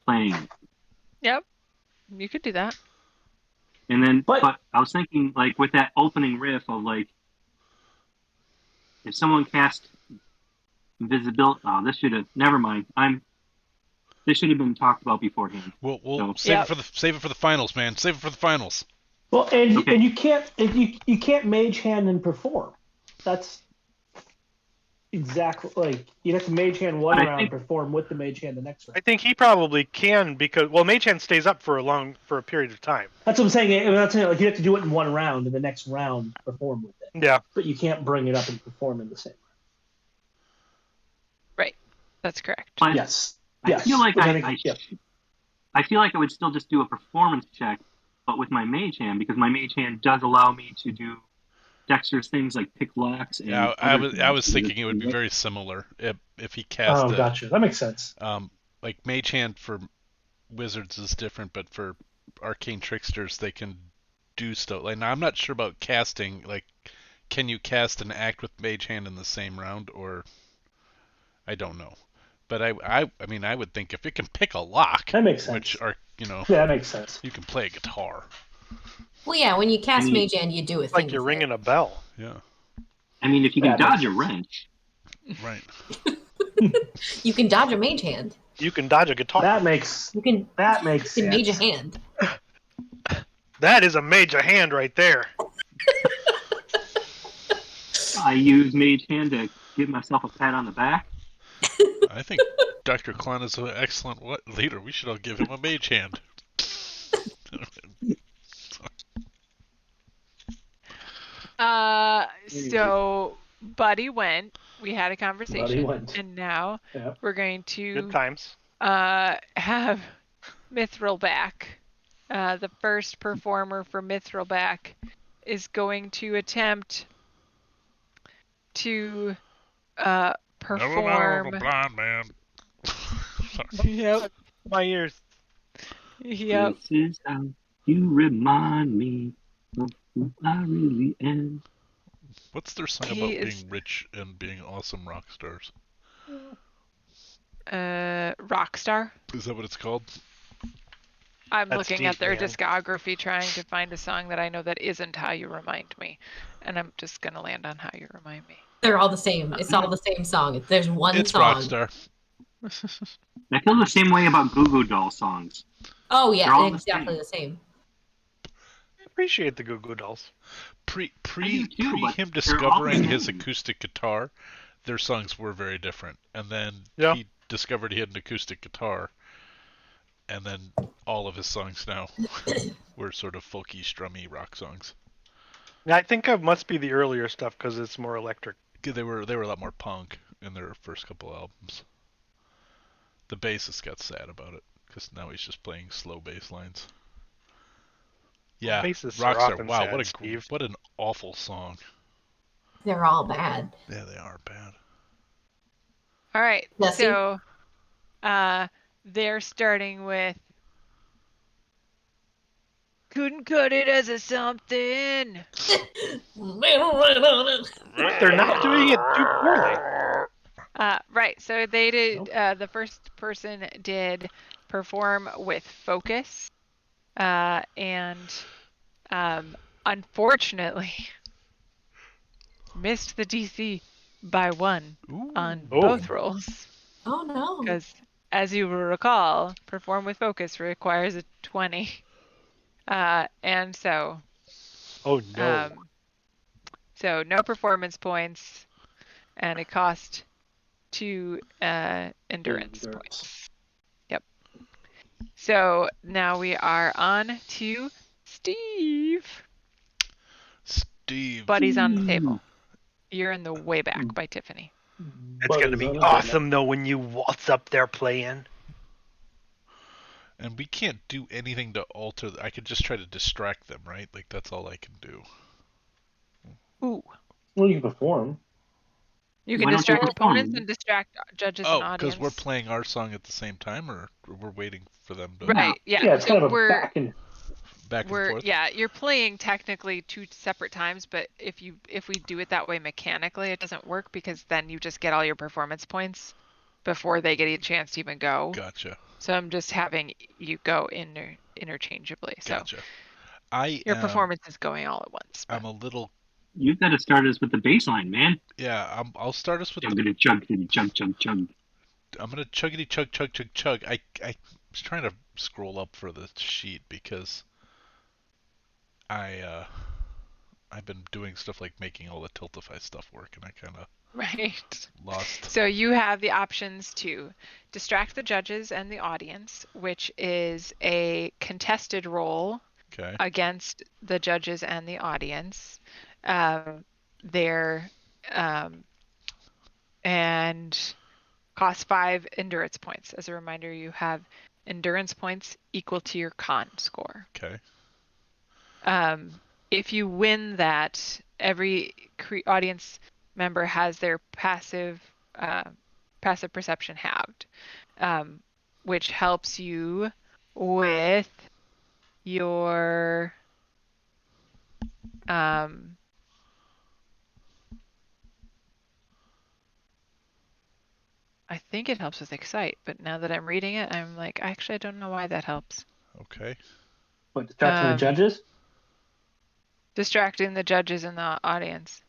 playing it. Yep. You could do that. And then, but I was thinking, like, with that opening riff of, like, if someone cast invisibility, this should have, never mind. This should have been talked about beforehand. We'll save it for the finals, man. Save it for the finals. Well, and you can't mage hand and perform. That's exactly like you'd have to mage hand one But I round, think- perform with the mage hand the next round. I think he probably can because mage hand stays up for a period of time. That's what I'm saying. That's like you have to do it in one round, and the next round perform with it. Yeah. But you can't bring it up and perform in the same Right. That's correct. But round. Yes. I feel like Which I think- yeah. I feel like I would still just do a performance check, but with my mage hand, because my mage hand does allow me to do dexterous things like pick locks. And Yeah, I was things. thinking it would be very similar if he cast. Oh, gotcha. That makes sense. Like Mage Hand for wizards is different, but for arcane tricksters they can do stuff. Like now, I'm not sure about casting. Like, can you cast an act with Mage Hand in the same round, or I don't know. But I mean, I would think if it can pick a lock, that makes sense. Which are yeah, that makes sense. You can play a guitar. Well, yeah, when you cast Mage Hand, you do a thing. Like you're ringing a bell. Yeah. I mean, if you can dodge a wrench. Right. You can dodge a Mage Hand. You can dodge a guitar. That makes sense. Mage a hand. That is a mage a hand right there. I use mage hand to give myself a pat on the back. I think Dr. Klein is an excellent leader. We should all give him a Mage Hand. So Buddy went. We had a conversation. Buddy went. And now we're going to Good times. Have Mithril back. The first performer for Mithril back is going to attempt to perform. Blind man. Yep. My ears. Yep. This is how you remind me of who I really am. What's their song about being rich and being awesome rock stars? Rockstar. Is that what it's called? I'm That's looking deep, at their man. discography trying to find a song that I know that isn't How You Remind Me. And I'm just going to land on How You Remind Me. They're all the same. It's all the same song. There's one It's song. Rockstar. I feel the same way about Goo Goo Doll songs. Oh, They're yeah, all the exactly the same. I appreciate the Goo Goo Dolls. Pre do too, but him they're discovering all the his same. acoustic guitar, their songs were very different. And then he discovered he had an acoustic guitar, and then all of his songs now were sort of folky, strummy rock songs. I think it must be the earlier stuff because it's more electric. They were a lot more punk in their first couple albums. The bassist got sad about it because now he's just playing slow bass lines. Yeah, Bassists are Rockstar. often Wow, sad, Steve. what an awful song. They're all bad. Yeah, they are bad. All right. Nessie? So they're starting with couldn't cut it as a something. They're not doing it too poorly. Right. So they did. The first person did perform with focus, and unfortunately missed the DC by 1 on both rolls. Oh, no. Because, as you will recall, perform with focus requires a 20, and so. Oh no. So no performance points, and it cost 2 endurance points. Yep. So now we are on to Steve. Steve. Buddy's on the table. You're in the way back by Tiffany. It's gonna be awesome though when you waltz up there playing. And we can't do anything to alter. I could just try to distract them, right? Like that's all I can do. Ooh. Well, you can perform. You can Why don't you distract perform? opponents and distract judges and Oh, audience. because we're playing our song at the same time, or we're waiting for them to Right. Yeah. Yeah, it's so kind of a we're back and forth. Yeah, you're playing technically 2 separate times, but if we do it that way mechanically, it doesn't work because then you just get all your performance points before they get a chance to even go. Gotcha. So I'm just having you go interchangeably. So Gotcha. your performance is going all at once. I'm a little. You've got to start us with the bass line, man. Yeah, I'll start us with Chuggity chuggity chug chug chug. I'm gonna chuggity chug chug chug chug. I was trying to scroll up for the sheet because I I've been doing stuff like making all the Tiltify stuff work, and I kind of Right. lost. So you have the options to distract the judges and the audience, which is a contested role against the judges and the audience. They're and cost 5 endurance points. As a reminder, you have endurance points equal to your con score. Okay. If you win that, every audience member has their passive perception halved, which helps you with your I think it helps with Excite, but now that I'm reading it, I'm like, actually, I don't know why that helps. Okay. What, distracting the judges? Distracting the judges and the audience.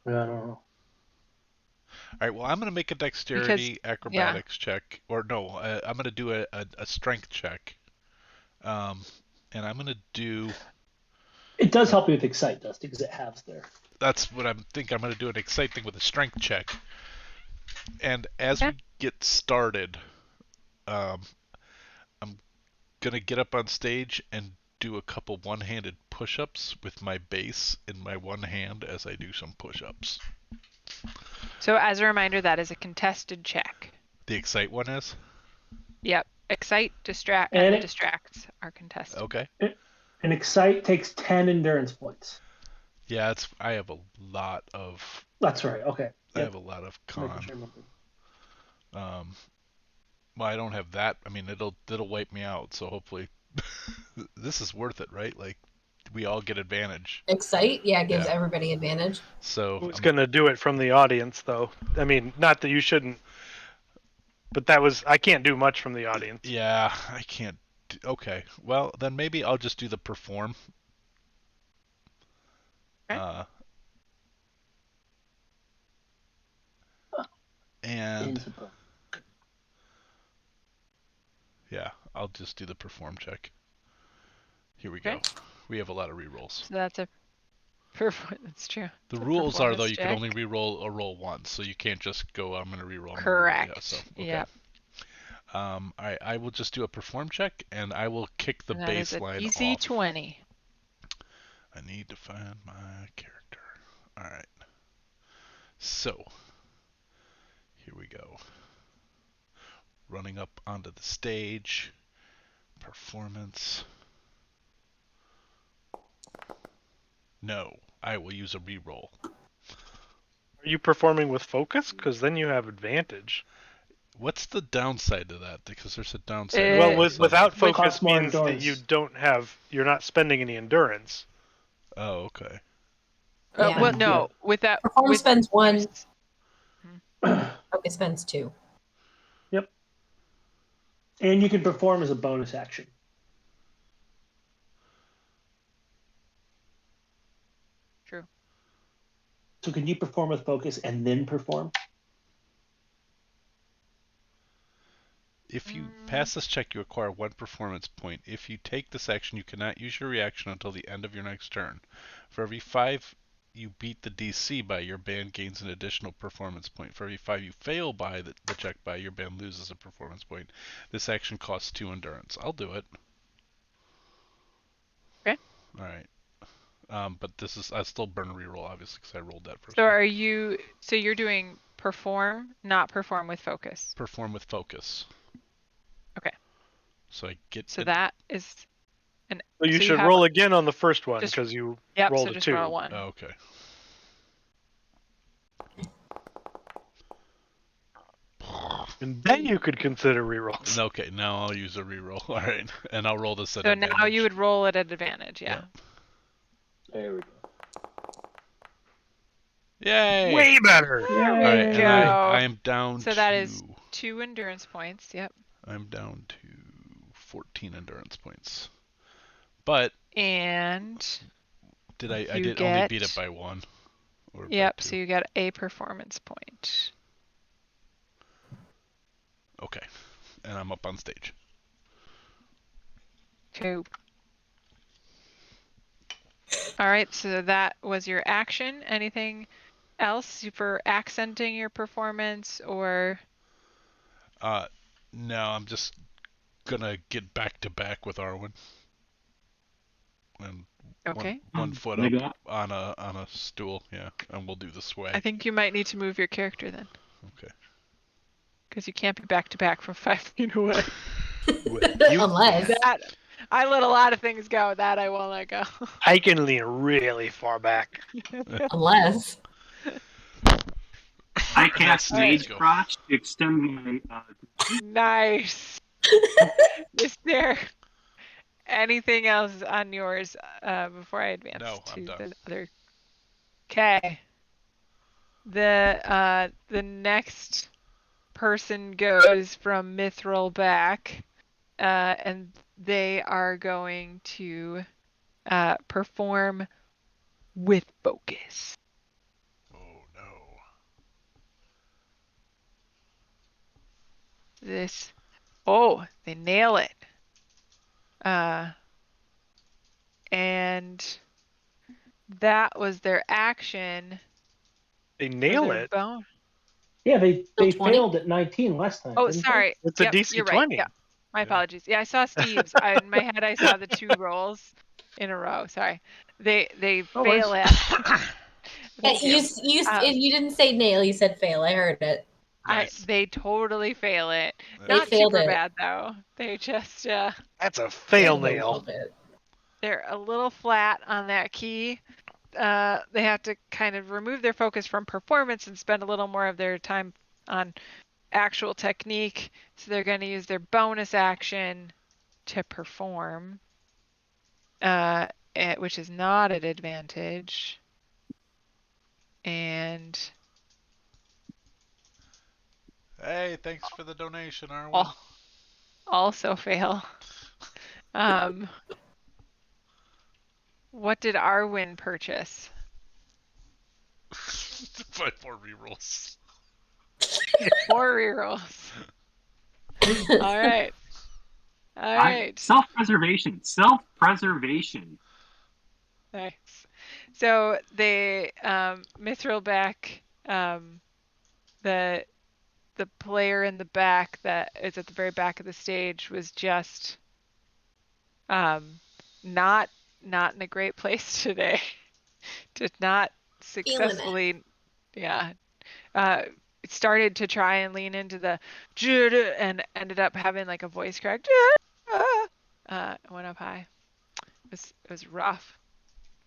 I don't know. All right, well, I'm going to make a dexterity acrobatics check. Or no, I'm going to do a strength check. And I'm going to do... It does help you with Excite, Dusty, because it halves there. That's what I'm thinking. I'm going to do an Excite thing with a strength check. And as we get started, I'm going to get up on stage and do a couple one-handed push-ups with my base in my one hand as I do some push-ups. So as a reminder, that is a contested check. The Excite one is? Yep. Excite, distract, and the distracts are contested. Okay. And Excite takes 10 endurance points. Yeah, I have a lot of... That's right, okay. I have a lot of con. Well, I don't have that. I mean, it'll wipe me out, so hopefully... this is worth it, right? Like, we all get advantage. Excite, gives everybody advantage. So who's going to do it from the audience, though? I mean, not that you shouldn't, but I can't do much from the audience. Yeah, I can't. Okay, well, then maybe I'll just do the perform. Okay. And yeah, I'll just do the perform check. Here we go. We have a lot of rerolls. So that's that's true. The rules are, though, you can only reroll a roll once, so you can't just go, I'm going to reroll. Correct. Yeah, so, okay. Yep. I will just do a perform check, and I will kick the baseline off. Easy 20. I need to find my character. All right. So, here we go. Running up onto the stage. Performance. No, I will use a reroll. Are you performing with focus? Because then you have advantage. What's the downside to that? Because there's a downside. Well, without focus means that you're not spending any endurance. Oh, okay. Well, no. With that, perform spends 1. Focus spends 2. Yep. And you can perform as a bonus action. True. So can you perform with focus and then perform? If you pass this check, you acquire 1 performance point. If you take this action, you cannot use your reaction until the end of your next turn. For every 5 you beat the DC by, your band gains an additional performance point. For every 5 you fail by the check by, your band loses a performance point. This action costs 2 endurance. I'll do it. Okay. All right. But I still burn a reroll, obviously, because I rolled that first. So you're doing perform, not perform with focus. Perform with focus. Okay. So I get. So that is. Well, you should roll again on the first one because you rolled a 2. Roll 1. Oh, okay. And then you could consider rerolls. Okay, now I'll use a reroll. All right, and I'll roll this at So advantage. now you would roll it at advantage, yeah. There we go. Yay! Way better! All right, and I am down So that is 2 endurance points, yep. I'm down to 14 endurance points. But... And... I did only beat it by 1. Yep, so you get a performance point. Okay, and I'm up on stage. 2. All right, so that was your action. Anything else for accenting your performance or? No, I'm just gonna get back to back with Arwen. And Okay. one foot Leg up up. on a stool, yeah, and we'll do the sway. I think you might need to move your character then. Okay. Because you can't be back to back from 5 feet away. Unless. That I let a lot of things go. That I won't let go. I can lean really far back. Unless. I cast Let's Mage go. Crotch to extend my. Nice. Is there anything else on yours before I advance No, I'm to done. the other? Okay. The next person goes from Mithril back, and they are going to perform with focus. Oh no. This. Oh, they nail it. And that was their action. They for nail their it. bone. Yeah, they Still 20? failed at 19 last time. Oh, didn't sorry. It's a Yep, DC you're right. 20. Yeah, my apologies. Yeah, I saw Steve's. In my head, I saw the 2 rolls in a row. Sorry. They No fail worries. at. Thank You you. you didn't say nail, you said fail. I heard it. Nice. They totally fail it. They Not failed super it. bad though. They just That's a fail Failed it a little nail. bit. they're a little flat on that key. They have to kind of remove their focus from performance and spend a little more of their time on actual technique. So they're going to use their bonus action to perform, which is not an advantage. And Hey, thanks for the donation, Arwen. also fail. What did Arwen purchase? 4 rerolls. 4 rerolls. All right. All right. Self-preservation. Self-preservation. Nice. So they mithril back the player in the back that is at the very back of the stage was just not in a great place today. Did not successfully started to try and lean into the and ended up having like a voice crack. Went up high. It was rough.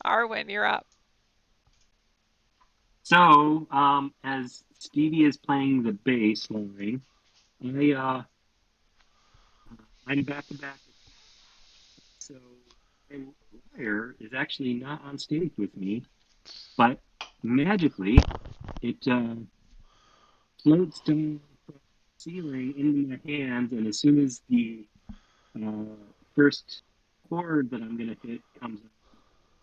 Arwen, you're up. So, as Stevie is playing the bass line, I'm back to back. So, my lyre is actually not on stage with me, but magically, it floats down from the ceiling into my hands, and as soon as the first chord that I'm gonna hit comes up,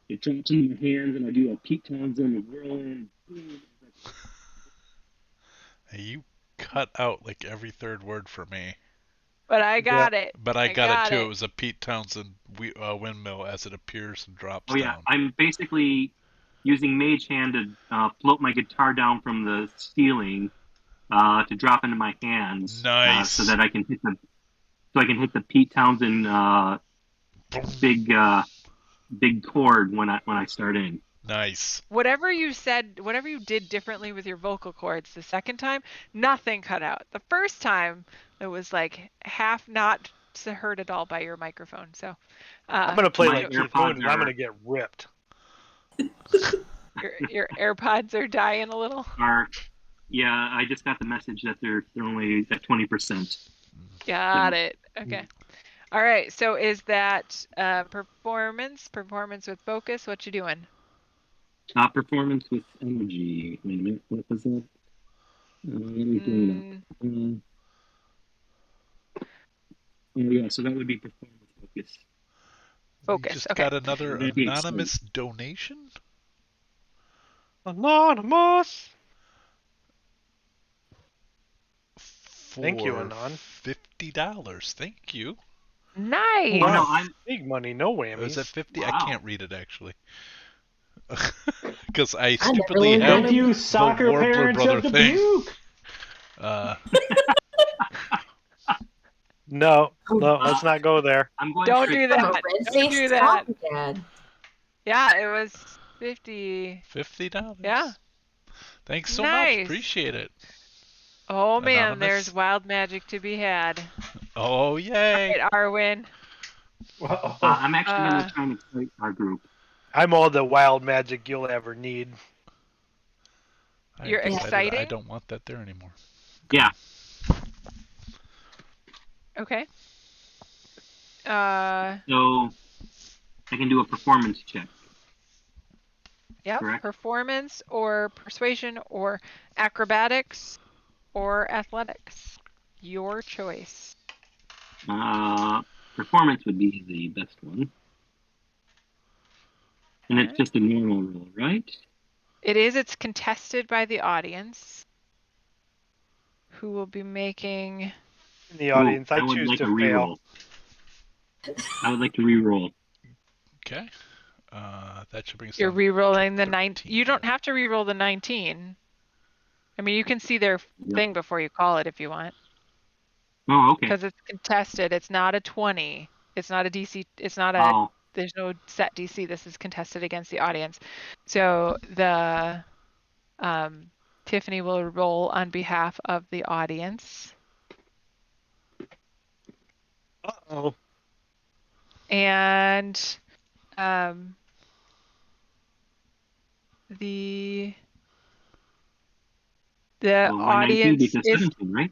it drops into my hands, and I do a Pete Townsend whirlwind. Hey, you cut out like every third word for me. But I got it. But I got it too. It was a Pete Townsend windmill as it appears and drops Oh yeah, down. I'm basically using Mage Hand to float my guitar down from the ceiling to drop into my hands. Nice. So that I can hit the Pete Townsend big chord when I start in. Nice. Whatever you said, whatever you did differently with your vocal cords the second time, nothing cut out. The first time, it was like half not heard at all by your microphone. So I'm gonna play that tune and I'm gonna get ripped. Your AirPods are dying a little. Yeah, I just got the message that they're only at 20%. Got it. Okay. All right. So is that performance with focus? What you doing? Performance with energy. Wait a minute. What was that? Yeah, so that would be performance focus. Focus. You just got another anonymous donation? Anonymous! For Thank you, Anon. $50. Thank you. Nice. Wow. no, I'm Big money, no whammies. Is it 50? Wow. I can't read it actually. Because I never stupidly learned have Thank you, the soccer Warbler parents Brother of thing. Dubuque. No, let's not go there. I'm going Don't straight do From a that. Don't red-faced do that. soccer dad. Yeah, it was $50. $50. Yeah. Thanks so Nice. much. Appreciate it. Oh man, Anonymous. there's wild magic to be had. Oh yay! Right, Arwen. I'm actually going to try and excite our group. I'm all the wild magic you'll ever need. You're I decided exciting? I don't want that there anymore. Yeah. Okay. So I can do a performance check. Yep. Correct. Performance or persuasion or acrobatics or athletics. Your choice. Performance would be the best one. And it's just a normal roll, right? It is. It's contested by the audience, who will be making. In the audience, I would choose like to a fail. re-roll. I would like to re-roll. Okay. That should bring us You're down re-rolling the to 19. You don't have to re-roll the 19. I mean, you can see their thing before you call it if you want. Oh, okay. Because it's contested. It's not a 20. It's not a DC. It's not a. There's no set DC. This is contested against the audience. So the Tiffany will roll on behalf of the audience. Uh-oh. And the audience because is 17, right?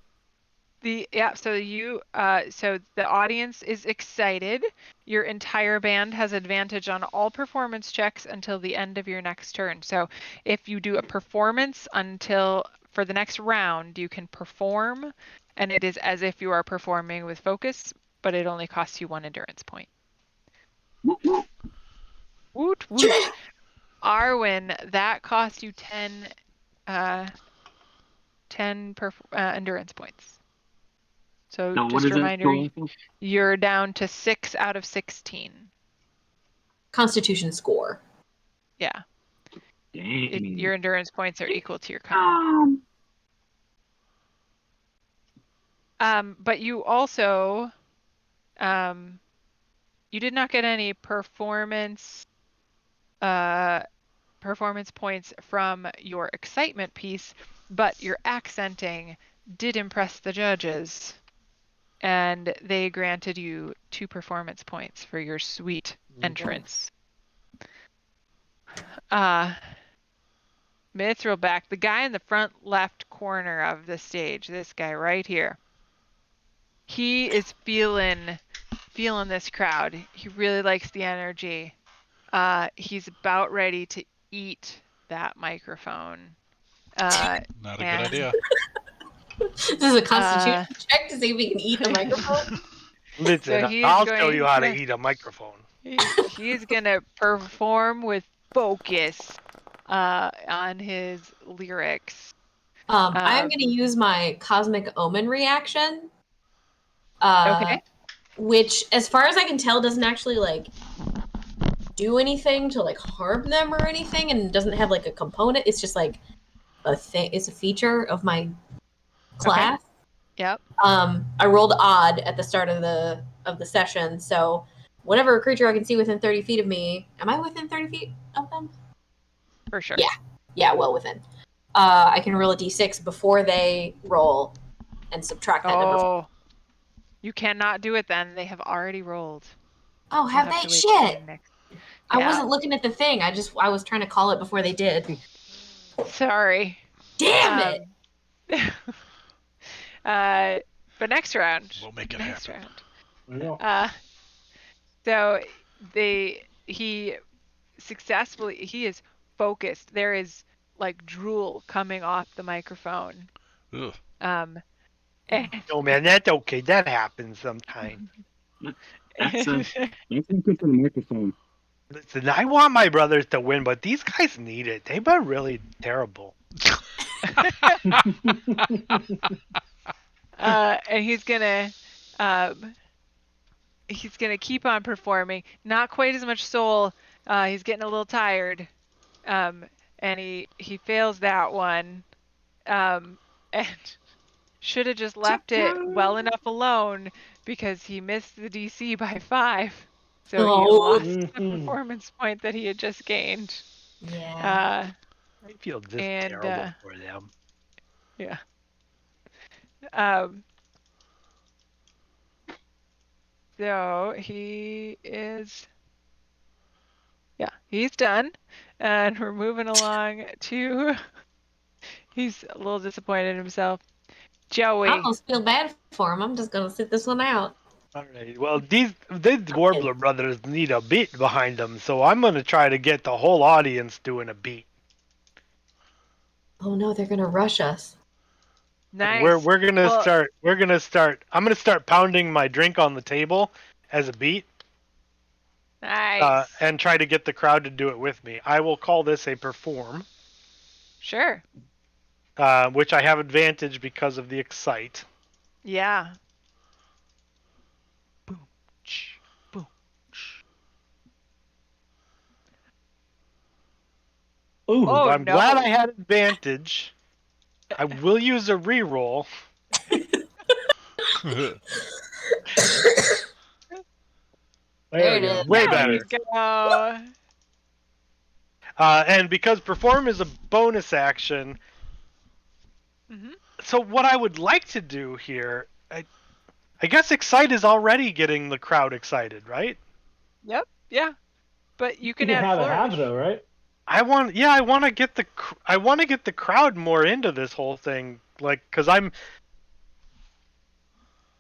so the audience is excited. Your entire band has advantage on all performance checks until the end of your next turn. So if you do a performance for the next round, you can perform, and it is as if you are performing with focus, but it only costs you 1 endurance point. Woot woot. Arwen, that cost you 10 endurance points. So what just a does that reminder, go off of? you're down to 6 out of 16. Constitution score. Yeah. Dang. Your endurance points are equal to your con. But you also, you did not get any performance points from your excitement piece, but your accenting did impress the judges, and they granted you 2 performance points for your sweet entrance. Mithril, the guy in the front left corner of the stage, this guy right here, he is feeling this crowd. He really likes the energy. He's about ready to eat that microphone. Not a good idea. This is a constitution check to see if he can eat the microphone. Listen, So I'll show you how to eat a microphone. He's gonna perform with focus on his lyrics. I'm gonna use my cosmic omen reaction. Okay. Which, as far as I can tell, doesn't actually do anything to harm them or anything, and doesn't have a component. It's just a thing. It's a feature of my class. Okay. Yep. I rolled odd at the start of the session, so whatever creature I can see within 30 feet of me. Am I within 30 feet of them? For sure. Yeah, well within. I can roll a d6 before they roll and subtract that number. Oh, you cannot do it then. They have already rolled. Oh, have they? Shit! I Yeah. wasn't looking at the thing. I was trying to call it before they did. Sorry. Damn it! But next round. We'll make it happen. So he is focused. There is drool coming off the microphone. Ugh. Oh man, that's okay. That happens sometimes. That's good for the microphone. Listen, I want my brothers to win, but these guys need it. They've been really terrible. And he's gonna he's gonna keep on performing. Not quite as much soul. He's getting a little tired. And he fails that one. And should have just left it well enough alone because he missed the DC by 5. So he lost the performance point that he had just gained. Yeah. I feel just and, terrible for them. Yeah. So he is, he's done, and we're moving along to. He's a little disappointed in himself. Joey. I almost feel bad for him. I'm just gonna sit this one out. All right. Well, these Warbler Brothers need a beat behind them, so I'm gonna try to get the whole audience doing a beat. Oh no, they're gonna rush us. Nice. We're gonna start. We're gonna start. I'm gonna start pounding my drink on the table as a beat. Nice. And try to get the crowd to do it with me. I will call this a perform. Sure. Which I have advantage because of the excite. Yeah. Boom. Boom. Ooh. Oh, I'm glad I had advantage. I will use a reroll. There it is. Way There better. you go. And because perform is a bonus action, so what I would like to do here, I guess excite is already getting the crowd excited, right? Yep. Yeah. But you can You add can flourish. have it though, right? I want to get the crowd more into this whole thing, like, because I'm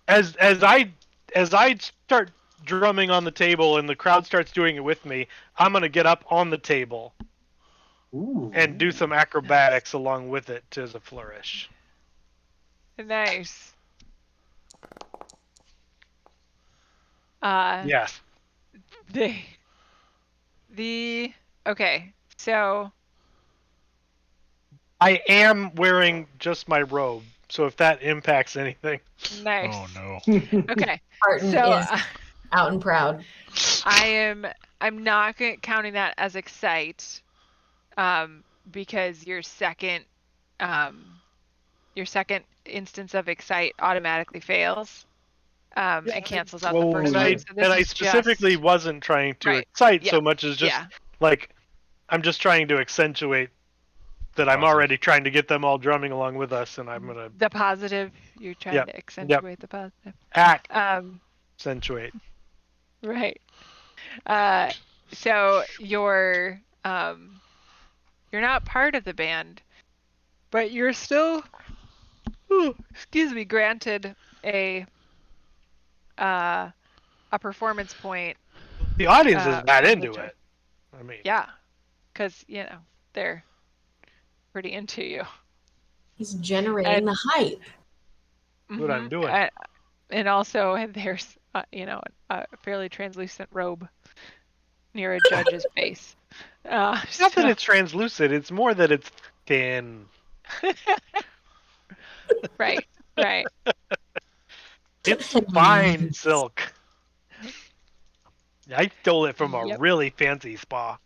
as I start drumming on the table and the crowd starts doing it with me, I'm gonna get up on the table and do some acrobatics along with it as a flourish. Nice. Yes. Okay, so I am wearing just my robe, so if that impacts anything. nice. Oh no. Okay. Barton So is out and proud. I'm not counting that as excite, because your second instance of excite automatically fails, and cancels out the first one. So I specifically wasn't trying to excite so much as just like I'm just trying to accentuate that I'm already trying to get them all drumming along with us, and I'm gonna the positive. You're trying to accentuate the positive. Accentuate. Right. So you're not part of the band, but you're still, granted a performance point. The audience is not into it. I mean, yeah, because they're pretty into you. He's generating the hype. What I'm doing. And also, there's a fairly translucent robe near a judge's face. Not that it's translucent; it's more that it's thin. Right. It's fine silk. I stole it from a really fancy spa.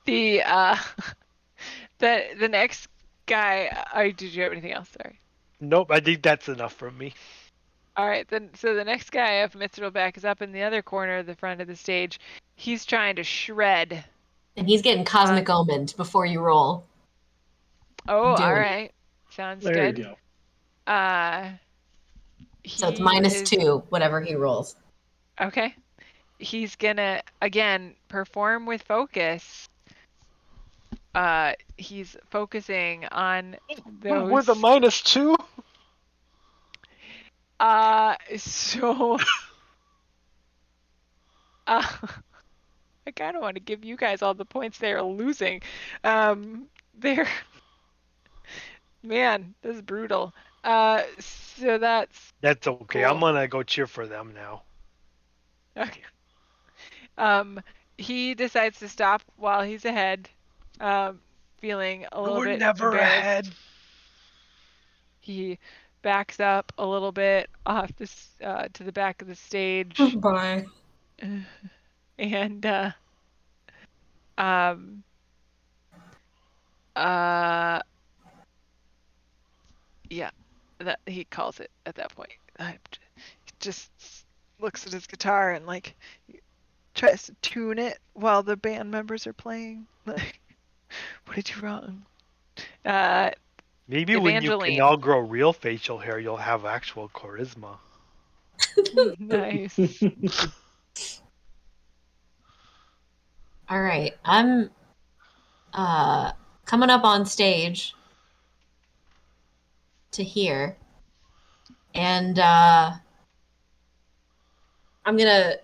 The next guy. Did you have anything else? Sorry. Nope, I think that's enough from me. All right, so the next guy I have Mithril back is up in the other corner of the front of the stage. He's trying to shred. And he's getting cosmic omened before you roll. Oh, all right. Sounds good. There you go. So it's -2, whatever he rolls. Okay. He's gonna, again, perform with focus. He's focusing on those... With a -2? So... I kind of want to give you guys all the points they're losing. They're... Man, this is brutal. So that's... That's okay. Cool. I'm gonna go cheer for them now. Okay. He decides to stop while he's ahead, feeling a little bit never embarrassed. ahead. He backs up a little bit off this to the back of the stage. Bye. And yeah, that he calls it at that point. He just looks at his guitar and like tries to tune it while the band members are playing. Like, what did you wrong? Maybe when you Evangeline. can all grow real facial hair, you'll have actual charisma. Nice. All right, I'm coming up on stage to here, and I'm gonna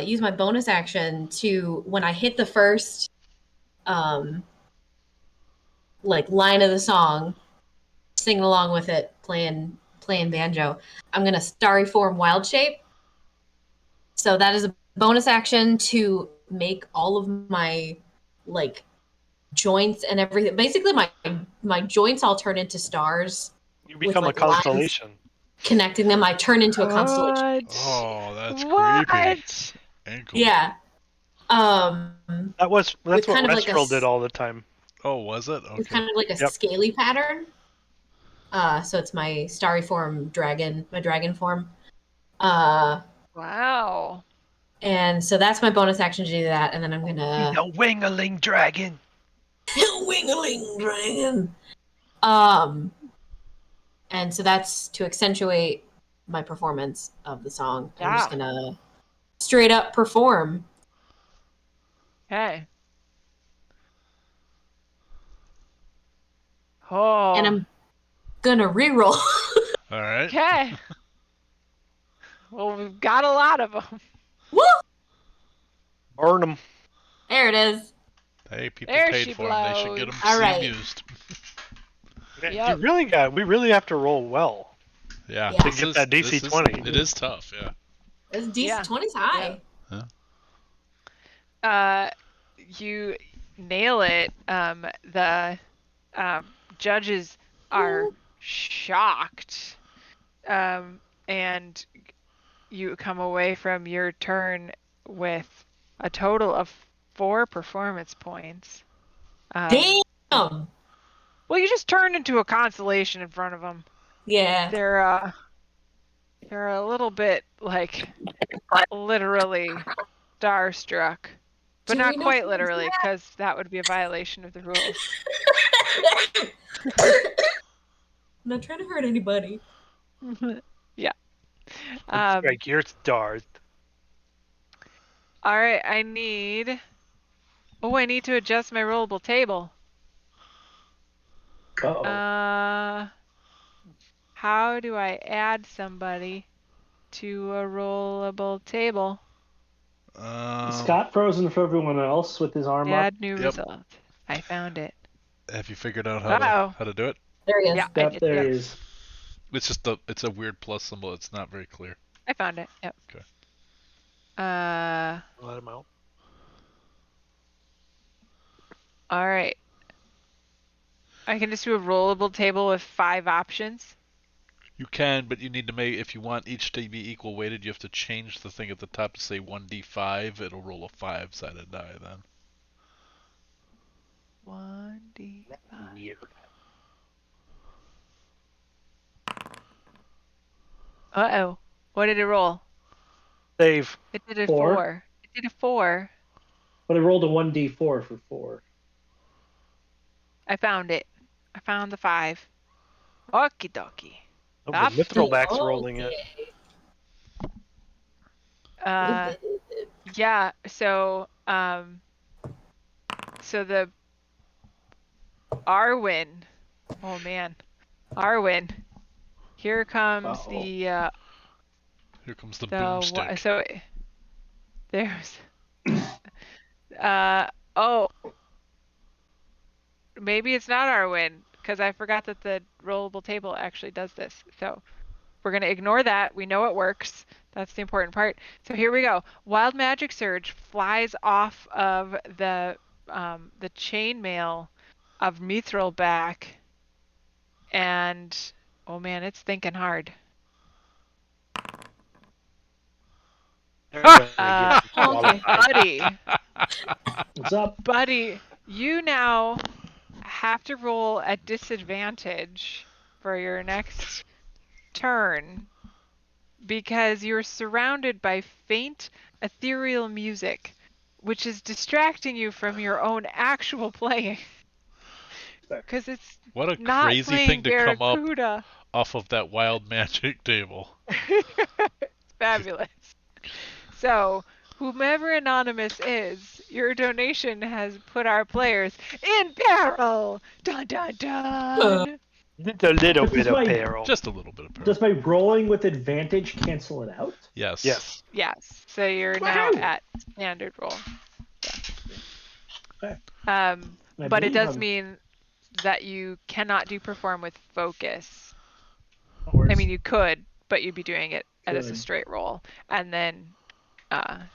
use my bonus action to, when I hit the first like line of the song, singing along with it, playing banjo, I'm gonna starry form wild shape. So that is a bonus action to make all of my like joints and everything. Basically, my joints all turn into stars. You become with, a like, lines constellation. connecting them. I turn into a constellation. Oh, that's What? creepy. And cool. Yeah. That's what kind of like Restrel did all the time. Oh, was it? Okay. It's kind of like a scaly pattern. So it's my starry form dragon, my dragon form. Wow. And so that's my bonus action to do that, and then I'm gonna The Wingaling Dragon. Wingaling Dragon. And so that's to accentuate my performance of the song. I'm just gonna straight up perform. Okay. Oh. And I'm gonna reroll. All right. Okay. Well, we've got a lot of them. Woo! Burn them. There it is. Hey, people There paid she for them. They should get them All right. used. You we really have to roll well. Yeah. To get that DC 20. It is tough, yeah. This DC 20's high. You nail it. The judges are shocked. And you come away from your turn with a total of 4 performance points. Damn! Well, you just turned into a constellation in front of them. Yeah. They're a little bit like literally starstruck, but not quite literally, because that would be a violation of the rules. I'm not trying to hurt anybody. Yeah. It's like you're stars. All right, I need to adjust my rollable table. How do I add somebody to a rollable table? Scott frozen for everyone else with his arm up. Add new result. I found it. Have you figured out how to do it? There he is. Yeah, There he is. It's just it's a weird plus symbol. It's not very clear. I found it. Yep. Okay. Let him out. All right. I can just do a rollable table with 5 options. You can, but you need to make, if you want each to be equal weighted, you have to change the thing at the top to say 1d5. It'll roll a 5-sided die then. 1d5. Weird. Uh-oh. What did it roll? Save. It did a 4. 4. It did a 4. But I rolled a 1d4 for 4. I found it. I found the 5. Okie dokie. Oh, the Mithril-back's rolling it. Yeah, so the Arwen. Oh man. Arwen. Here comes Here comes the boomstick. So there's maybe it's not Arwen, because I forgot that the rollable table actually does this. So we're going to ignore that. We know it works. That's the important part. So here we go. Wild Magic Surge flies off of the chainmail of Mithril back, and Oh man, it's thinking hard. Everybody Okay, gets qualified. buddy. What's up? Buddy, you now have to roll at disadvantage for your next turn because you're surrounded by faint ethereal music, which is distracting you from your own actual playing. Because it's What a not crazy playing thing to come up Barracuda. off of that wild magic table. It's fabulous. So, whomever Anonymous is, your donation has put our players in peril. Dun dun dun. Just a little But bit does of my- peril. Just a little bit of peril. Does my rolling with advantage cancel it out? Yes. Yes. Yes. So you're now at standard roll. Okay. But it believe does I'm- mean that you cannot do perform with focus. Or I mean, you could, but you'd be doing it as a Could. straight roll. And then,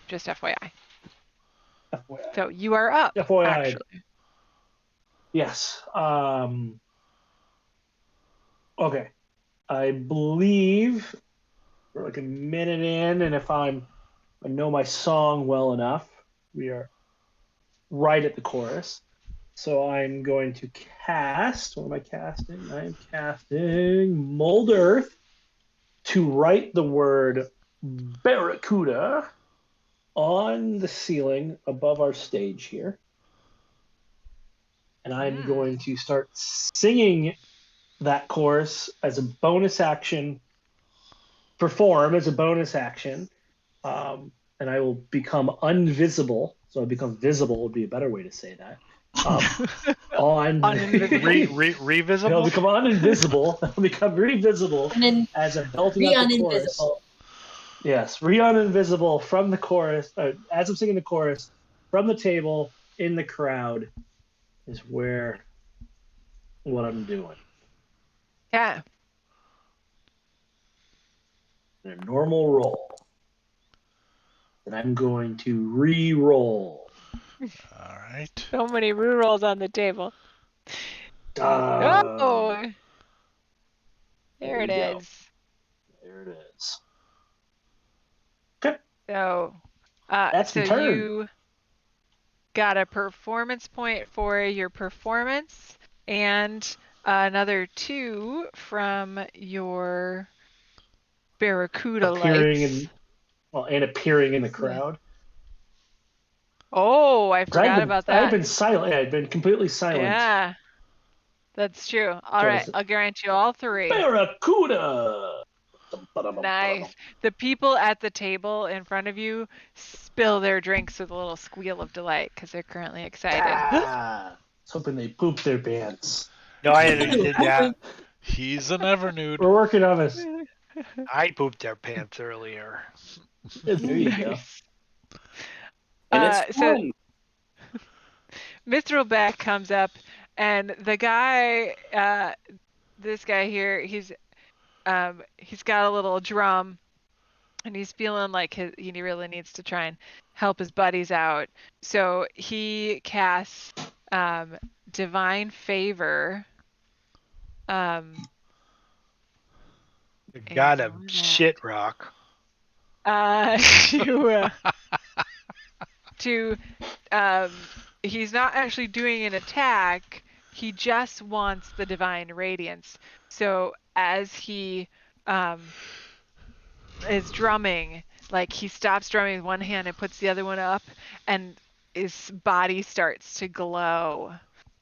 just FYI. FYI. So you are up, FYI. actually. Yes. Okay. I believe we're like a minute in, and if I know my song well enough, we are right at the chorus. So I'm going to cast. What am I casting? I am casting Mold Earth to write the word Barracuda on the ceiling above our stage here. And I'm going to start singing that chorus as a bonus action, perform as a bonus action, and I will become unvisible. So I become visible would be a better way to say that. Revisible? I'll become uninvisible. I'll become revisible as I'm belting out the chorus. Yes, re-uninvisible from the chorus. As I'm singing the chorus, from the table in the crowd is what I'm doing. Yeah. A normal roll. And I'm going to re-roll. All right. So many rerolls on the table. Oh! There it There we go. is. There it is. So, That's so my turn. you got a performance point for your performance and another 2 from your Barracuda lights. Appearing in the crowd. Oh, I forgot about that. I've been silent. Yeah, I've been completely silent. Yeah, that's true. All right, I'll grant you all 3. Barracuda! Nice. The people at the table in front of you spill their drinks with a little squeal of delight because they're currently excited. I was hoping they pooped their pants. No, I did that. He's an Evernude. We're working on this. I pooped their pants earlier. There you go. And it's So fun. Mithril Back comes up, and the guy, this guy here, he's got a little drum, and he's feeling like he really needs to try and help his buddies out. So he casts Divine Favor. Got a shit rock. He's not actually doing an attack. He just wants the divine radiance. So as he is drumming, like he stops drumming with one hand and puts the other one up, and his body starts to glow.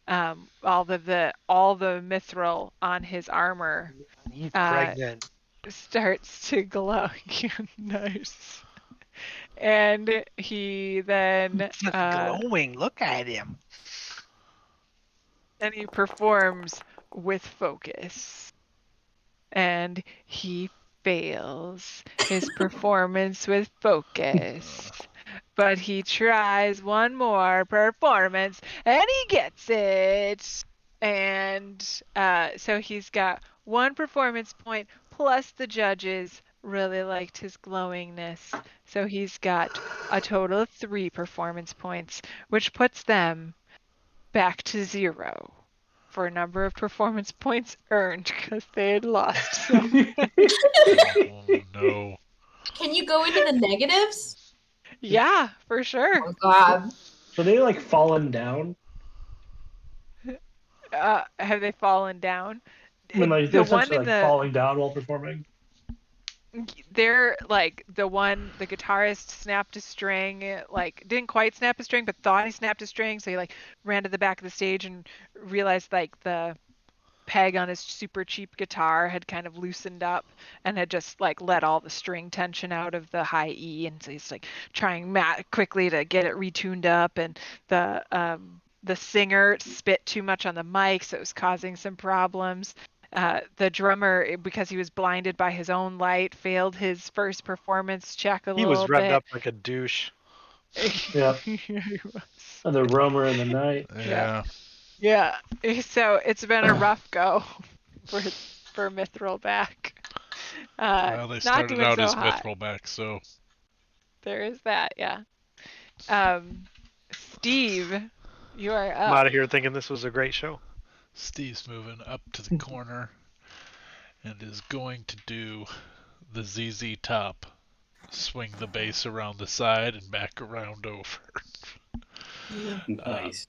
All the mithril on his armor He's pregnant. starts to glow. Nice. And he then glowing. Look at him. And he performs with focus. And he fails his performance with focus. But he tries one more performance and he gets it. And so he's got 1 performance point plus the judges really liked his glowingness. So he's got a total of 3 performance points, which puts them back to 0. for a number of performance points earned because they had lost. So. Oh, no. Can you go into the negatives? Yeah, for sure. Oh God. So they like fallen down. Have they fallen down? I mean, like The they're one essentially in like the falling down while performing. they're like the guitarist snapped a string, like didn't quite snap a string, but thought he snapped a string, so he like ran to the back of the stage and realized like the peg on his super cheap guitar had kind of loosened up and had just like let all the string tension out of the high E, and so he's like trying quickly to get it retuned up, and the singer spit too much on the mic, so it was causing some problems. The drummer, because he was blinded by his own light, failed his first performance check a He little was revved bit. up like a douche. Yeah. He was. And the roamer in the night. Yeah. Yeah. So it's been a rough go for Mithril back. Well, they not started doing out so as hot. Mithril back, so. There is that, yeah. Steve, you are up. I'm out of here thinking this was a great show. Steve's moving up to the corner and is going to do the ZZ Top. Swing the base around the side and back around over. Nice.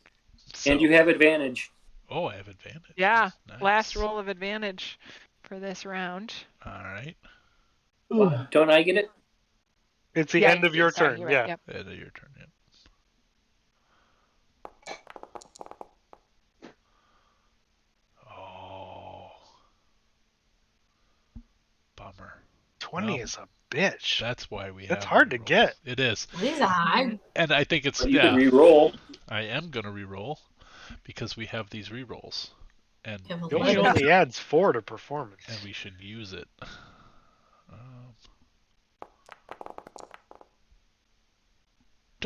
So, and you have advantage. Oh, I have advantage. Yeah, Nice. last roll of advantage for this round. All right. Well, don't I get it? It's the end of your turn. Right, yeah. yep. End of your turn. Yep. Oh. Bummer. 20 is a bitch. That's why we have. That's hard to get. It is. These are high. And I think it's You can re-roll. I am gonna re-roll because we have these re-rolls, and It only adds 4 to performance. and we should use it.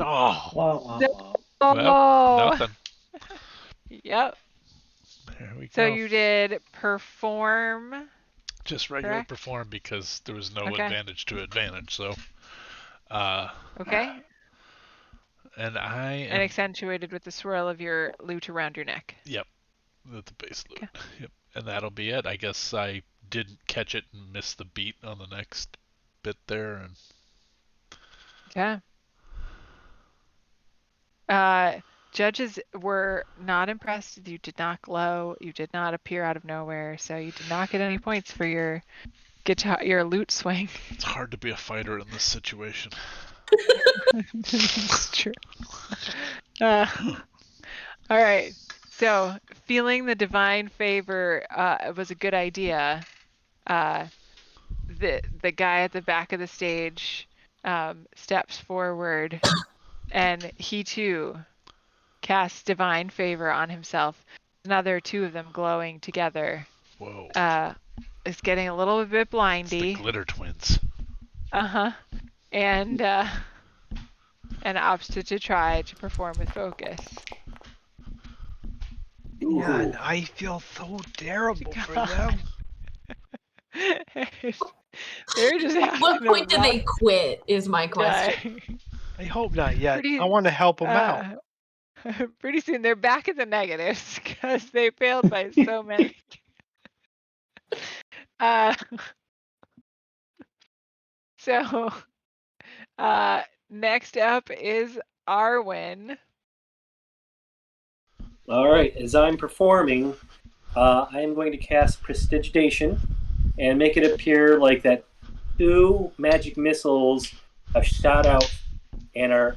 Oh. Well, nothing. Yep. There we go. So you did perform. Just regular correct? perform because there was no Okay. advantage to advantage. So. Okay. And I am. And accentuated with the swirl of your lute around your neck. Yep. With the base loop. Okay. Yep. And that'll be it. I guess I didn't catch it and missed the beat on the next bit there. And. Yeah. Judges were not impressed. You did not glow. You did not appear out of nowhere. So you did not get any points for your guitar, your lute swing. It's hard to be a fighter in this situation. It's true. All right. So feeling the divine favor was a good idea. The guy at the back of the stage steps forward, and he too casts divine favor on himself. Another 2 of them glowing together. Whoa. It's getting a little bit blindy. It's the glitter twins. And opts to try to perform with focus. Yeah, and I feel so terrible for them. They're just At what point do they quit? Is my question. I hope not yet. I want to help them out. Pretty soon they're back in the negatives because they failed by so many. So next up is Arwen. All right. As I'm performing, I am going to cast Prestidigitation and make it appear like that 2 magic missiles have shot out and are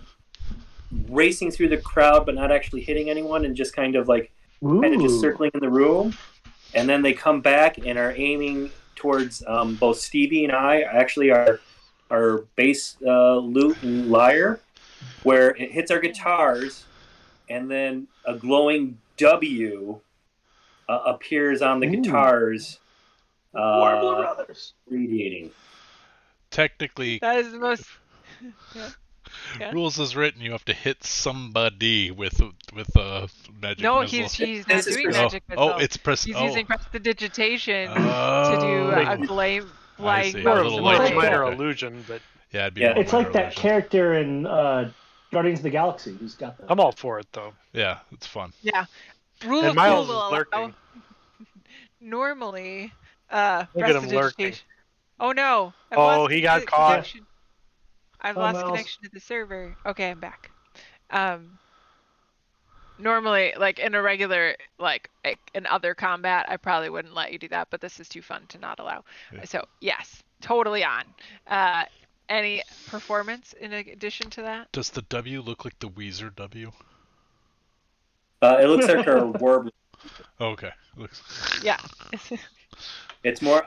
racing through the crowd, but not actually hitting anyone, and just kind of just circling in the room. And then they come back and are aiming towards both Stevie and I. Actually, our bass, lute, and lyre, where it hits our guitars, and then a glowing W appears on the guitars. Warbler Brothers. Radiating. Technically, That is the most. Yeah. rules as written, you have to hit somebody with a magic No, missile. he's not doing magic missile. Oh, it's He's using prestidigitation to do Oh. a glame I light. see. Or A a little minor light. illusion, but Yeah, it'd be Yeah. more It's like minor that illusion. character in Guardians of the Galaxy who's got the. I'm all for it though. Yeah, it's fun. Yeah. Rule And of Miles cool is will allow lurking. normally Look at him lurking. prestidigitation. Oh no! I've Oh, lost he got the caught. connection. I've Hi, lost Miles. connection to the server. Okay, I'm back. Normally, like in a regular, like in other combat, I probably wouldn't let you do that, but this is too fun to not allow. Yeah. So yes, totally on. Any performance in addition to that? Does the W look like the Weezer W? It looks like our Warbler. Okay. Looks. Yeah. It's more.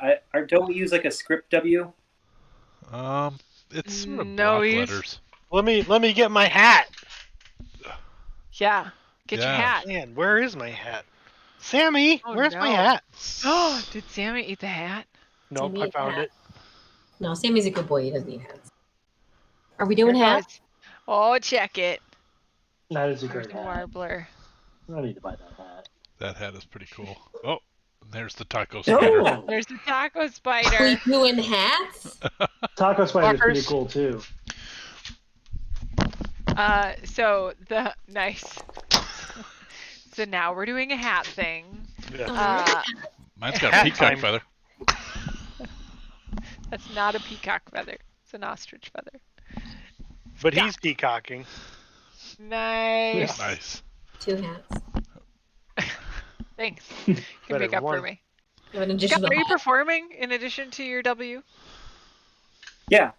Don't we use like a script W? It's sort of No, block we use- letters. Let me get my hat. Yeah. Get your Yeah. hat. Man, where is my hat? Sammy, Oh, where's my no. hat? Oh, did Sammy eat the hat? Nope, Sammy I ate found hat. it. No, Sammy's a good boy. He doesn't need hats. Are we doing Here hats? goes. Oh, check it. That is a There's great a hat. Warbler. I need to buy that hat. That hat is pretty cool. Oh, there's the taco spider. Oh, There's the taco Are we spider. doing hats? Taco Spider is pretty Fuckers. cool too. So the nice. So now we're doing a hat thing. Mine's got a Hat peacock time. feather. That's not a peacock feather. It's an ostrich feather. But he's peacocking. Nice. Nice. 2 hats. Thanks. You can Better make up one. for me. I have an Scott, additional are you hat. performing in addition to your W? Yeah.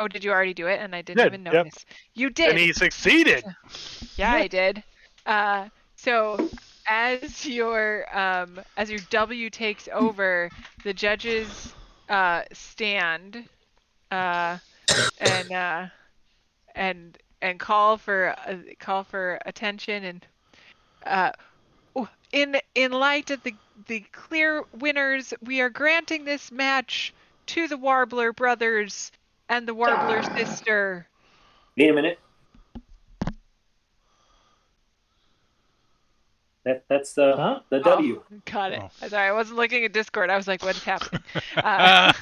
Oh, did you already do it? And I didn't Did, even yep. notice. You did. And he succeeded. Yeah, I did. So as your W takes over, the judges stand and call for attention and in light of the clear winners, we are granting this match to the Warbler Brothers and the Warbler sister. Wait a minute. That's the W. Got it. Oh. Sorry, I wasn't looking at Discord. I was like, what is happening? I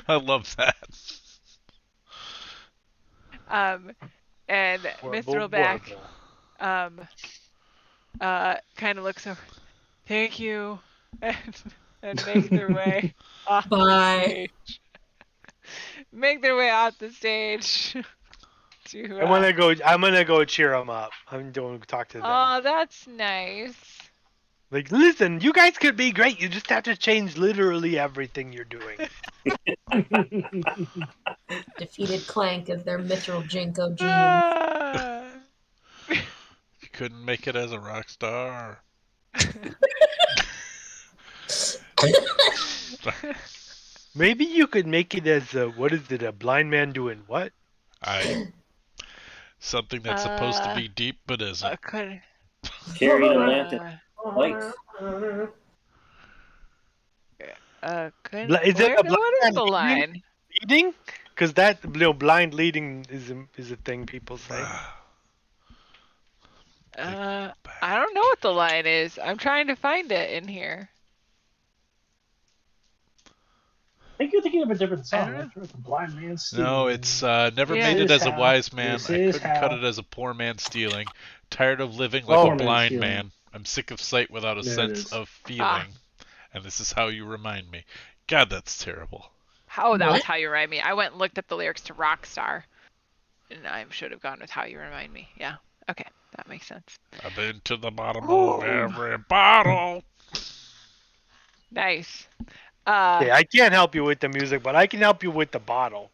love that. And Miss Throwback kind of looks over. Thank you, and make their way off the Bye. stage. Make their way off the stage. To, I'm gonna go cheer him up. I'm going to talk to them. oh, that's nice. Like, listen, you guys could be great. You just have to change literally everything you're doing. Defeated Clank as their Mithril Jinko jeans. You couldn't make it as a rock star. Maybe you could make it as a blind man doing what? Something that's supposed to be deep but isn't. Carrying a lantern. Lights. Is it a blind what is man the line? leading? Because that blind leading is a thing people say. I don't know what the line is. I'm trying to find it in here. I think you're thinking of a different song. After the blind man stealing. No, it's never made it as a wise man. This I is couldn't cut how. it as a poor man stealing. Tired of living like a blind stealing. man. I'm sick of sight without a There it sense is. of feeling. And this is how you remind me. God, that's terrible. How that was how you remind me. I went and looked up the lyrics to Rockstar, and I should have gone with how you remind me. Yeah. Okay, that makes sense. I've been to the bottom of every bottle. Nice. Yeah, I can't help you with the music, but I can help you with the bottle.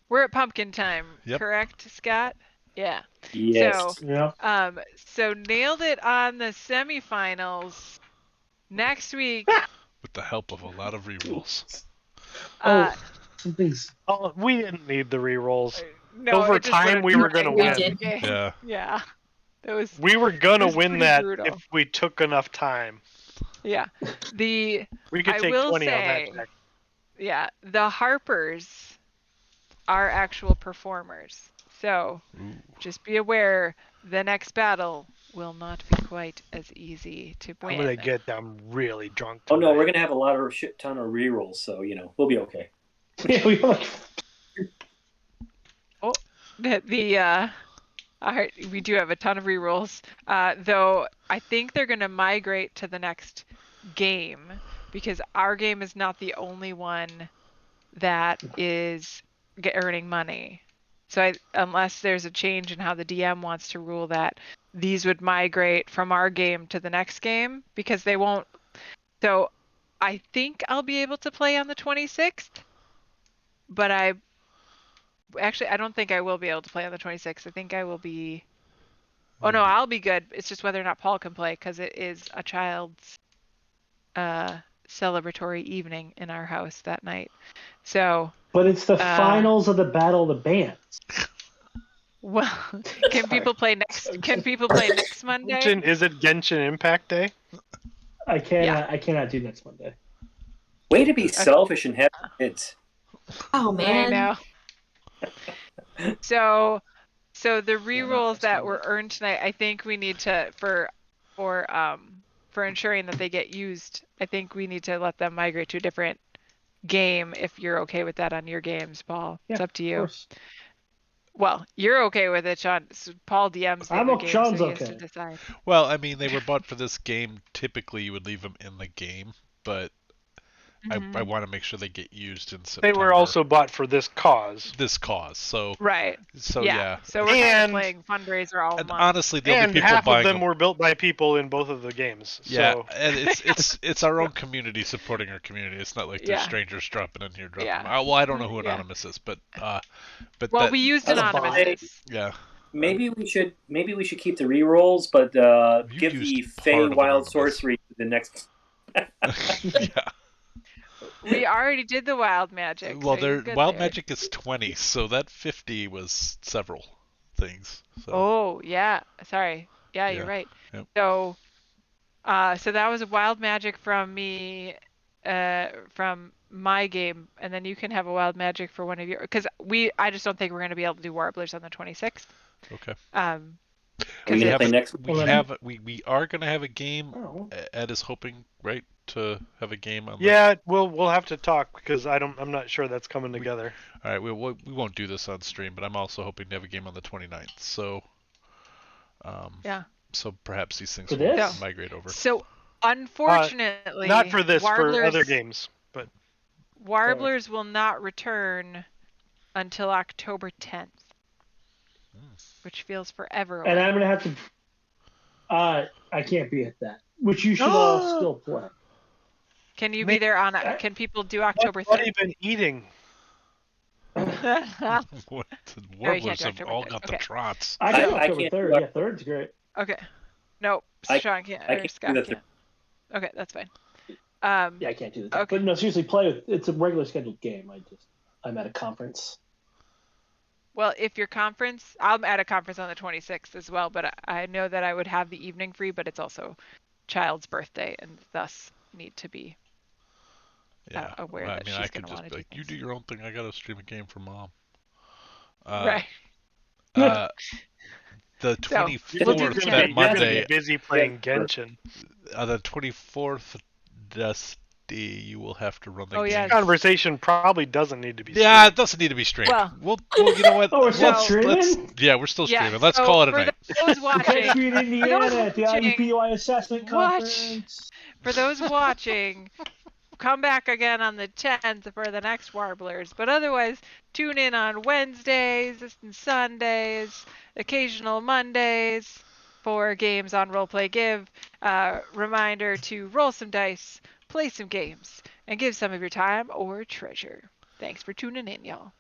We're at pumpkin time, Yep. correct, Scott? Yeah. Yes. So nailed it on the semifinals. Next week. With the help of a lot of rerolls. Something's. Oh, we didn't need the rerolls. No, Over it just time, would've we were been gonna like win. game. Yeah. Yeah. That was. We were gonna was win pretty that brutal. if we took enough time. Yeah. We could I take will 20 say, on that check. yeah, the Harpers are actual performers. So just be aware the next battle will not be quite as easy to win. I'm gonna get them really drunk. Oh no, we're gonna have a shit ton of rerolls, so we'll be okay. Yeah, we have like We do have a ton of rerolls, though I think they're going to migrate to the next game because our game is not the only one that is earning money. So unless there's a change in how the DM wants to rule that, these would migrate from our game to the next game because they won't. So I think I'll be able to play on the 26th, but I don't think I will be able to play on the 26th. I think I will be. Oh no, I'll be good. It's just whether or not Paul can play because it is a child's celebratory evening in our house that night. So. But it's the finals of the Battle of the Bands. Well, can people play next? Can people play next Monday? Is it Genshin Impact Day? I cannot do next Monday. Way to be selfish and have kids. Oh man. I know. So the rerolls that were earned tonight, I think we need to for ensuring that they get used. I think we need to let them migrate to a different game if you're okay with that on your games, Paul. Yeah, it's up to you. Of course. Well, you're okay with it, Sean. So Paul DMs the other game, Sean's so he has okay. to decide. Well, I mean, they were bought for this game. Typically, you would leave them in the game, but I want to make sure they get used in September. They were also bought for this cause. So right. So yeah. So we're kind of playing fundraiser all month. Honestly, the only people half buying of them were built by people in both of the games. Yeah, so. and it's our own community supporting our community. It's not like there's strangers dropping in here. Well, I don't know who Anonymous is, but well, we used Anonymous. Yeah. Maybe we should keep the rerolls, but give the Fey Wild Sorcery to the next. Yeah. We already did the wild magic. Well, so wild magic is 20, so that 50 was several things. So. Oh yeah, sorry. Yeah, you're right. Yep. So that was a wild magic from me, from my game, and then you can have a wild magic for one of your. Because I just don't think we're going to be able to do warblers on the 26th. Okay. We are going to have a game. Ed is hoping, right, to have a game on. Yeah, we'll have to talk because I'm not sure that's coming together. All right, we won't do this on stream, but I'm also hoping to have a game on the 29th. So. Yeah. So perhaps these things will migrate over. So unfortunately, not for this, warblers, for other games, but warblers will not return until October 10th. Which feels forever away. And I'm gonna have to. I can't be at that. Which you should all still play. Can you be there on? Can people do October 3rd? What have you been eating? What? The warblers have all got the trots. I can October 3rd. Yeah, 3rd's great. Okay. No, Sean can't. Or Scott can't. Okay, that's fine. Yeah, I can't do that. Okay. But no, seriously, it's a regular scheduled game. I'm at a conference. Well, if your conference, I'm at a conference on the 26th as well, but I know that I would have the evening free, but it's also child's birthday and thus need to be aware that she's going to want to do things. You do your own thing. I got to stream a game for mom. Right. The 24th, that Monday. Busy playing Genshin. The 24th, you will have to run the game. This conversation probably doesn't need to be streamed. Yeah, it doesn't need to be streamed. Well, you know what? We're still streaming? Yeah, we're still streaming. Let's call it a night. For those watching, in Indiana at the IUPUI Assessment Conference. For those watching, come back again on the 10th for the next Warblers. But otherwise, tune in on Wednesdays and Sundays, occasional Mondays for games on Roleplay Give. Reminder to roll some dice, play some games, and give some of your time or treasure. Thanks for tuning in, y'all.